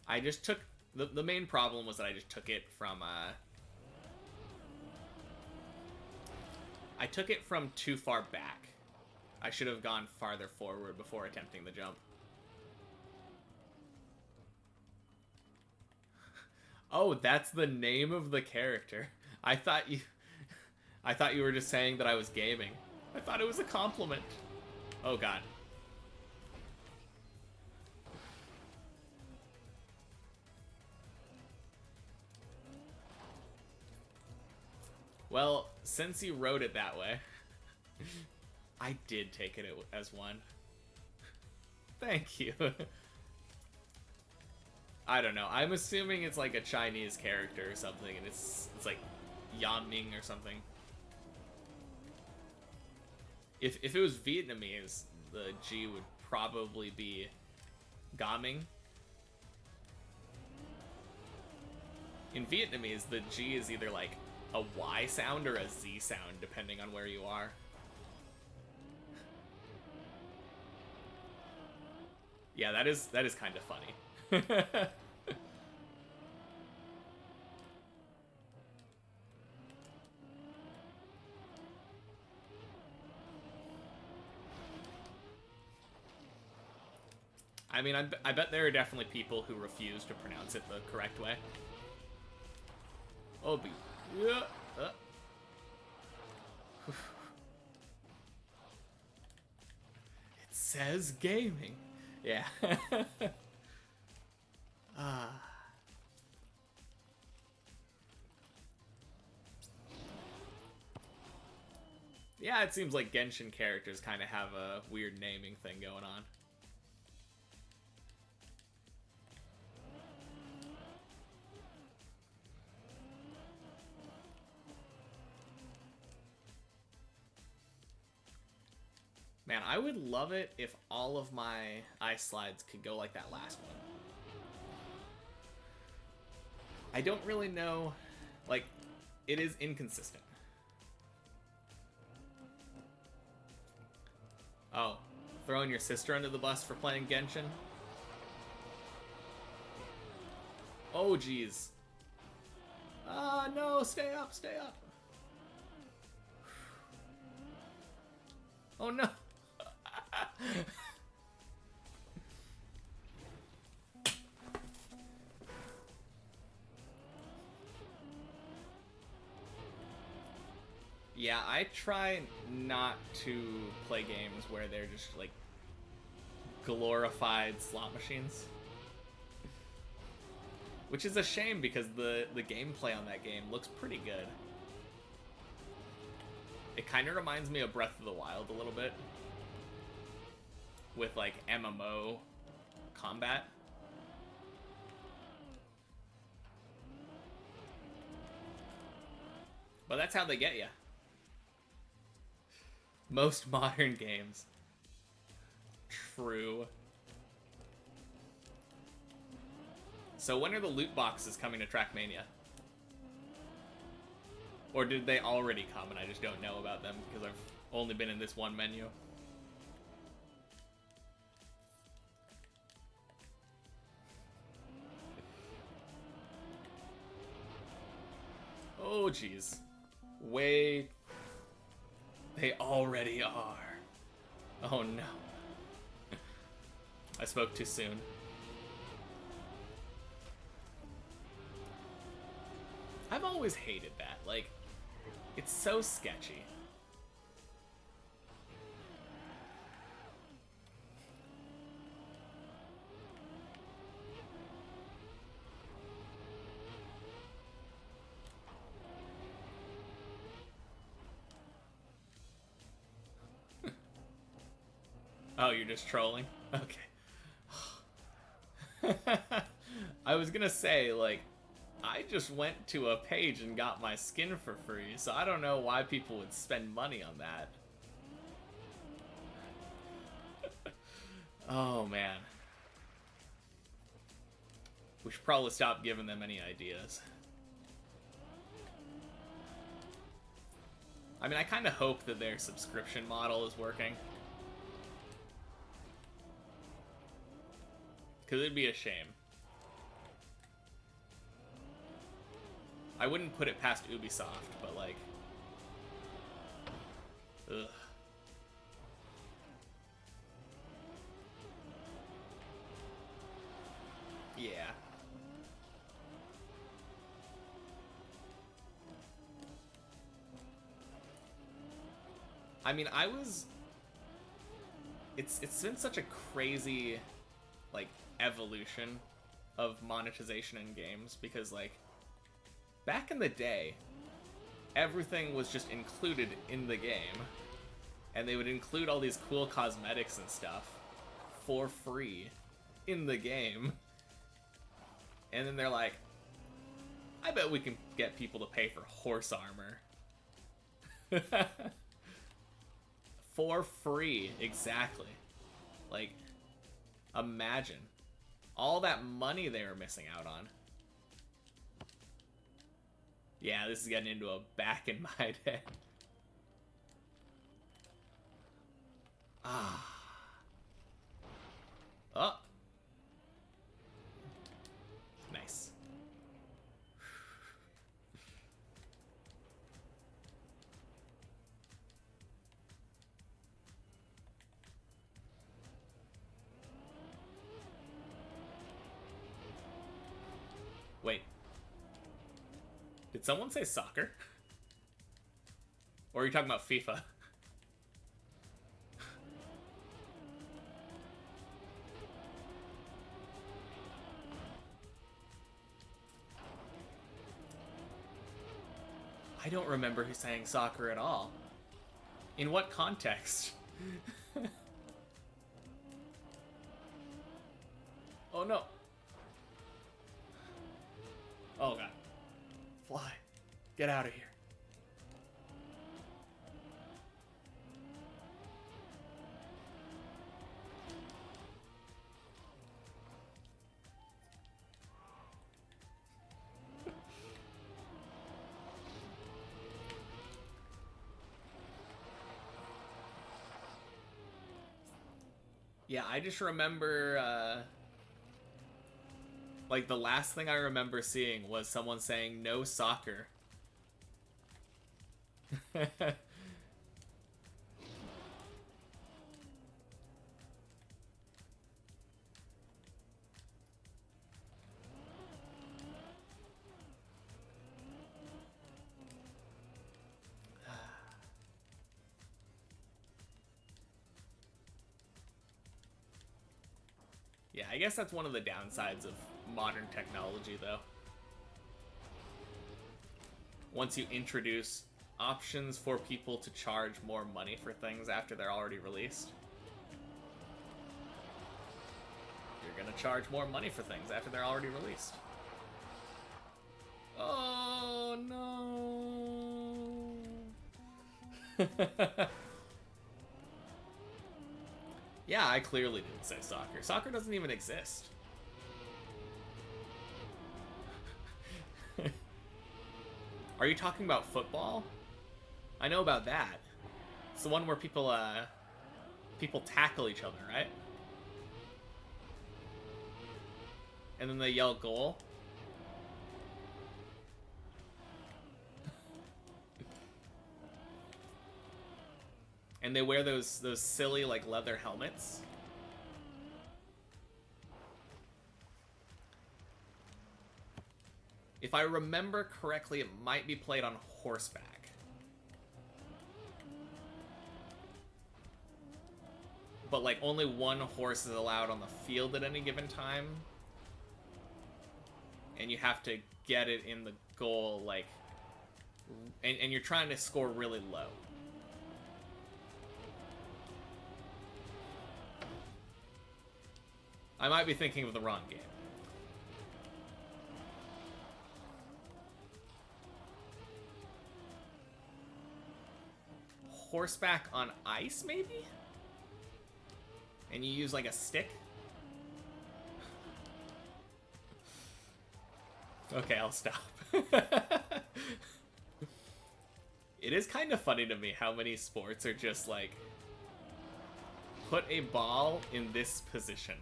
I just took... The main problem was that I just took it from, I took it from too far back. I should have gone farther forward before attempting the jump. Oh, that's the name of the character. I thought you were just saying that I was gaming. I thought it was a compliment. Oh god. Well, since you wrote it that way, I did take it as one. Thank you. I don't know. I'm assuming it's like a Chinese character or something, and it's like Yaming or something. If it was Vietnamese, the G would probably be Gaming. In Vietnamese, the G is either like a Y sound or a Z sound, depending on where you are. Yeah, that is kind of funny. I mean, I bet there are definitely people who refuse to pronounce it the correct way. Oh, yeah. It says gaming. Yeah. Yeah, it seems like Genshin characters kind of have a weird naming thing going on. Man, I would love it if all of my ice slides could go like that last one. I don't really know, like, it is inconsistent. Oh, throwing your sister under the bus for playing Genshin? Oh, jeez. No, stay up, stay up. Oh, no. Yeah, I try not to play games where they're just, like, glorified slot machines. Which is a shame because the gameplay on that game looks pretty good. It kind of reminds me of Breath of the Wild a little bit. With, like, MMO combat. But that's how they get you. Most modern games. True. So when are the loot boxes coming to Trackmania? Or did they already come and I just don't know about them because I've only been in this one menu? Oh, jeez. Wait. They already are. Oh, no. I spoke too soon. I've always hated that. Like, it's so sketchy. Oh, you're just trolling? Okay. I was gonna say, like, I just went to a page and got my skin for free, so I don't know why people would spend money on that. Oh, man. We should probably stop giving them any ideas. I mean, I kind of hope that their subscription model is working. Because it'd be a shame. I wouldn't put it past Ubisoft, but like... Ugh. Yeah. I mean, it's been such a crazy, like, evolution of monetization in games, because, like, back in the day, everything was just included in the game, and they would include all these cool cosmetics and stuff for free in the game, and then they're like, I bet we can get people to pay for horse armor. For free, exactly. Like, imagine all that money they were missing out on. Yeah, this is getting into a back in my day. Ah. Oh. Nice. Wait. Did someone say soccer? Or are you talking about FIFA? I don't remember who saying soccer at all. In what context? Oh no. Oh god. Fly. Get out of here. Yeah, I just remember, like, the last thing I remember seeing was someone saying, no soccer. Yeah, I guess that's one of the downsides of modern technology, though. Once you introduce options for people to charge more money for things after they're already released, you're gonna charge more money for things after they're already released. Oh no. Yeah, I clearly didn't say soccer. Soccer doesn't even exist. Are you talking about football? I know about that. It's the one where people tackle each other, right? And then they yell goal. And they wear those silly like leather helmets. If I remember correctly, it might be played on horseback. But like only one horse is allowed on the field at any given time. And you have to get it in the goal, like, and you're trying to score really low. I might be thinking of the wrong game. Horseback on ice, maybe? And you use like a stick? Okay, I'll stop. It is kind of funny to me how many sports are just like, put a ball in this position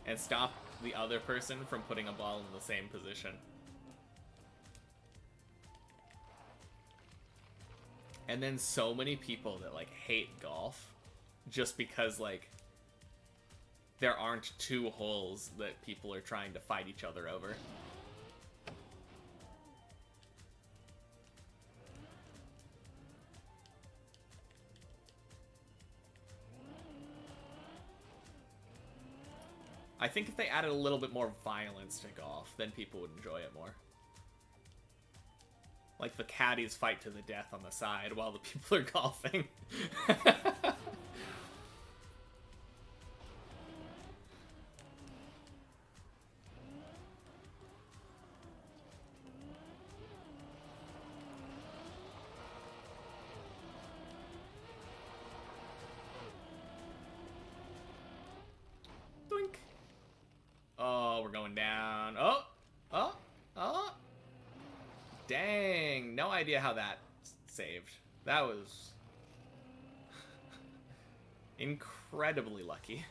and stop the other person from putting a ball in the same position. And then so many people that like hate golf just because like there aren't two holes that people are trying to fight each other over. I think if they added a little bit more violence to golf, then people would enjoy it more. Like the caddies fight to the death on the side while the people are golfing. Doink. Oh, we're going down. Oh, oh, oh. Dang, no idea how that saved. That was incredibly lucky.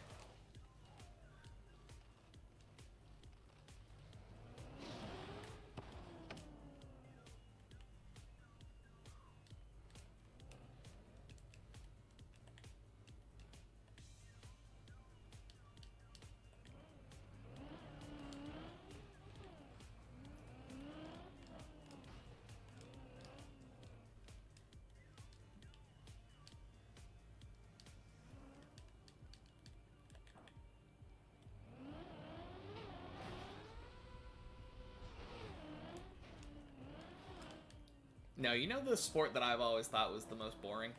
No, you know the sport that I've always thought was the most boring?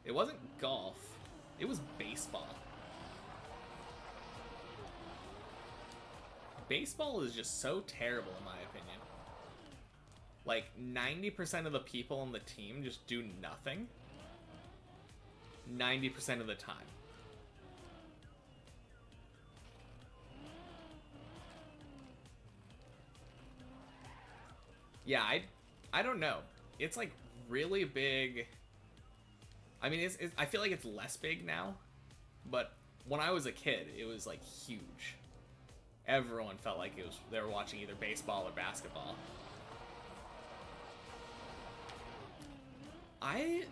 It wasn't golf. It was baseball. Baseball is just so terrible in my opinion. Like 90% of the people on the team just do nothing 90% of the time. Yeah, I don't know. It's like really big. I mean, I feel like it's less big now, but when I was a kid, it was like huge. Everyone felt like they were watching either baseball or basketball. I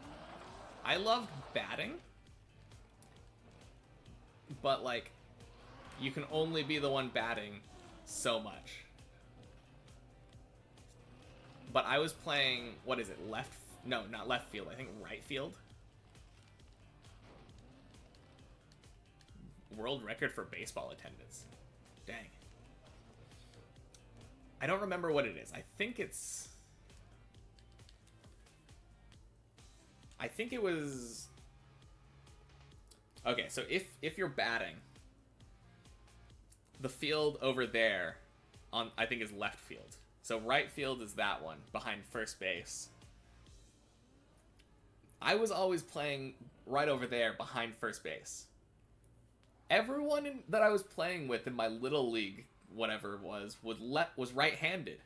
loved batting, but like you can only be the one batting so much. But I was playing, what is it, no, not left field, I think right field. World record for baseball attendance. Dang. I don't remember what it is. I think it was... Okay, so if you're batting, the field over there I think is left field. So right field is that one, behind first base. I was always playing right over there, behind first base. Everyone that I was playing with in my little league, whatever it was right-handed.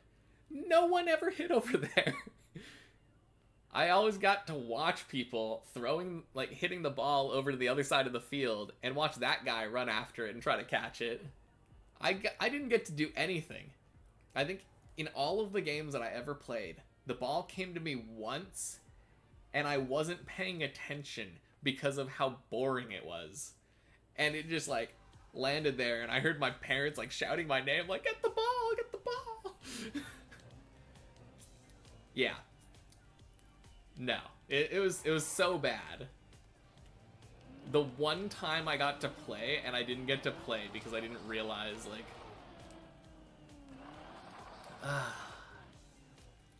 No one ever hit over there. I always got to watch people hitting the ball over to the other side of the field and watch that guy run after it and try to catch it. I didn't get to do anything. I think in all of the games that I ever played, the ball came to me once and I wasn't paying attention because of how boring it was. And it just like landed there and I heard my parents like shouting my name like, get the ball, get the ball. Yeah. No, it was so bad. The one time I got to play, and I didn't get to play because I didn't realize, like...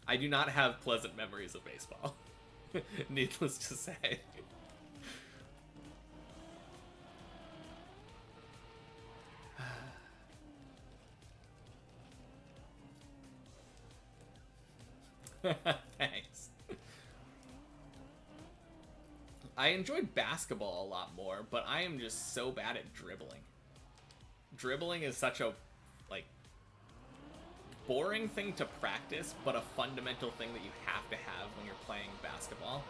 I do not have pleasant memories of baseball. Needless to say. Thanks. I enjoyed basketball a lot more, but I am just so bad at dribbling. Dribbling is such a, like, boring thing to practice, but a fundamental thing that you have to have when you're playing basketball.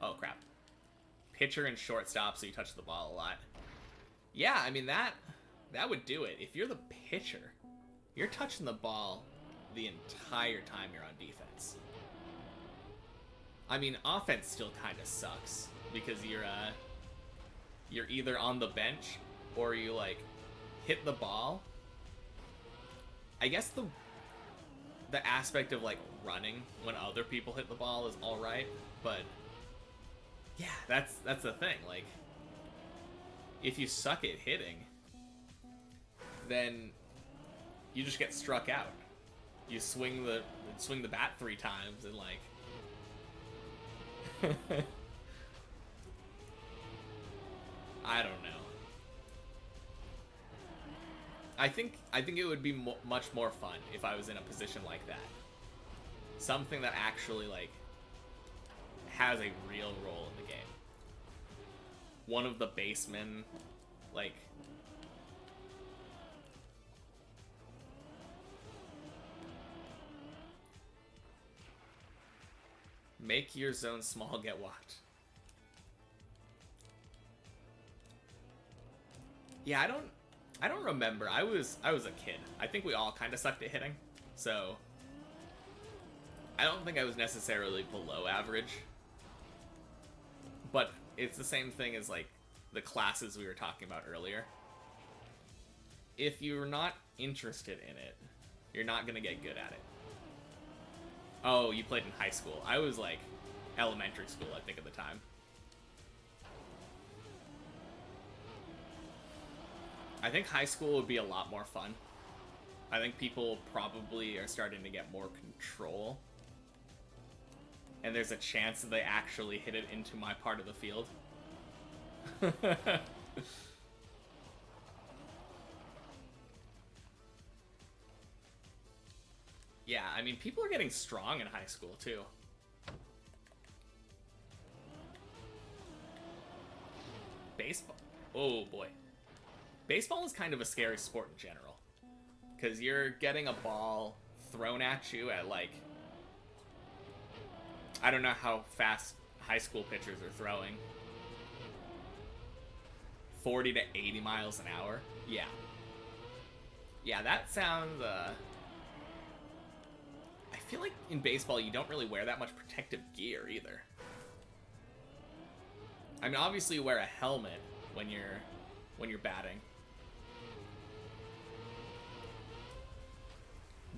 Oh, crap. Pitcher and shortstop, so you touch the ball a lot. Yeah, I mean, that would do it. If you're the pitcher, you're touching the ball the entire time you're on defense. I mean, offense still kind of sucks because you're either on the bench or you like hit the ball. I guess the aspect of like running when other people hit the ball is all right, but yeah, that's the thing. Like, if you suck at hitting, then you just get struck out. You swing the bat 3 times and like. I don't know. I think it would be much more fun if I was in a position like that. Something that actually like has a real role in the game. One of the basemen, like. Make your zone small, get walked. Yeah, I don't remember. I was a kid. I think we all kind of sucked at hitting. So I don't think I was necessarily below average. But it's the same thing as like the classes we were talking about earlier. If you're not interested in it, you're not going to get good at it. Oh, you played in high school. I was like elementary school, I think, at the time. I think high school would be a lot more fun. I think people probably are starting to get more control. And there's a chance that they actually hit it into my part of the field. Yeah, I mean, people are getting strong in high school, too. Baseball. Oh, boy. Baseball is kind of a scary sport in general. Because you're getting a ball thrown at you at, like... I don't know how high school pitchers are throwing. 40 to 80 miles an hour. Yeah. Yeah, that sounds, I feel like in baseball you don't really wear that much protective gear either. I mean, obviously you wear a helmet when you're batting.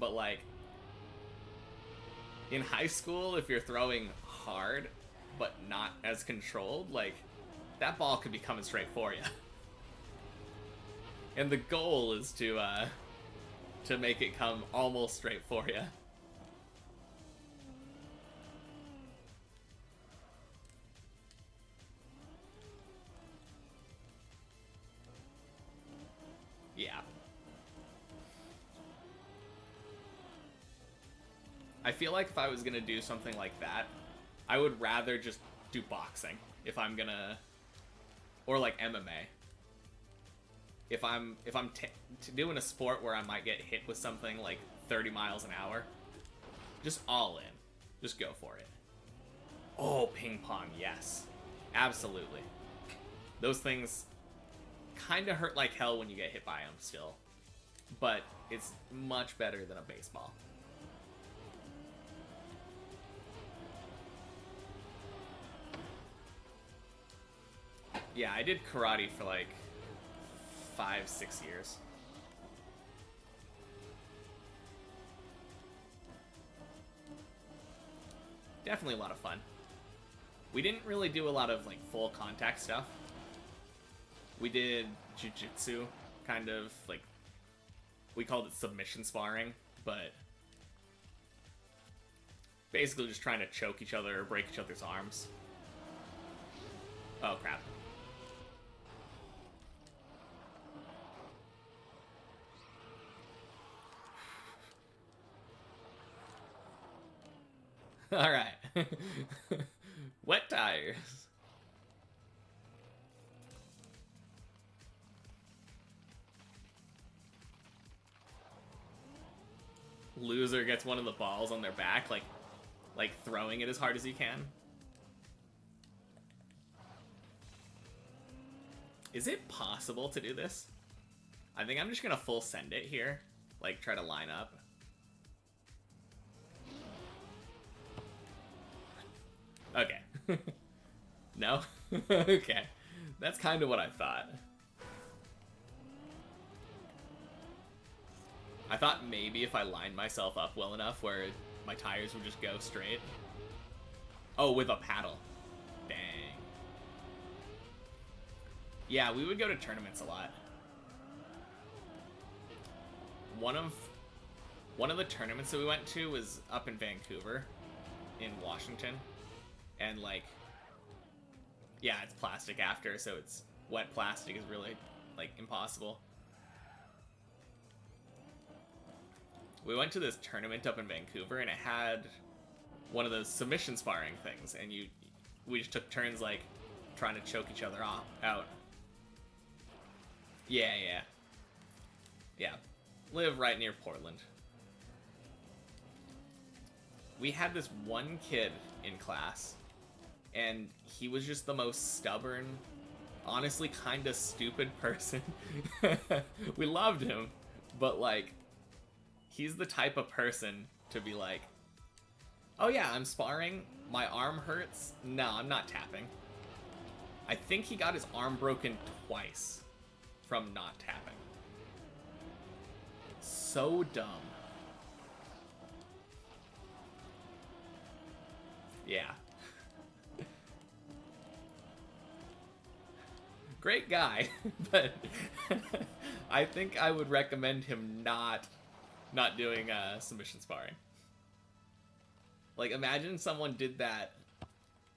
But like in high school, if you're throwing hard but not as controlled, like that ball could be coming straight for you. And the goal is to make it come almost straight for you. Yeah. I feel like if I was gonna do something like that, I would rather just do boxing if I'm gonna, or like MMA. If I'm doing a sport where I might get hit with something like 30 miles an hour, just all in, just go for it. Oh, ping pong, yes, absolutely. Those things kind of hurt like hell when you get hit by them still, but it's much better than a baseball. Yeah, I did karate for like 5-6 years. Definitely a lot of fun. We didn't really do a lot of like full contact stuff. We did jiu-jitsu, kind of like, we called it submission sparring, but basically just trying to choke each other or break each other's arms. Oh crap. All right. Wet tires. Loser gets one of the balls on their back, like throwing it as hard as he can. Is it possible to do this? I think I'm just gonna full send it here. Like, try to line up. Okay. No? Okay. That's kind of what I thought. I thought maybe if I lined myself up well enough where my tires would just go straight. Oh, with a paddle. Dang. Yeah, we would go to tournaments a lot. One of the tournaments that we went to was up in Vancouver, in Washington. And like, yeah, it's plastic after, so it's wet plastic is really like impossible. We went to this tournament up in Vancouver, and it had one of those submission sparring things, and we just took turns like trying to choke each other out. Yeah. Live right near Portland. We had this one kid in class, and he was just the most stubborn, honestly kind of stupid person. We loved him, but like, he's the type of person to be like, oh yeah, I'm sparring, my arm hurts, no, I'm not tapping. I think he got his arm broken twice from not tapping. So dumb. Yeah. Great guy, but I think I would recommend him not doing submission sparring. Like, imagine someone did that,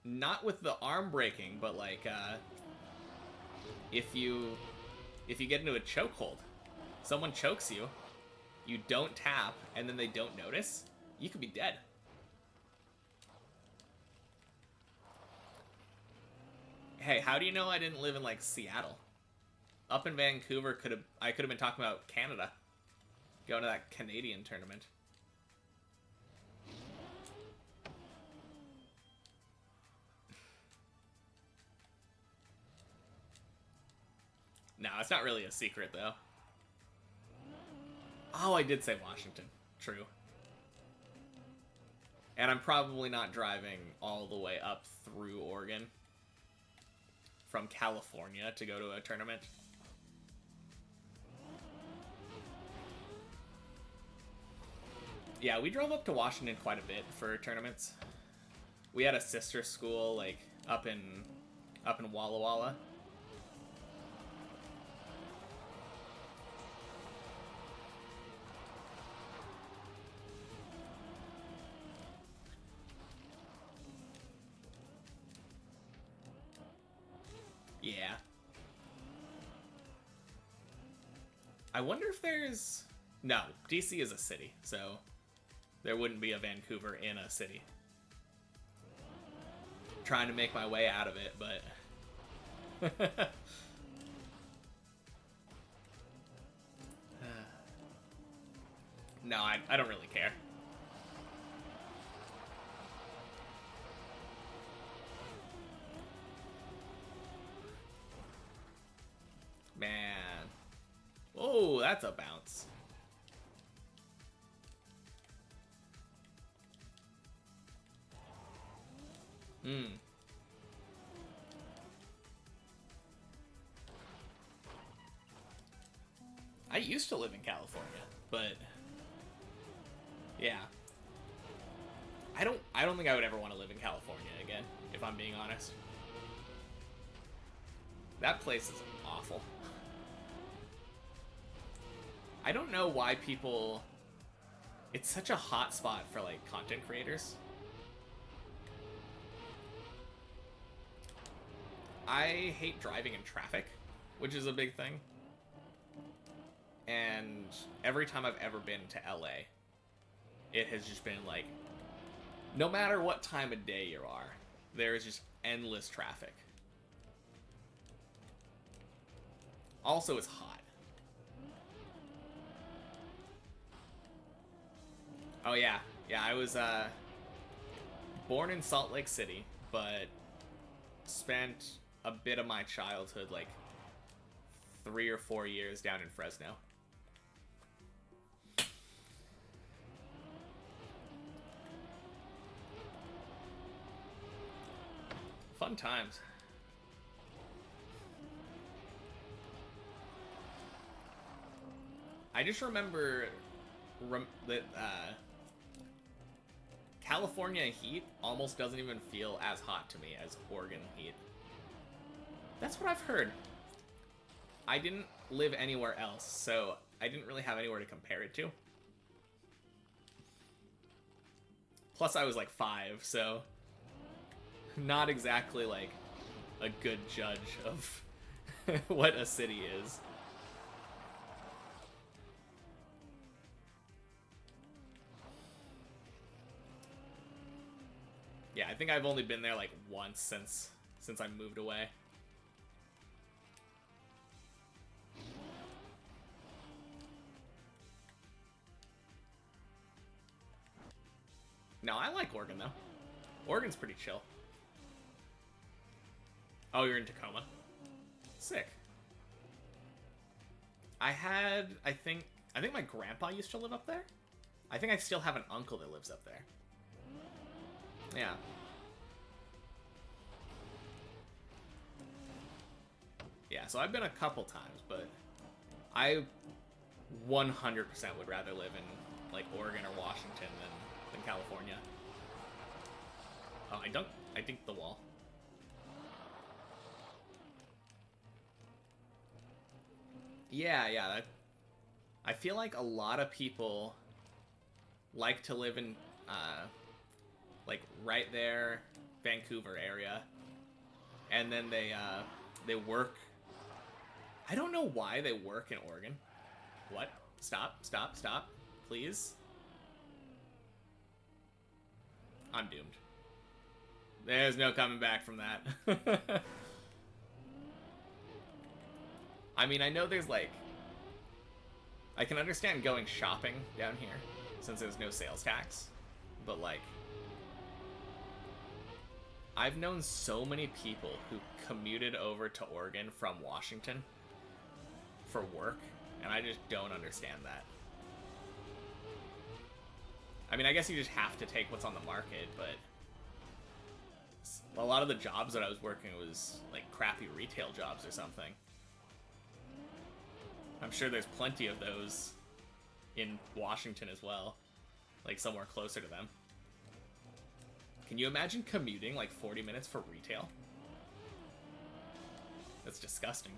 not with the arm breaking, but like if you get into a chokehold, someone chokes you, you don't tap, and then they don't notice, you could be dead. Hey, how do you know I didn't live in like Seattle? Up in Vancouver, I could have been talking about Canada, going to that Canadian tournament. No, it's not really a secret, though. Oh, I did say Washington. True. And I'm probably not driving all the way up through Oregon from California to go to a tournament. Yeah, we drove up to Washington quite a bit for tournaments. We had a sister school, like, up in Walla Walla. Yeah. I wonder if there's... No, DC is a city, so there wouldn't be a Vancouver in a city. Trying to make my way out of it, but... No, I don't really care. Man. Oh, that's a bounce. I used to live in California, but yeah. I don't think I would ever want to live in California again, if I'm being honest. That place is awful. I don't know why people... It's such a hot spot for, like, content creators. I hate driving in traffic, which is a big thing. And every time I've ever been to LA, it has just been like, no matter what time of day you are, there is just endless traffic. Also, it's hot. Oh yeah, I was born in Salt Lake City, but spent a bit of my childhood, like 3 or 4 years down in Fresno. Fun times. I just remember that California heat almost doesn't even feel as hot to me as Oregon heat. That's what I've heard. I didn't live anywhere else, so I didn't really have anywhere to compare it to. Plus, I was like 5, so not exactly like a good judge of what a city is. Yeah, I think I've only been there like once since I moved away. No, I like Oregon, though. Oregon's pretty chill. Oh, you're in Tacoma? Sick. I think my grandpa used to live up there. I think I still have an uncle that lives up there. Yeah. Yeah, so I've been a couple times, but I 100% would rather live in, like, Oregon or Washington than California. Oh, I think the wall. Yeah, I feel like a lot of people like to live in, like, right there, Vancouver area, and then they work. I don't know why they work in Oregon. What? Stop, please. I'm doomed. There's no coming back from that. I mean, I know there's, like... I can understand going shopping down here, since there's no sales tax. But, like... I've known so many people who commuted over to Oregon from Washington for work, and I just don't understand that. I mean, I guess you just have to take what's on the market, but a lot of the jobs that I was working was like crappy retail jobs or something. I'm sure there's plenty of those in Washington as well, like somewhere closer to them. Can you imagine commuting like 40 minutes for retail? That's disgusting.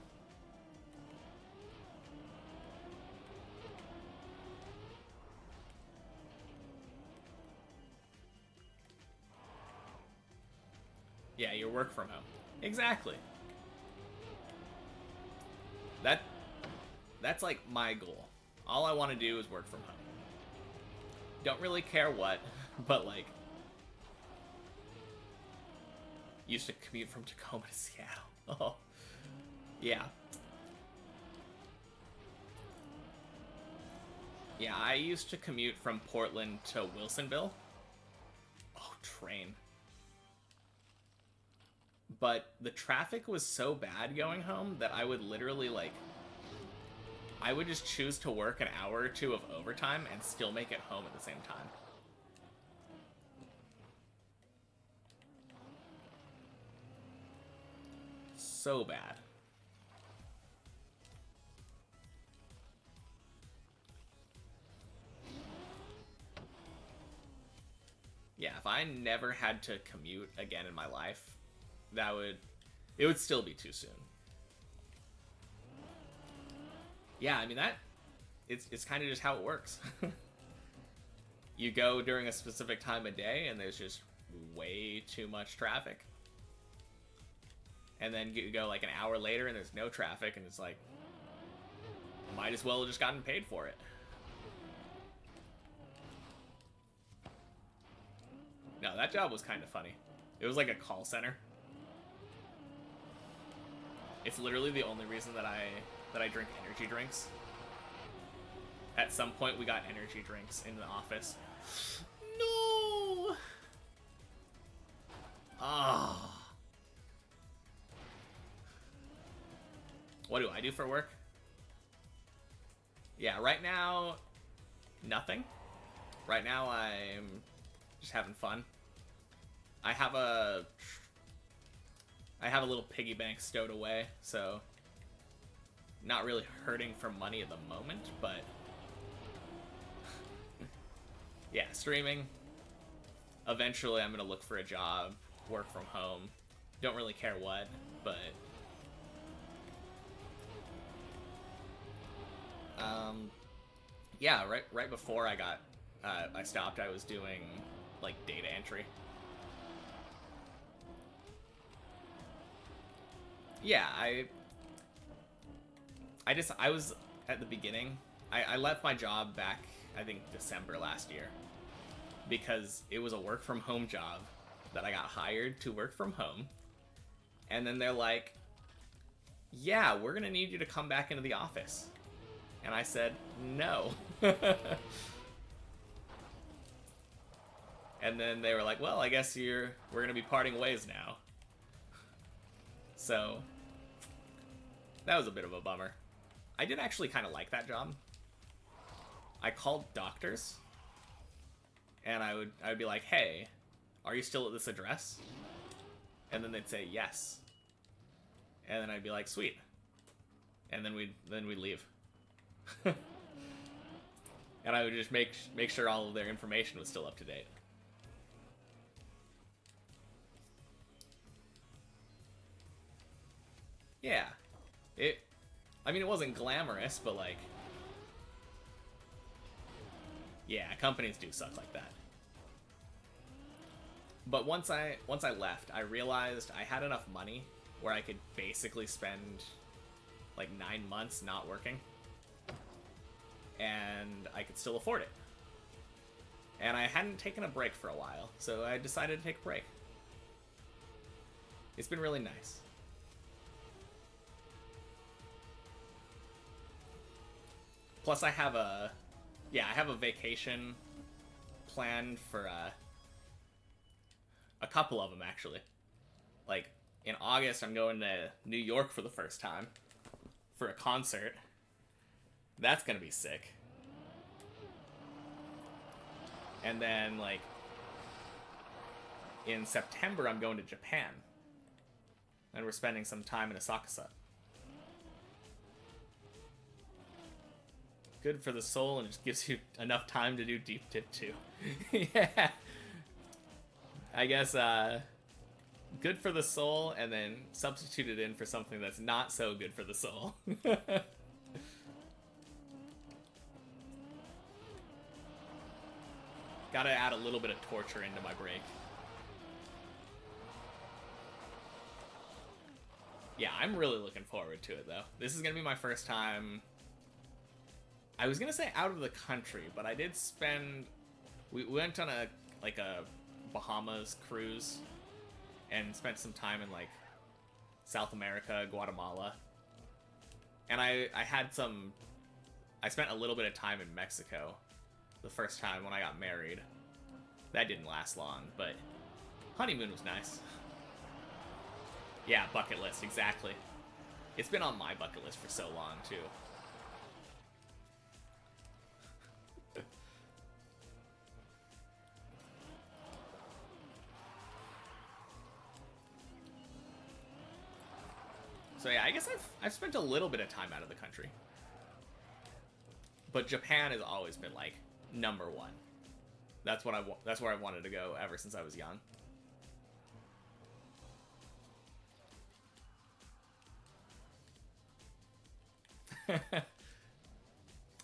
Yeah, your work from home. Exactly. That's like my goal. All I want to do is work from home. Don't really care what, but like used to commute from Tacoma to Seattle. Oh. Yeah. Yeah, I used to commute from Portland to Wilsonville. Oh, train. But the traffic was so bad going home that I would literally, like, I would just choose to work an hour or two of overtime and still make it home at the same time. So bad. Yeah, if I never had to commute again in my life, it would still be too soon. Yeah, I mean it's kind of just how it works. You go during a specific time of day and there's just way too much traffic. And then you go like an hour later and there's no traffic and it's like, might as well have just gotten paid for it. No, that job was kind of funny. It was like a call center. It's literally the only reason that I drink energy drinks. At some point, we got energy drinks in the office. No! Ah. What do I do for work? Yeah, right now, nothing. Right now, I'm just having fun. I have a little piggy bank stowed away, so not really hurting for money at the moment, but yeah, streaming. Eventually, I'm gonna look for a job, work from home. Don't really care what, but yeah, right before I stopped, I was doing like data entry. Yeah, I was at the beginning. I left my job back, I think, December last year, because it was a work from home job that I got hired to work from home. And then they're like, yeah, we're gonna need you to come back into the office. And I said, no. And then they were like, well, I guess we're gonna be parting ways now. So that was a bit of a bummer. I did actually kind of like that job. I called doctors, and I would be like, hey, are you still at this address? And then they'd say yes. And then I'd be like, sweet. And then we'd leave. And I would just make sure all of their information was still up to date. Yeah. I mean, it wasn't glamorous, but like, yeah, companies do suck like that. But once I left, I realized I had enough money where I could basically spend like 9 months not working, and I could still afford it. And I hadn't taken a break for a while, so I decided to take a break. It's been really nice. Plus, I have a vacation planned for a couple of them, actually. Like, in August, I'm going to New York for the first time for a concert, That's gonna be sick. And then, like, in September, I'm going to Japan. And we're spending some time in Asakusa. Good for the soul, and it just gives you enough time to do Deep Dip too. Yeah. I guess, good for the soul, and then substitute it in for something that's not so good for the soul. Gotta add a little bit of torture into my break. Yeah, I'm really looking forward to it, though. This is gonna be my first time... I was gonna say out of the country, but I did spend... We went on a Bahamas cruise and spent some time in, like, South America, Guatemala. And I spent a little bit of time in Mexico the first time when I got married. That didn't last long, but honeymoon was nice. Yeah, bucket list, exactly. It's been on my bucket list for so long, too. So yeah, I guess I've spent a little bit of time out of the country. But Japan has always been, like, number one. That's where I wanted to go ever since I was young.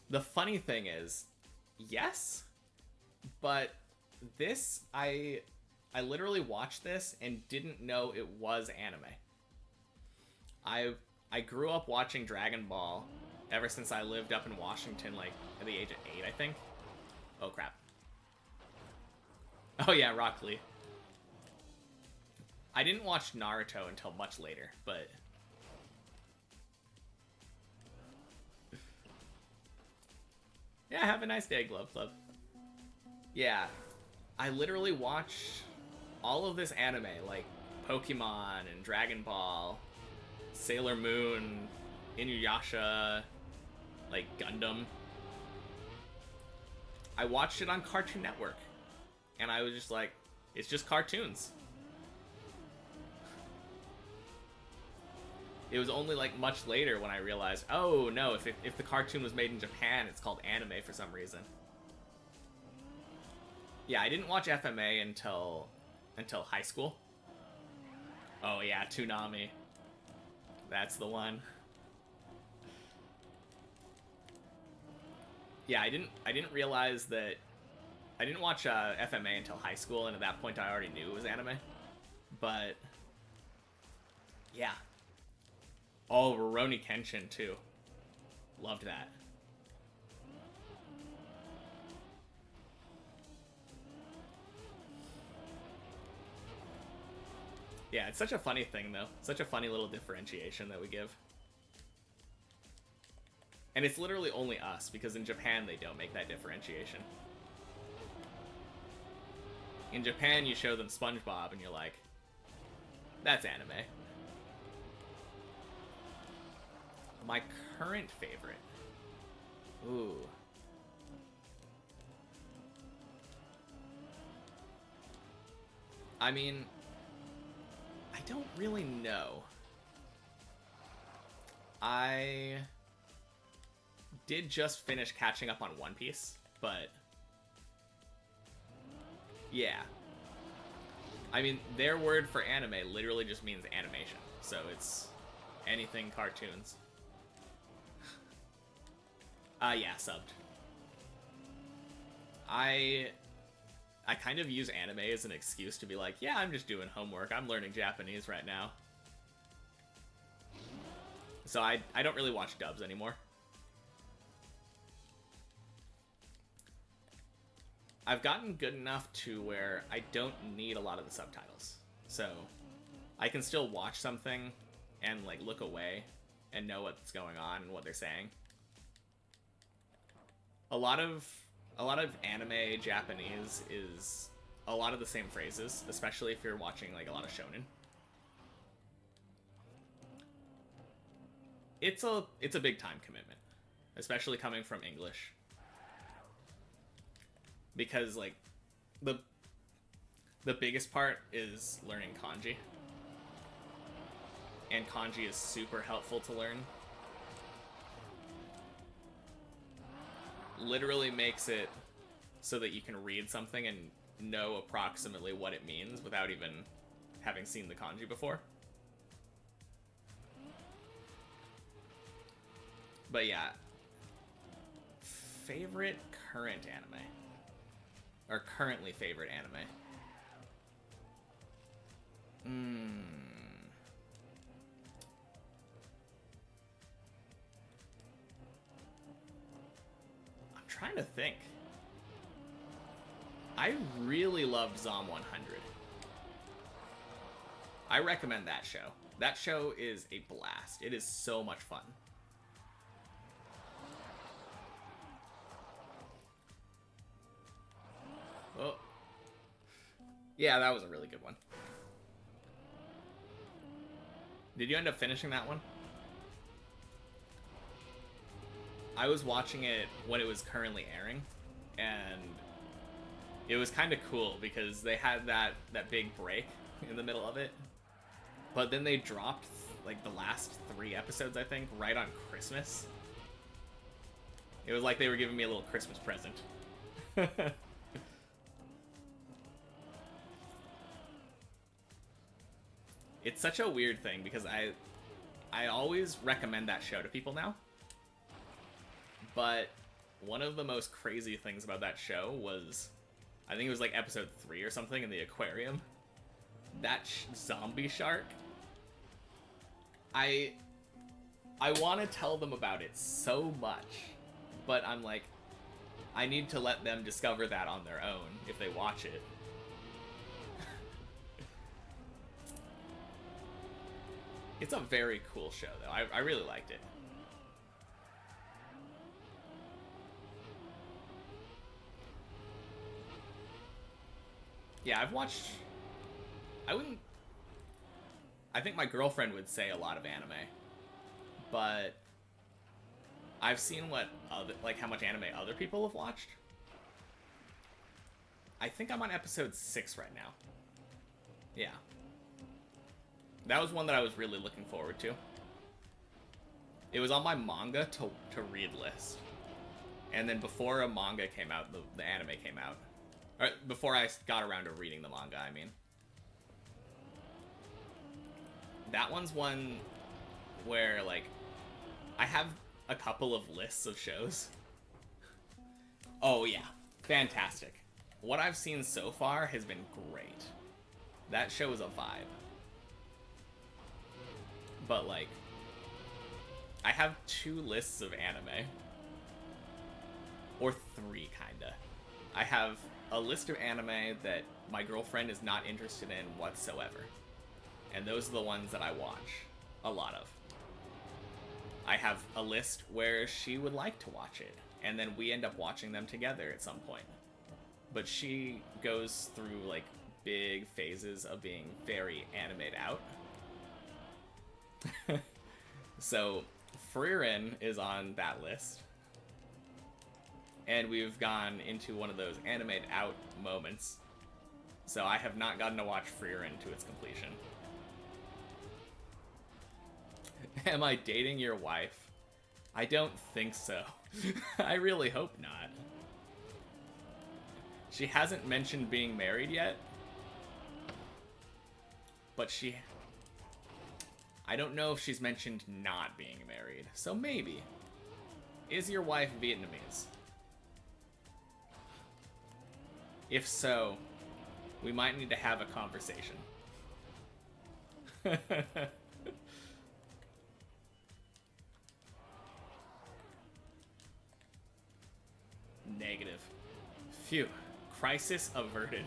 The funny thing is, yes, but this, I literally watched this and didn't know it was anime. I grew up watching Dragon Ball ever since I lived up in Washington, like, at the age of 8, I think. Oh, crap. Oh, yeah, Rock Lee. I didn't watch Naruto until much later, but... Yeah, have a nice day, Glove Club. Yeah, I literally watch all of this anime, like Pokemon and Dragon Ball, Sailor Moon, Inuyasha, like Gundam. I watched it on Cartoon Network, and I was just like, it's just cartoons. It was only like much later when I realized, oh no, if the cartoon was made in Japan, it's called anime for some reason. Yeah, I didn't watch FMA until high school. Oh yeah, Toonami. That's the one. Yeah, I didn't realize that. I didn't watch FMA until high school, and at that point I already knew it was anime. But yeah. Oh, Rurouni Kenshin too. Loved that. Yeah, it's such a funny thing though. Such a funny little differentiation that we give. And it's literally only us, because in Japan they don't make that differentiation. In Japan you show them SpongeBob and you're like, that's anime. My current favorite. Ooh. I mean, I don't really know. I did just finish catching up on One Piece, but yeah. I mean, their word for anime literally just means animation, so it's anything cartoons. Yeah, subbed. I kind of use anime as an excuse to be like, yeah, I'm just doing homework. I'm learning Japanese right now. So I don't really watch dubs anymore. I've gotten good enough to where I don't need a lot of the subtitles. So I can still watch something and like look away and know what's going on and what they're saying. A lot of anime Japanese is a lot of the same phrases, especially if you're watching like a lot of shonen. It's a big time commitment. especially coming from English. Because, like, the biggest part is learning kanji. And kanji is super helpful to learn. Literally makes it so that you can read something and know approximately what it means without even having seen the kanji before. But yeah, favorite current anime, or currently favorite anime. I'm trying to think. I really loved Zom 100. I recommend that show. That show is a blast. It is so much fun. Oh. Yeah, that was a really good one. Did you end up finishing that one? I was watching it when it was currently airing, and it was kind of cool because they had that big break in the middle of it. But then they dropped, like, the last 3 episodes, I think, right on Christmas. It was like they were giving me a little Christmas present. It's such a weird thing because I always recommend that show to people now. But one of the most crazy things about that show was, I think it was like episode 3 or something in the aquarium. That zombie shark. I want to tell them about it so much, but I'm like, I need to let them discover that on their own if they watch it. It's a very cool show, though. I really liked it. Yeah, I've watched... I think my girlfriend would say a lot of anime, but I've seen how much anime other people have watched. I think I'm on episode 6 right now. Yeah. That was one that I was really looking forward to. It was on my manga to read list. And then before a manga came out, the anime came out. Or before I got around to reading the manga, I mean. That one's one where, like, I have a couple of lists of shows. Oh, yeah. Fantastic. What I've seen so far has been great. That show is a vibe. But, like, I have 2 lists of anime. Or 3, kinda. I have a list of anime that my girlfriend is not interested in whatsoever. And those are the ones that I watch a lot of. I have a list where she would like to watch it, and then we end up watching them together at some point. But she goes through, like, big phases of being very animated out. So, Frieren is on that list. And we've gone into one of those animated out moments. So I have not gotten to watch Frieren to its completion. Am I dating your wife? I don't think so. I really hope not. She hasn't mentioned being married yet. But I don't know if she's mentioned not being married. So maybe. Is your wife Vietnamese? If so, we might need to have a conversation. Negative. Phew. Crisis averted.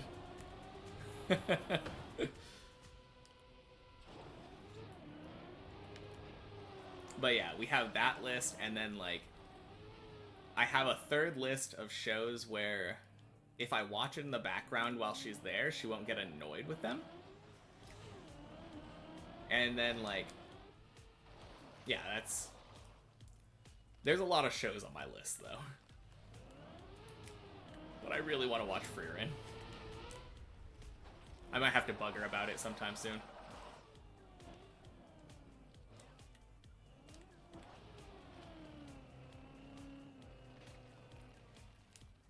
But yeah, we have that list, and then, like, I have a third list of shows where if I watch it in the background while she's there, she won't get annoyed with them. And then, like, yeah, There's a lot of shows on my list, though. But I really want to watch Frieren. I might have to bug her about it sometime soon.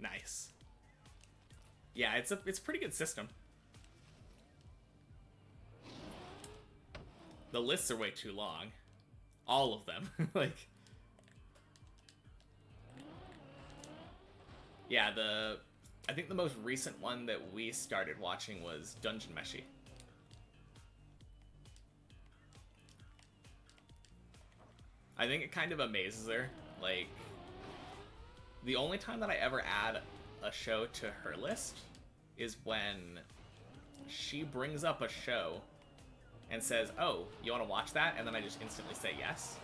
Nice. Yeah, it's a pretty good system. The lists are way too long. All of them. Like, yeah, I think the most recent one that we started watching was Dungeon Meshi. I think it kind of amazes her. Like, the only time that I ever add a show to her list is when she brings up a show and says, "Oh, you want to watch that?" And then I just instantly say yes.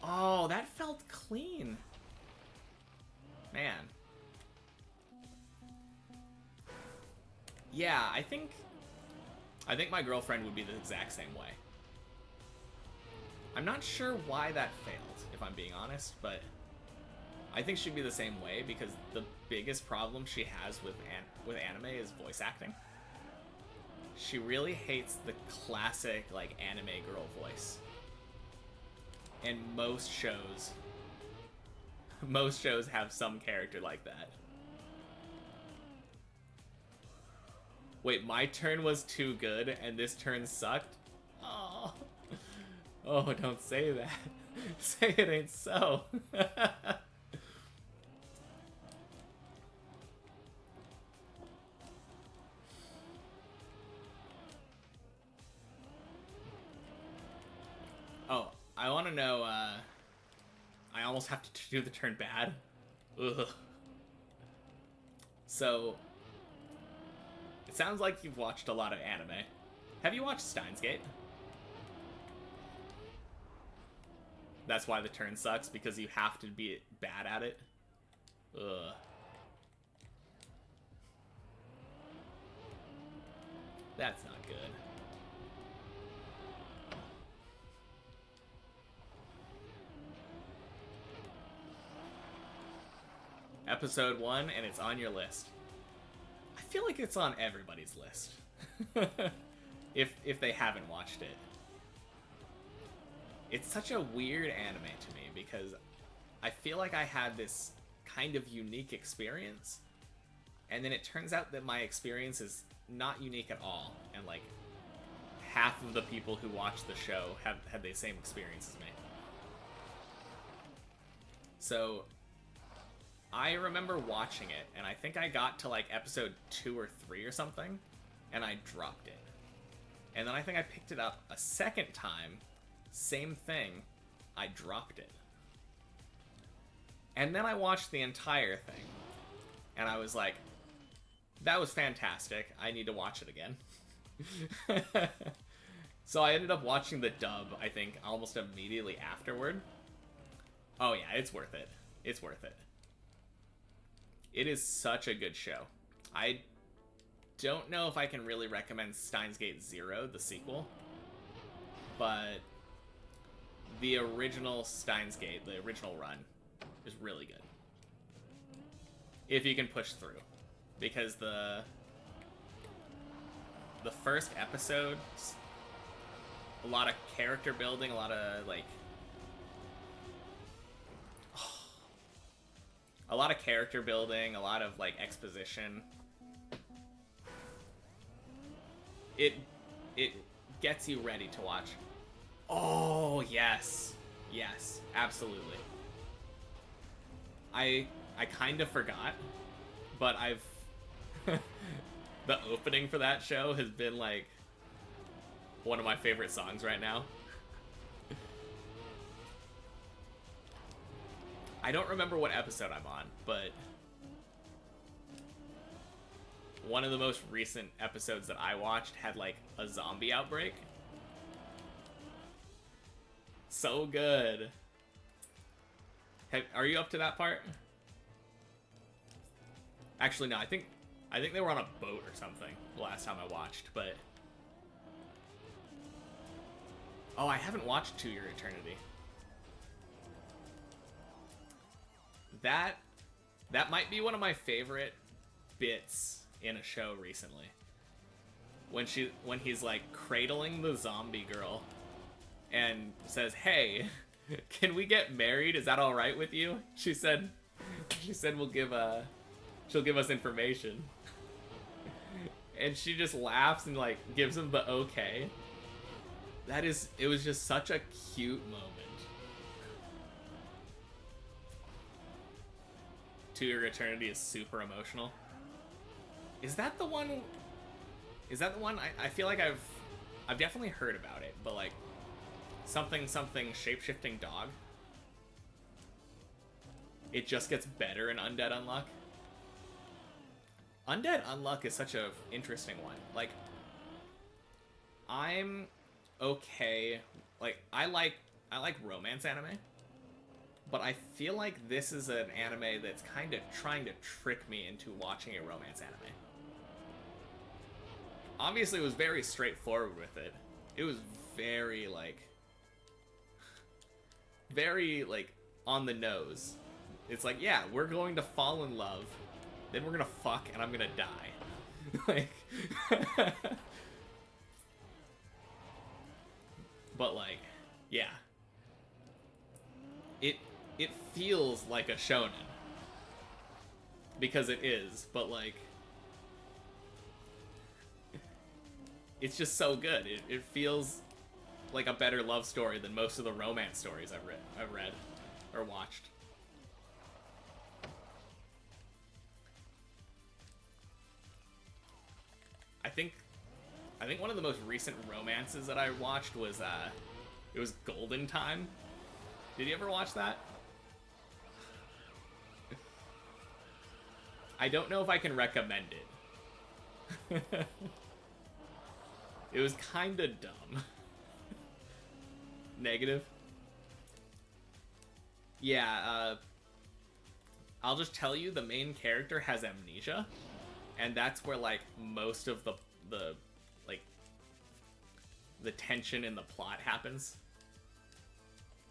Oh, that felt clean. Man. Yeah, I think my girlfriend would be the exact same way. I'm not sure why that failed, if I'm being honest, but I think she'd be the same way because the biggest problem she has with anime is voice acting. She really hates the classic, like, anime girl voice. And most shows have some character like that. Wait, my turn was too good and this turn sucked? Oh, oh, don't say that. Say it ain't so. Oh, I want to know, I almost have to do the turn bad. Ugh. So, it sounds like you've watched a lot of anime. Have you watched Steins Gate? That's why the turn sucks, because you have to be bad at it? Ugh. That's not good. Episode 1, and it's on your list. I feel like it's on everybody's list. if they haven't watched it. It's such a weird anime to me, because I feel like I had this kind of unique experience, and then it turns out that my experience is not unique at all, and like half of the people who watch the show have had the same experience as me. So I remember watching it, and I think I got to like episode 2 or 3 or something, and I dropped it. And then I think I picked it up a second time, same thing, I dropped it. And then I watched the entire thing, and I was like, that was fantastic, I need to watch it again. So I ended up watching the dub, I think, almost immediately afterward. Oh yeah, it's worth it. It's worth it. It is such a good show. I don't know if I can really recommend Steins Gate Zero, the sequel, but the original Steins Gate, the original run, is really good. If you can push through. Because the first episode, a lot of character building, a lot of, like, a lot of character building, a lot of, like, exposition. It gets you ready to watch. Oh, yes. Yes, absolutely. I kind of forgot, but I've... the opening for that show has been, like, one of my favorite songs right now. I don't remember what episode I'm on, but one of the most recent episodes that I watched had, like, a zombie outbreak. So good. Are you up to that part? Actually, no, I think they were on a boat or something the last time I watched, but Oh, I haven't watched To Your Eternity. That might be one of my favorite bits in a show recently. When he's like cradling the zombie girl and says, "Hey, can we get married? Is that all right with you?" She said she'll give us information. And she just laughs and like gives him the okay. It was just such a cute moment. To Your Eternity is super emotional. Is that the one? I feel like I've definitely heard about it, but like something shape-shifting dog. It just gets better in Undead Unluck. Undead Unluck is such a interesting one. Like, I'm okay. Like, I like romance anime, but I feel like this is an anime that's kind of trying to trick me into watching a romance anime. Obviously, it was very straightforward with it. It was very on the nose. It's like, yeah, we're going to fall in love, then we're gonna fuck, and I'm gonna die. Like, but like, yeah, it feels like a shonen because it is, but like, it's just so good. It feels like a better love story than most of the romance stories I've read or watched. I think one of the most recent romances that I watched was it was Golden Time. Did you ever watch that? I don't know if I can recommend it. It was kind of dumb. Negative. Yeah, I'll just tell you, the main character has amnesia, and that's where like most of the like the tension in the plot happens.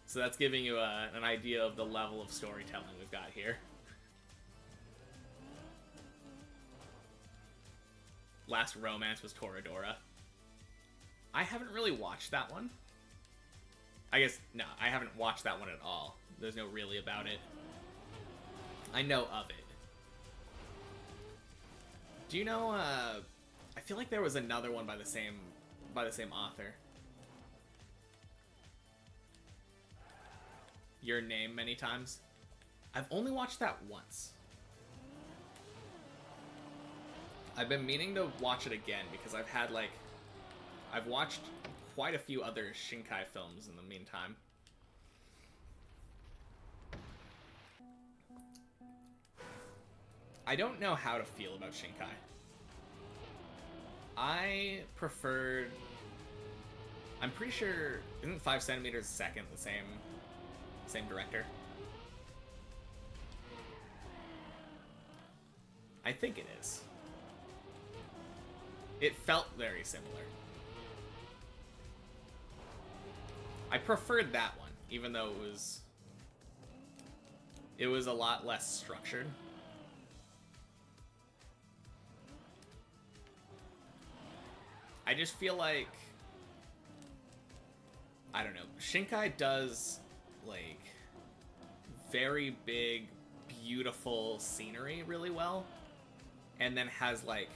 So that's giving you an idea of the level of storytelling we've got here. Last romance was Toradora. I haven't really watched that one. I guess, no, I haven't watched that one at all. There's no really about it. I know of it. Do you know, I feel like there was another one by the same author. Your Name Many Times. I've only watched that once. I've been meaning to watch it again because I've watched quite a few other Shinkai films in the meantime. I don't know how to feel about Shinkai. I'm pretty sure, isn't 5 centimeters a second the same director? I think it is. It felt very similar. I preferred that one, even though it was a lot less structured. I just feel like, I don't know, Shinkai does like very big, beautiful scenery really well, and then has like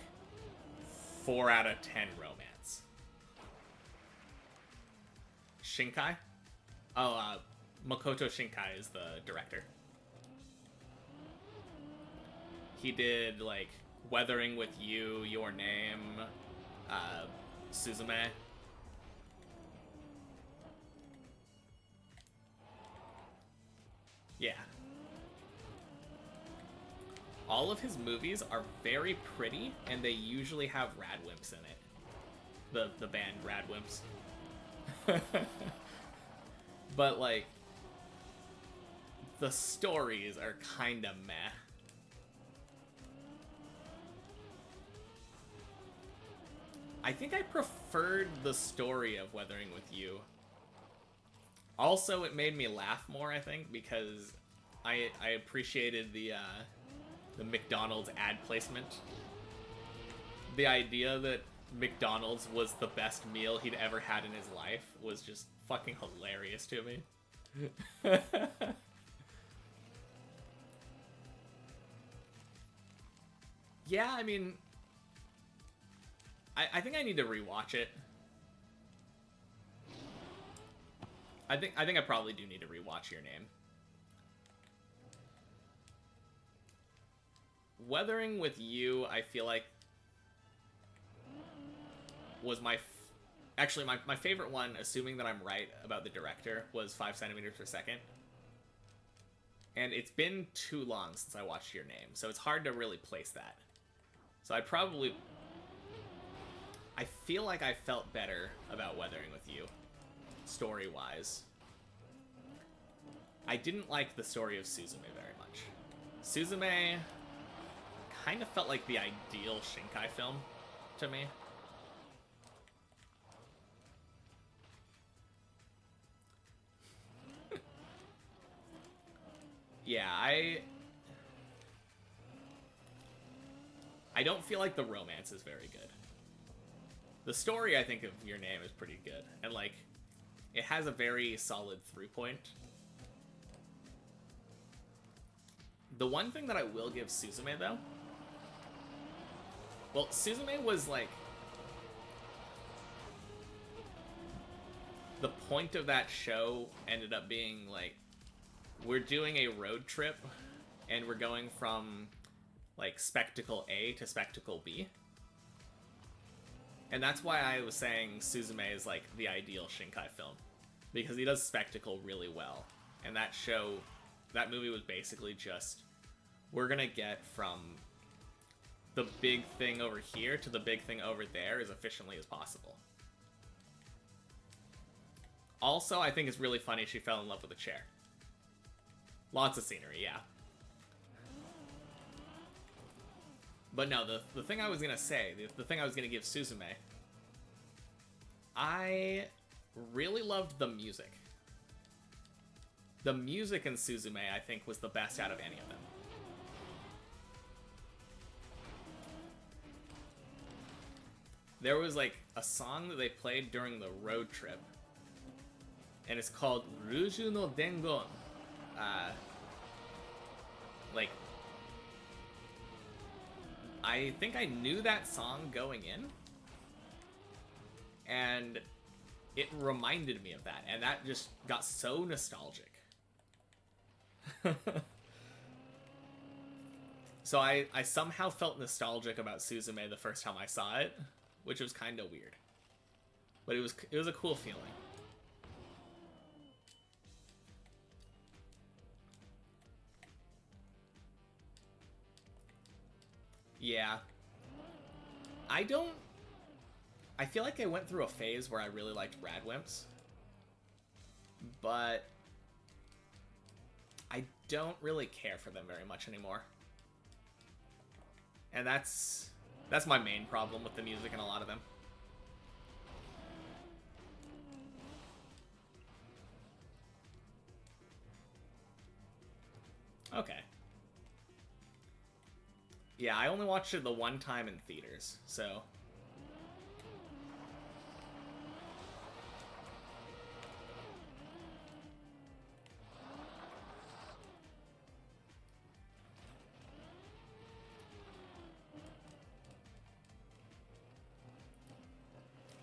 4 out of 10 romance. Shinkai? Oh, Makoto Shinkai is the director. He did like Weathering with You, Your Name, Suzume. Yeah. All of his movies are very pretty, and they usually have Radwimps in it. The band Radwimps. But, like, the stories are kinda meh. I think I preferred the story of Weathering with You Also, it made me laugh more, I think, because I appreciated the McDonald's ad placement. The idea that McDonald's was the best meal he'd ever had in his life was just fucking hilarious to me. Yeah, I mean, I think I need to rewatch it. I think I probably do need to rewatch Your Name. Weathering with You, I feel like was actually my favorite one, assuming that I'm right about the director, was 5 centimeters per second. And it's been too long since I watched Your Name, so it's hard to really place that. So I feel like I felt better about Weathering with You, story-wise. I didn't like the story of Suzume very much. Suzume kind of felt like the ideal Shinkai film to me. Yeah, I don't feel like the romance is very good. The story, I think, of Your Name is pretty good. And, like, it has a very solid through point. The one thing that I will give Suzume, though... Well, Suzume was, like... The point of that show ended up being, like... We're doing a road trip, and we're going from... like, Spectacle A to Spectacle B. And that's why I was saying Suzume is, like, the ideal Shinkai film. Because he does Spectacle really well. And that movie was basically just, we're gonna get from the big thing over here to the big thing over there as efficiently as possible. Also, I think it's really funny she fell in love with a chair. Lots of scenery, yeah. But no, the thing I was going to say, the thing I was going to give Suzume, I really loved the music. The music in Suzume, I think, was the best out of any of them. There was, like, a song that they played during the road trip, and it's called Ruju no Dengon. Like, I think I knew that song going in, and it reminded me of that, and that just got so nostalgic. So I somehow felt nostalgic about Suzume the first time I saw it, which was kind of weird. But it was a cool feeling. Yeah. I feel like I went through a phase where I really liked Radwimps, but I don't really care for them very much anymore. And that's my main problem with the music in a lot of them. Okay. Yeah, I only watched it the one time in theaters, so...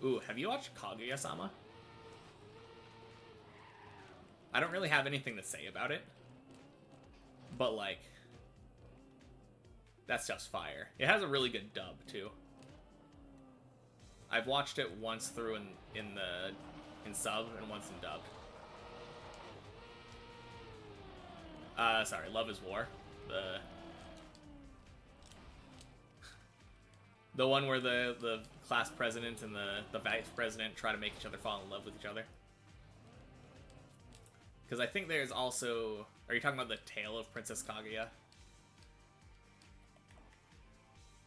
Ooh, have you watched Kaguya-sama? I don't really have anything to say about it, but, like, that stuff's fire. It has a really good dub, too. I've watched it once through in sub and once in dubbed. Sorry, Love is War. The one where the class president and the vice president try to make each other fall in love with each other. Because I think there's also... Are you talking about the Tale of Princess Kaguya?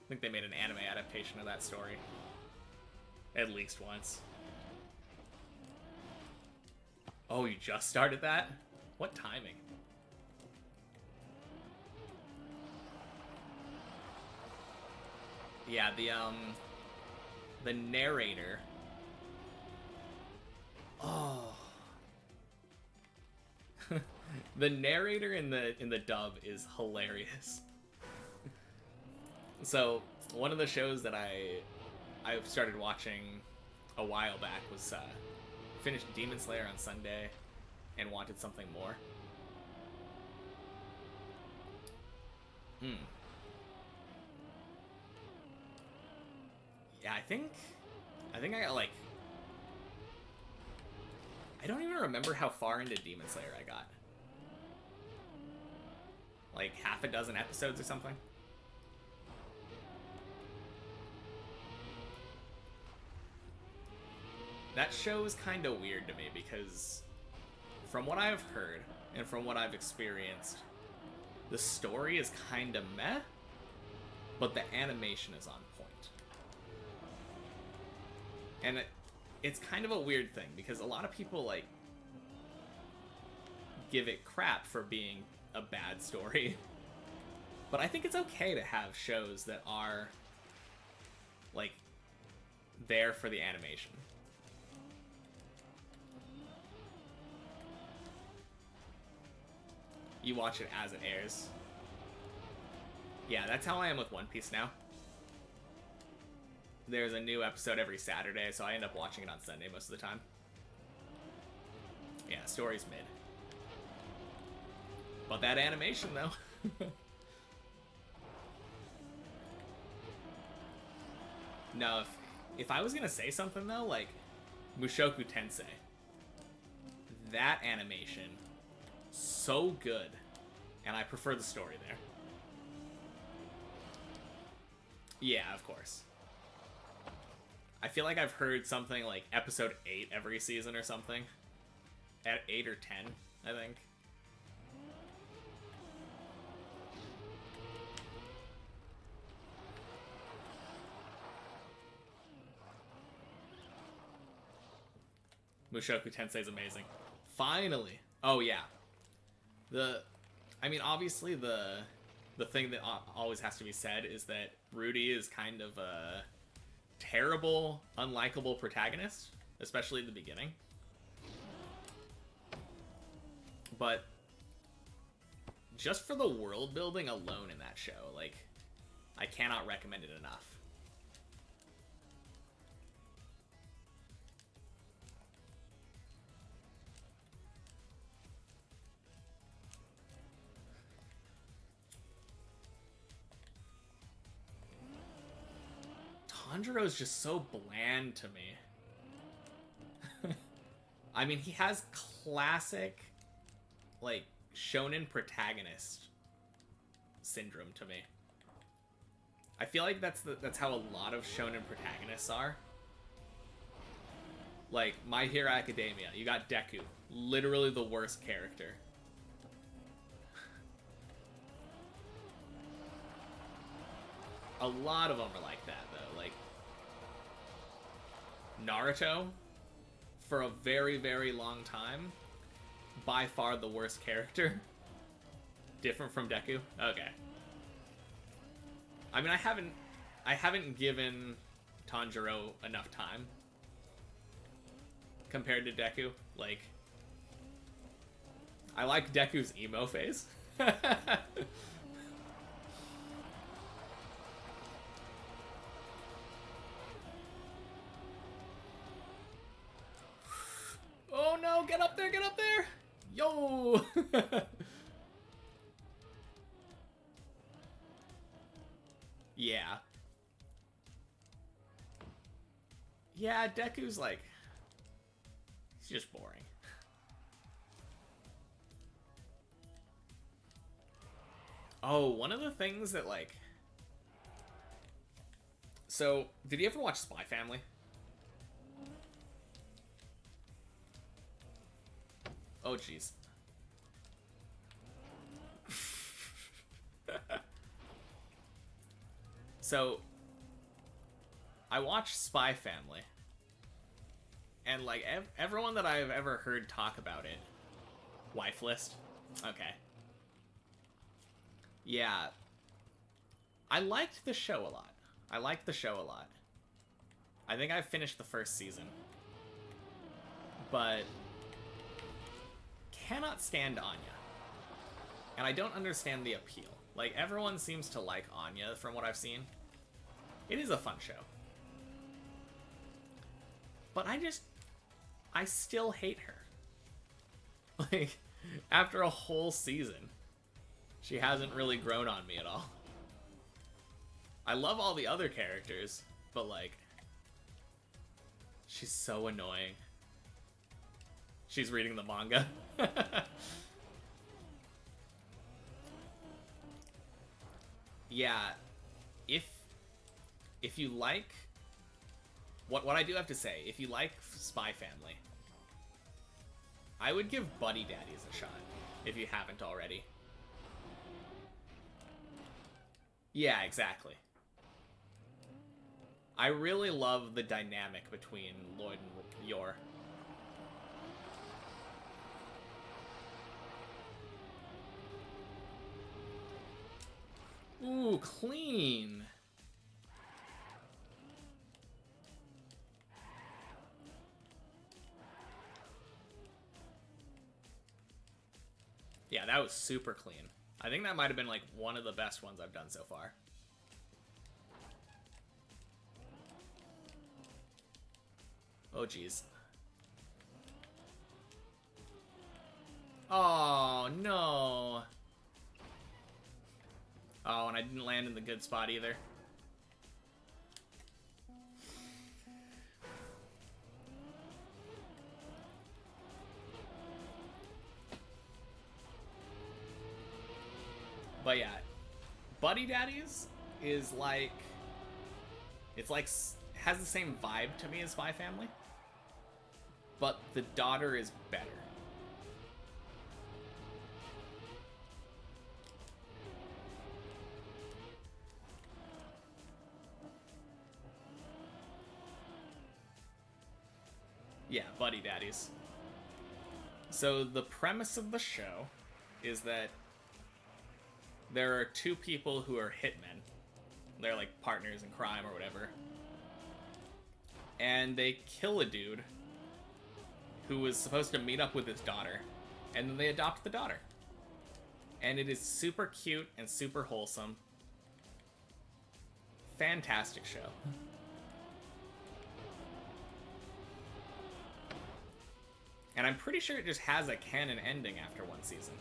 I think they made an anime adaptation of that story. At least once. Oh, you just started that? What timing? Yeah, the narrator. Oh. The narrator in the dub is hilarious. So, one of the shows that I started watching a while back was finished Demon Slayer on Sunday and wanted something more. Hmm. Yeah, I think I got like, I don't even remember how far into Demon Slayer I got. Like half a dozen episodes or something. That show is kind of weird to me because from what I've heard and from what I've experienced, the story is kind of meh, but the animation is on point. And it's kind of a weird thing because a lot of people like give it crap for being a bad story. But I think it's okay to have shows that are like there for the animation. You watch it as it airs. Yeah, that's how I am with One Piece now. There's a new episode every Saturday, so I end up watching it on Sunday most of the time. Yeah, story's mid. But that animation, though. No, if I was gonna say something, though, like Mushoku Tensei. That animation, so good. And I prefer the story there. Yeah, of course. I feel like I've heard something like episode 8 every season or something. At 8 or 10, I think. Mushoku Tensei is amazing. Finally. Oh yeah. I mean, obviously the thing that always has to be said is that Rudy is kind of a terrible, unlikable protagonist, especially at the beginning. But just for the world building alone in that show, like, I cannot recommend it enough. Tanjiro is just so bland to me. I mean, he has classic, like, shonen protagonist syndrome to me. I feel like that's how a lot of shonen protagonists are. Like, My Hero Academia, you got Deku, literally the worst character. A lot of them are like that, though. Like, Naruto, for a very, very long time, by far the worst character. Different from Deku? Okay. I mean, I haven't given Tanjiro enough time compared to Deku. Like, I like Deku's emo phase. Oh no, get up there, get up there! Yo! Yeah. Yeah, Deku's like, he's just boring. Oh, one of the things that, like, so, did you ever watch Spy Family? Oh, jeez. So, I watched Spy Family, And like everyone that I've ever heard talk about it, wife list. Okay. Yeah. I liked the show a lot. I think I finished the first season. But cannot stand Anya. And I don't understand the appeal. Like, everyone seems to like Anya from what I've seen. It is a fun show. But I still hate her. Like, after a whole season, she hasn't really grown on me at all. I love all the other characters, but like, she's so annoying. She's reading the manga. Yeah, if you like what I do have to say, if you like Spy Family, I would give Buddy Daddies a shot if you haven't already. Yeah, exactly. I really love the dynamic between Lloyd and Yor. Ooh, clean. Yeah, that was super clean. I think that might have been like one of the best ones I've done so far. Oh, jeez. Oh, no. Oh, and I didn't land in the good spot either. But yeah, Buddy Daddies is like... It's like... has the same vibe to me as Spy Family. But the daughter is better. Yeah, Buddy Daddies. So the premise of the show is that there are two people who are hitmen. They're like partners in crime or whatever. And they kill a dude who was supposed to meet up with his daughter. And then they adopt the daughter. And it is super cute and super wholesome. Fantastic show. And I'm pretty sure it just has a canon ending after one season.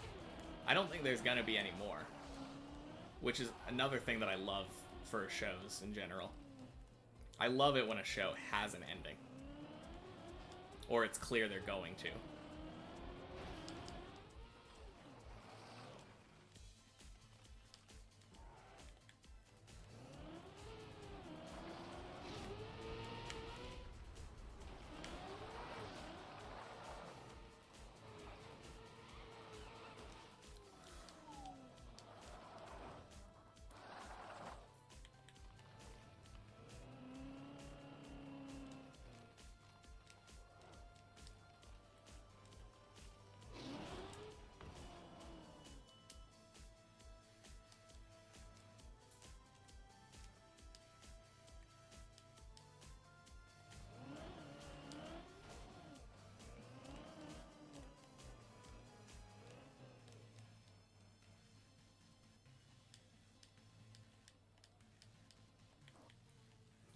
I don't think there's gonna be any more. Which is another thing that I love for shows in general. I love it when a show has an ending. Or it's clear they're going to.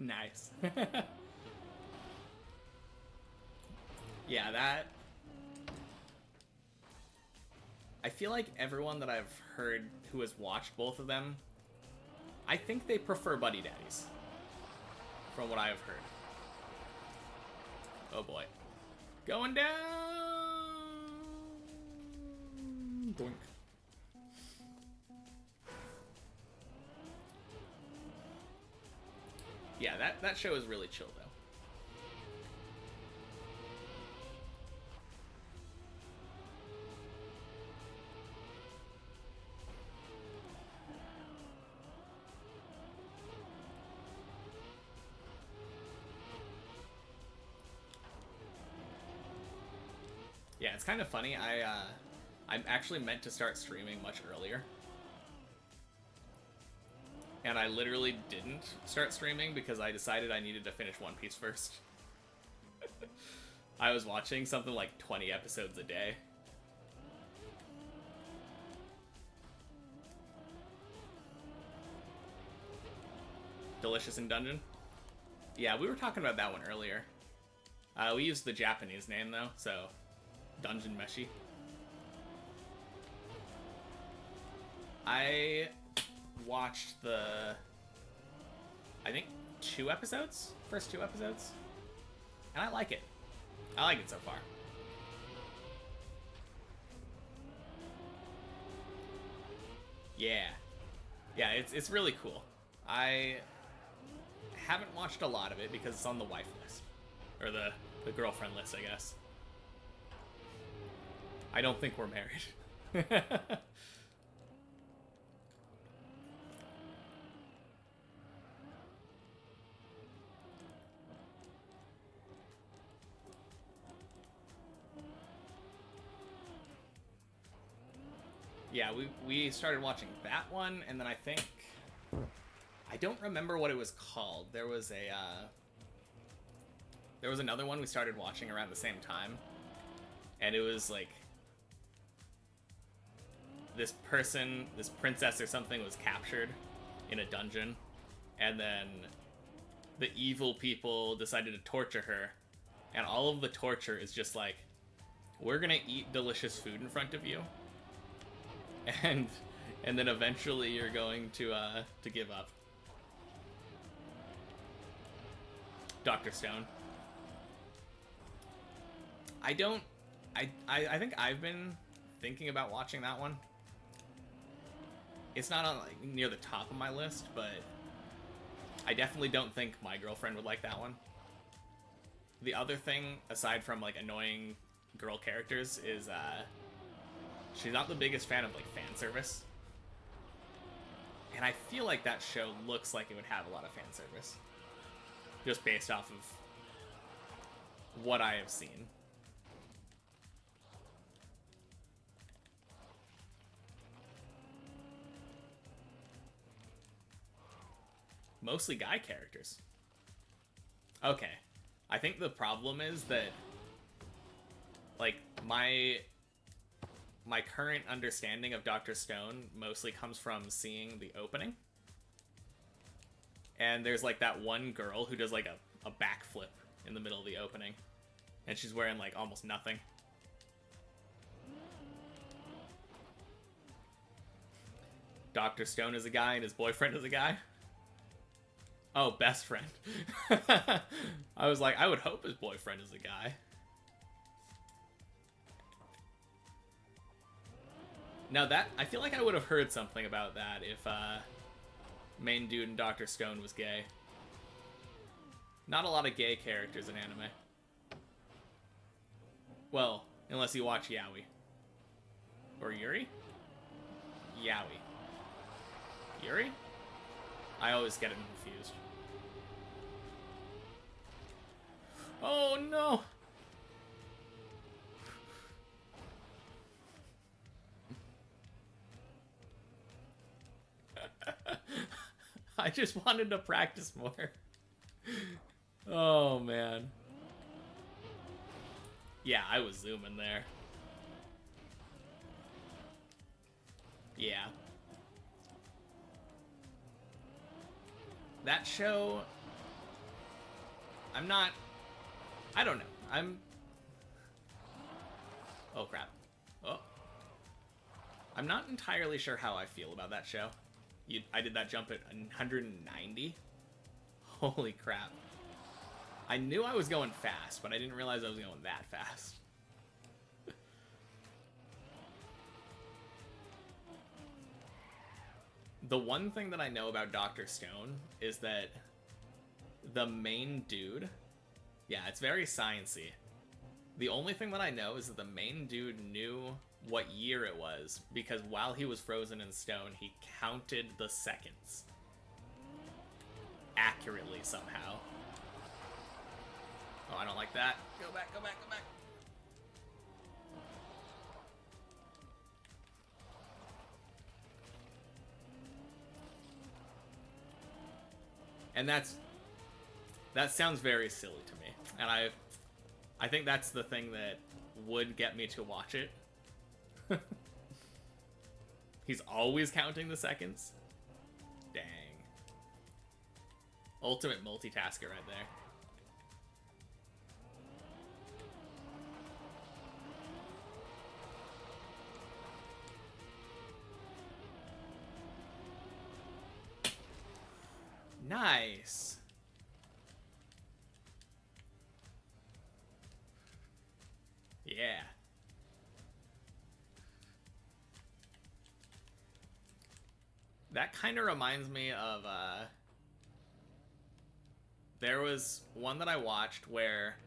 Nice. Yeah, that... I feel like everyone that I've heard who has watched both of them, I think they prefer Buddy Daddies. From what I have heard. Oh boy. Going down! Boink. Yeah, that show is really chill, though. it's kind of funny. I'm actually meant to start streaming much earlier. And I literally didn't start streaming because I decided I needed to finish One Piece first. I was watching something like 20 episodes a day. Delicious in Dungeon? Yeah, we were talking about that one earlier. We used the Japanese name though, so Dungeon Meshi. I watched I think 2 episodes? First 2 episodes? And I like it. I like it so far. Yeah. Yeah, it's really cool. I haven't watched a lot of it because it's on the wife list. Or the girlfriend list, I guess. I don't think we're married. Yeah, we started watching that one, and then I think... I don't remember what it was called. There was another one we started watching around the same time, and it was like... this princess or something was captured in a dungeon, and then the evil people decided to torture her, and all of the torture is just like, we're gonna eat delicious food in front of you, and then eventually you're going to give up. Dr. Stone. I think I've been thinking about watching that one. It's not on like near the top of my list, but I definitely don't think my girlfriend would like that one. The other thing, aside from like annoying girl characters, is she's not the biggest fan of like fan service. And I feel like that show looks like it would have a lot of fan service. Just based off of what I have seen. Mostly guy characters. Okay. I think the problem is that, like, my current understanding of Dr. Stone mostly comes from seeing the opening. And there's, like, that one girl who does, like, a backflip in the middle of the opening. And she's wearing, like, almost nothing. Dr. Stone is a guy and his boyfriend is a guy. Oh, best friend. I was like, I would hope his boyfriend is a guy. Now that, I feel like I would have heard something about that if main dude in Dr. Stone was gay. Not a lot of gay characters in anime. Well, unless you watch Yaoi. Or Yuri? Yaoi. Yuri? I always get them confused. Oh no! I just wanted to practice more. Oh man. Yeah, I was zooming there. Yeah. That show... I don't know. Oh, crap. Oh. I'm not entirely sure how I feel about that show. I did that jump at 190? Holy crap. I knew I was going fast, but I didn't realize I was going that fast. The one thing that I know about Dr. Stone is that the main dude... Yeah, it's very sciencey. The only thing that I know is that the main dude knew what year it was, because while he was frozen in stone, he counted the seconds. Accurately, somehow. Oh, I don't like that. Go back, go back, go back. And that sounds very silly to me. And I think that's the thing that would get me to watch it. He's always counting the seconds. Dang. Ultimate multitasker right there. Nice. Yeah. That kind of reminds me of, there was one that I watched where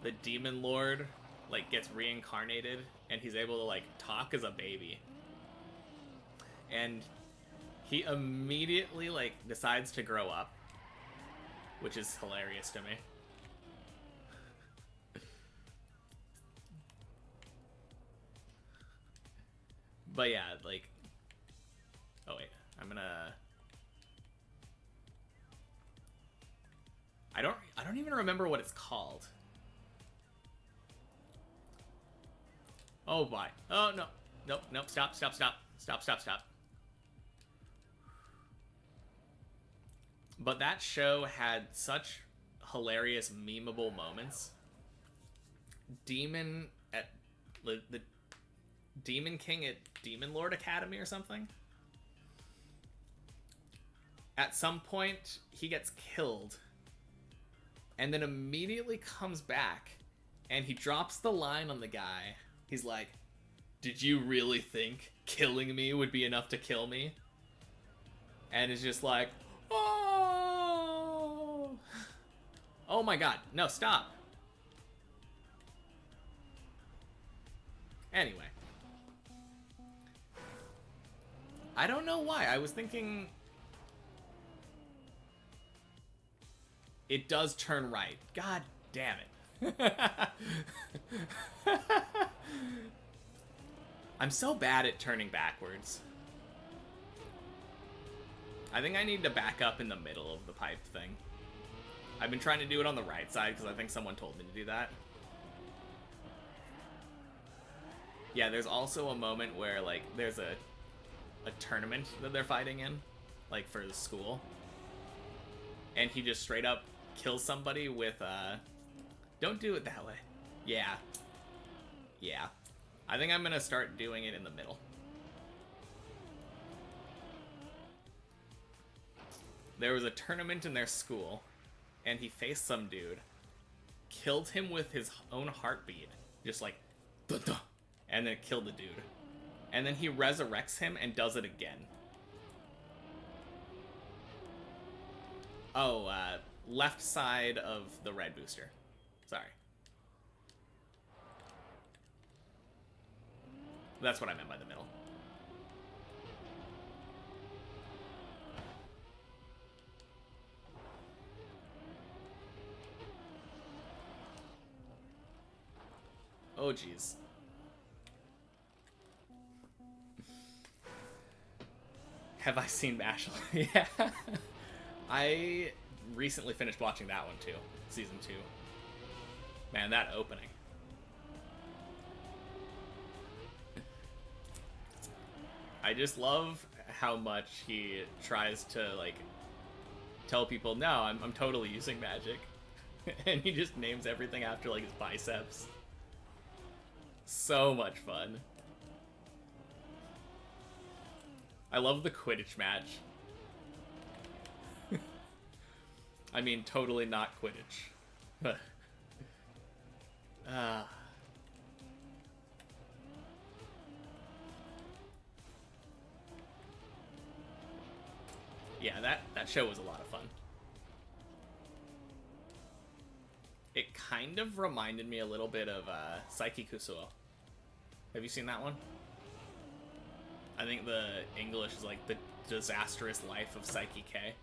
the Demon Lord, like, gets reincarnated, and he's able to, like, talk as a baby. And he immediately, like, decides to grow up, which is hilarious to me. But yeah, like... Oh, wait. I'm gonna... I don't even remember what it's called. Oh, boy. Oh, no. Nope, nope. Stop, stop, stop. Stop, stop, stop. But that show had such hilarious, memeable moments. Demon at... the Demon King at Demon Lord Academy or something? At some point, he gets killed, and then immediately comes back, and he drops the line on the guy. He's like, "Did you really think killing me would be enough to kill me?" And it's just like, oh! Oh my god, no, stop. Anyway. I don't know why. I was thinking... It does turn right. God damn it. I'm so bad at turning backwards. I think I need to back up in the middle of the pipe thing. I've been trying to do it on the right side because I think someone told me to do that. Yeah, there's also a moment where, like, there's a tournament that they're fighting in, like, for the school. And he just straight up kills somebody with, don't do it that way. Yeah. Yeah. I think I'm gonna start doing it in the middle. There was a tournament in their school, and he faced some dude, killed him with his own heartbeat, just like, duh-duh, and then killed the dude. And then he resurrects him and does it again. Oh, left side of the red booster. Sorry. That's what I meant by the middle. Oh, jeez. Have I seen Bachelor? Yeah. I recently finished watching that one too. Season 2. Man, that opening. I just love how much he tries to, like, tell people, no, I'm totally using magic. And he just names everything after, like, his biceps. So much fun. I love the Quidditch match. I mean, totally not Quidditch. Yeah, that show was a lot of fun. It kind of reminded me a little bit of Saiki Kusuo. Have you seen that one? I think the English is like The Disastrous Life of Saiki K.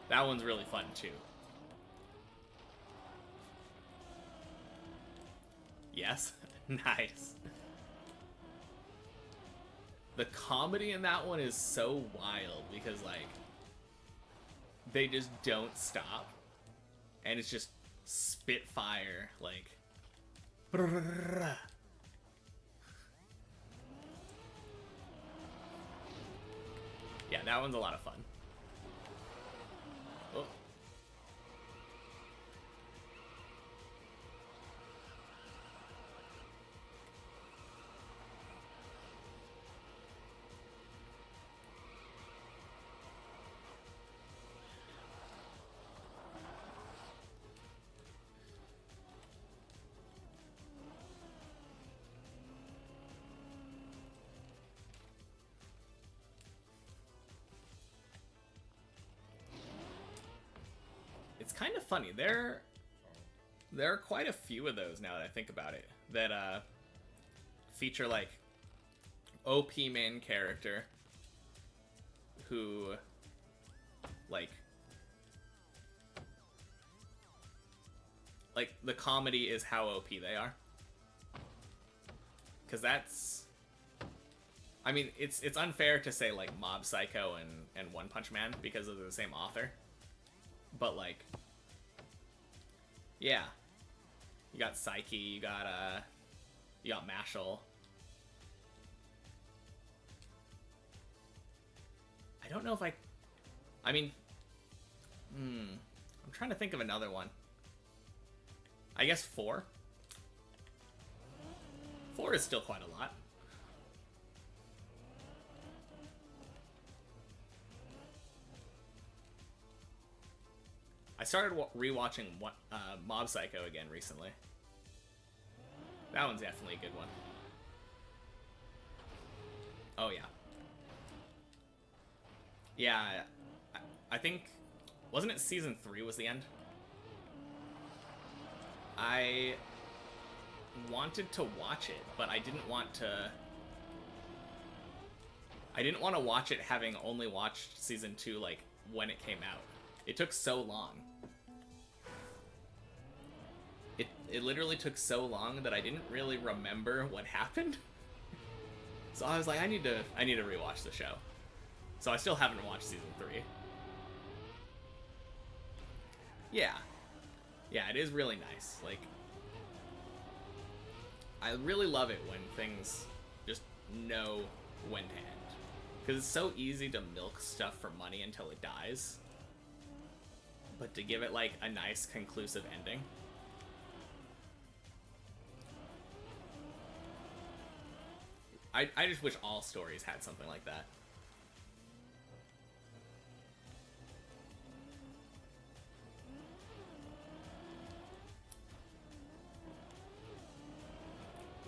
That one's really fun too. Yes. Nice. the comedy in that one is so wild because like they just don't stop, and it's just spitfire like. Yeah, that one's a lot of fun. Oh. It's kind of funny. There are quite a few of those now that I think about it that feature like OP main character who like the comedy is how OP they are. Cause that's, I mean, it's unfair to say like Mob Psycho and One Punch Man because of the same author. But like, yeah, you got Psyche, you got Mashal. I don't know if I mean, I'm trying to think of another one. I guess 4. 4 is still quite a lot. I started rewatching Mob Psycho again recently. That one's definitely a good one. Oh yeah. Yeah, I think, wasn't it season 3 was the end? I wanted to watch it, but I didn't want to watch it having only watched season 2 like when it came out. It took so long. It literally took so long that I didn't really remember what happened. So I was like, I need to rewatch the show. So I still haven't watched season 3. Yeah. Yeah, it is really nice. Like, I really love it when things just know when to end. Because it's so easy to milk stuff for money until it dies. But to give it, like, a nice, conclusive ending. I just wish all stories had something like that.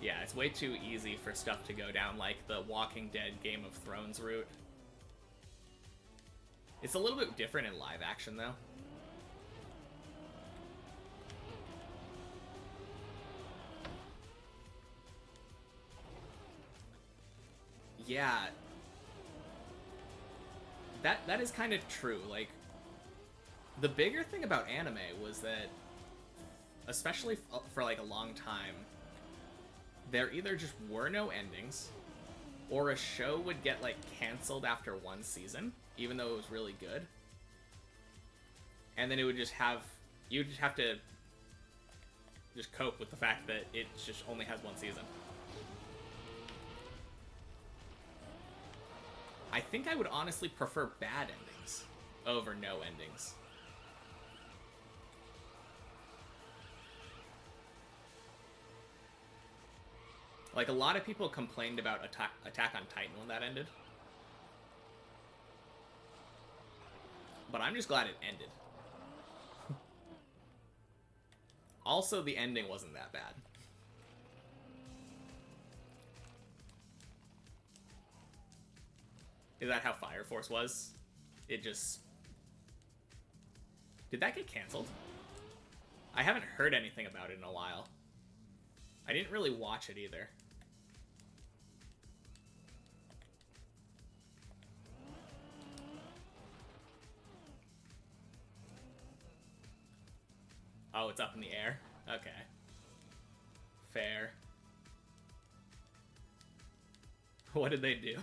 Yeah, it's way too easy for stuff to go down like the Walking Dead Game of Thrones route. It's a little bit different in live action, though. Yeah. That is kind of true. Like, the bigger thing about anime was that, especially for like a long time, there either just were no endings, or a show would get like canceled after one season, even though it was really good. And then it would just have, you'd just have to just cope with the fact that it just only has one season. I think I would honestly prefer bad endings over no endings. Like, a lot of people complained about Attack on Titan when that ended. But I'm just glad it ended. Also, the ending wasn't that bad. Is that how Fire Force was? It just... Did that get canceled? I haven't heard anything about it in a while. I didn't really watch it either. Oh, it's up in the air? Okay. Fair. What did they do?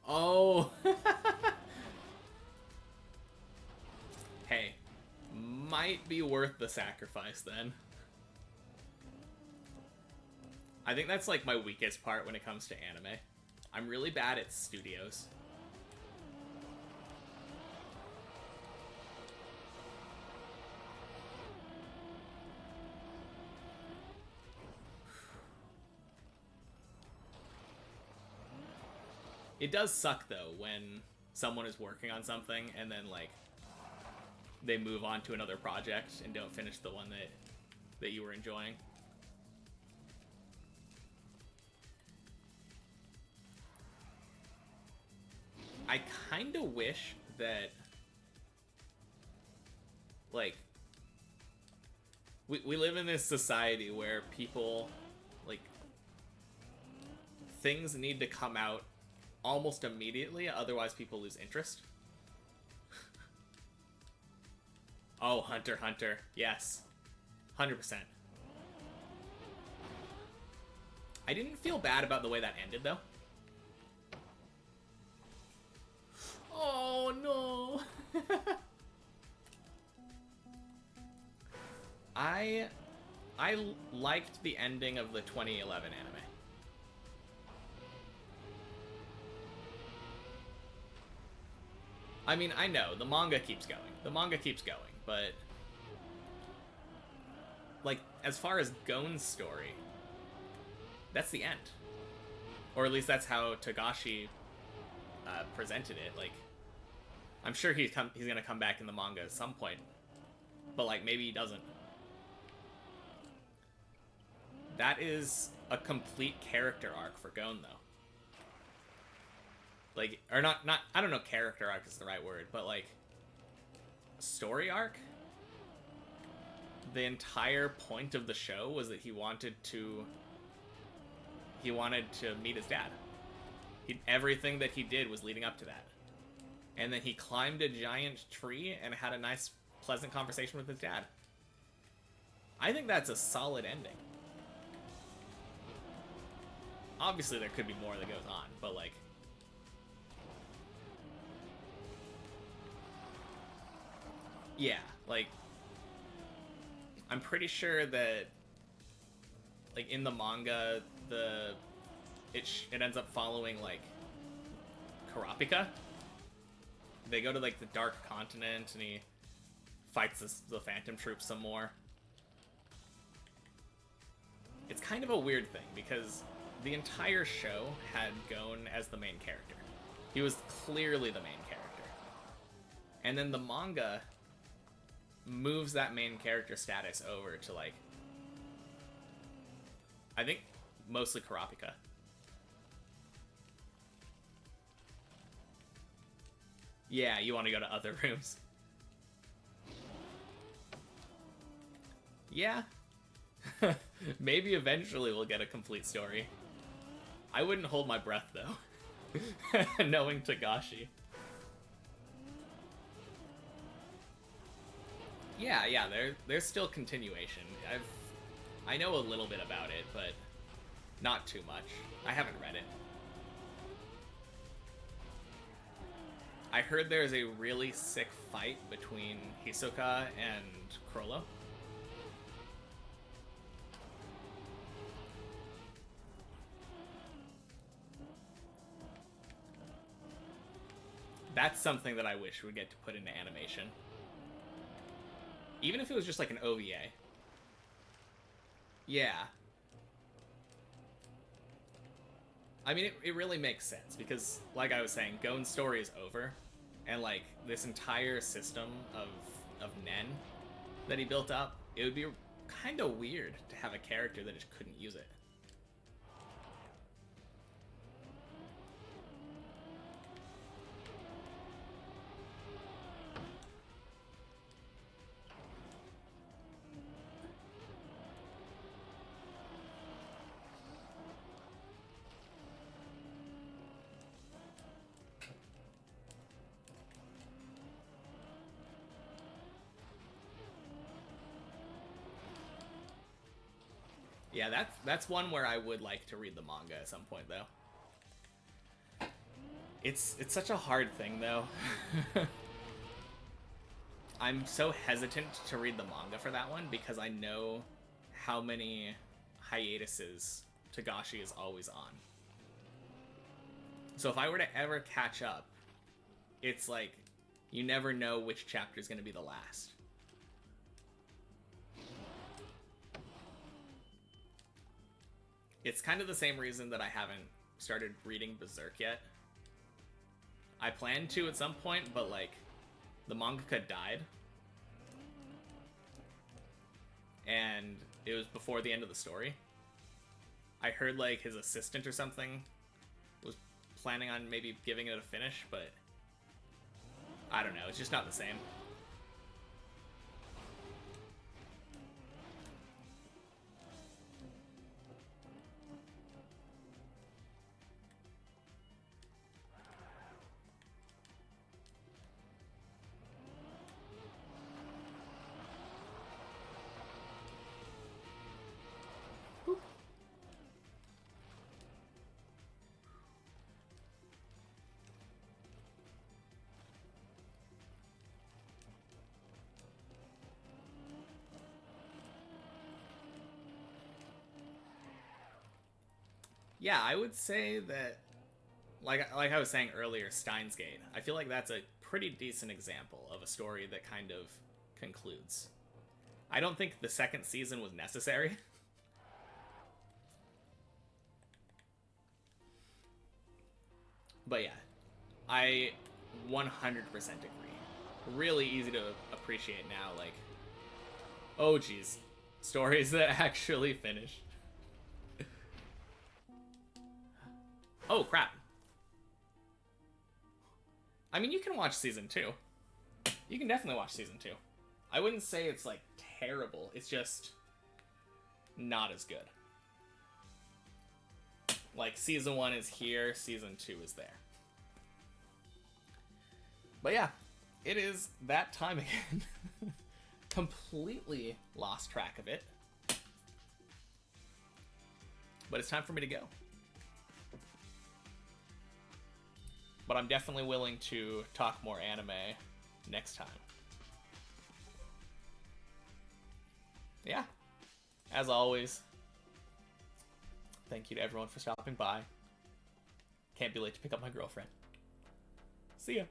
Oh. Hey, might be worth the sacrifice then. I think that's like my weakest part when it comes to anime. I'm really bad at studios. It does suck though when someone is working on something and then like they move on to another project and don't finish the one that you were enjoying. I kind of wish that like we live in this society where people like things need to come out almost immediately, otherwise people lose interest. Oh, Hunter x Hunter. Yes. 100%. I didn't feel bad about the way that ended, though. Oh, no. I liked the ending of the 2011 anime. I mean, I know, the manga keeps going. The manga keeps going, but like, as far as Gon's story, that's the end. Or at least that's how Togashi presented it. Like, I'm sure he's gonna come back in the manga at some point, but like, maybe he doesn't. That is a complete character arc for Gon, though. Like, or not, I don't know, character arc is the right word, but like, story arc? The entire point of the show was that he wanted to meet his dad. Everything that he did was leading up to that. And then he climbed a giant tree and had a nice, pleasant conversation with his dad. I think that's a solid ending. Obviously, there could be more that goes on, but like, yeah, like, I'm pretty sure that, like, in the manga, it ends up following, like, Kurapika. They go to, like, the Dark Continent, and he fights the Phantom Troops some more. It's kind of a weird thing, because the entire show had Gon as the main character. He was clearly the main character. And then the manga moves that main character status over to, like, I think mostly Kurapika. Yeah, you want to go to other rooms. Yeah. Maybe eventually we'll get a complete story. I wouldn't hold my breath, though. Knowing Togashi. Yeah, there's still continuation. I know a little bit about it, but not too much. I haven't read it. I heard there's a really sick fight between Hisoka and Chrollo. That's something that I wish would get to put into animation. Even if it was just like an OVA. Yeah. I mean, it really makes sense, because, like I was saying, Gon's story is over, and, like, this entire system of Nen that he built up, it would be kind of weird to have a character that just couldn't use it. Yeah, that's one where I would like to read the manga at some point, though. It's such a hard thing, though. I'm so hesitant to read the manga for that one because I know how many hiatuses Togashi is always on. So if I were to ever catch up, it's like you never know which chapter is going to be the last. It's kind of the same reason that I haven't started reading Berserk yet. I plan to at some point, but like the mangaka died. And it was before the end of the story. I heard like his assistant or something was planning on maybe giving it a finish, but I don't know, it's just not the same. Yeah, I would say that, like I was saying earlier, Steins Gate. I feel like that's a pretty decent example of a story that kind of concludes. I don't think the second season was necessary. But yeah, I 100% agree. Really easy to appreciate now, like, oh geez, stories that actually finish. Oh crap. I mean, you can watch season 2. You can definitely watch season 2. I wouldn't say it's like terrible, it's just not as good. Like, season 1 is here, season 2 is there. But yeah, it is that time again. Completely lost track of it. But it's time for me to go. But I'm definitely willing to talk more anime next time. Yeah, as always, thank you to everyone for stopping by. Can't be late to pick up my girlfriend. See ya.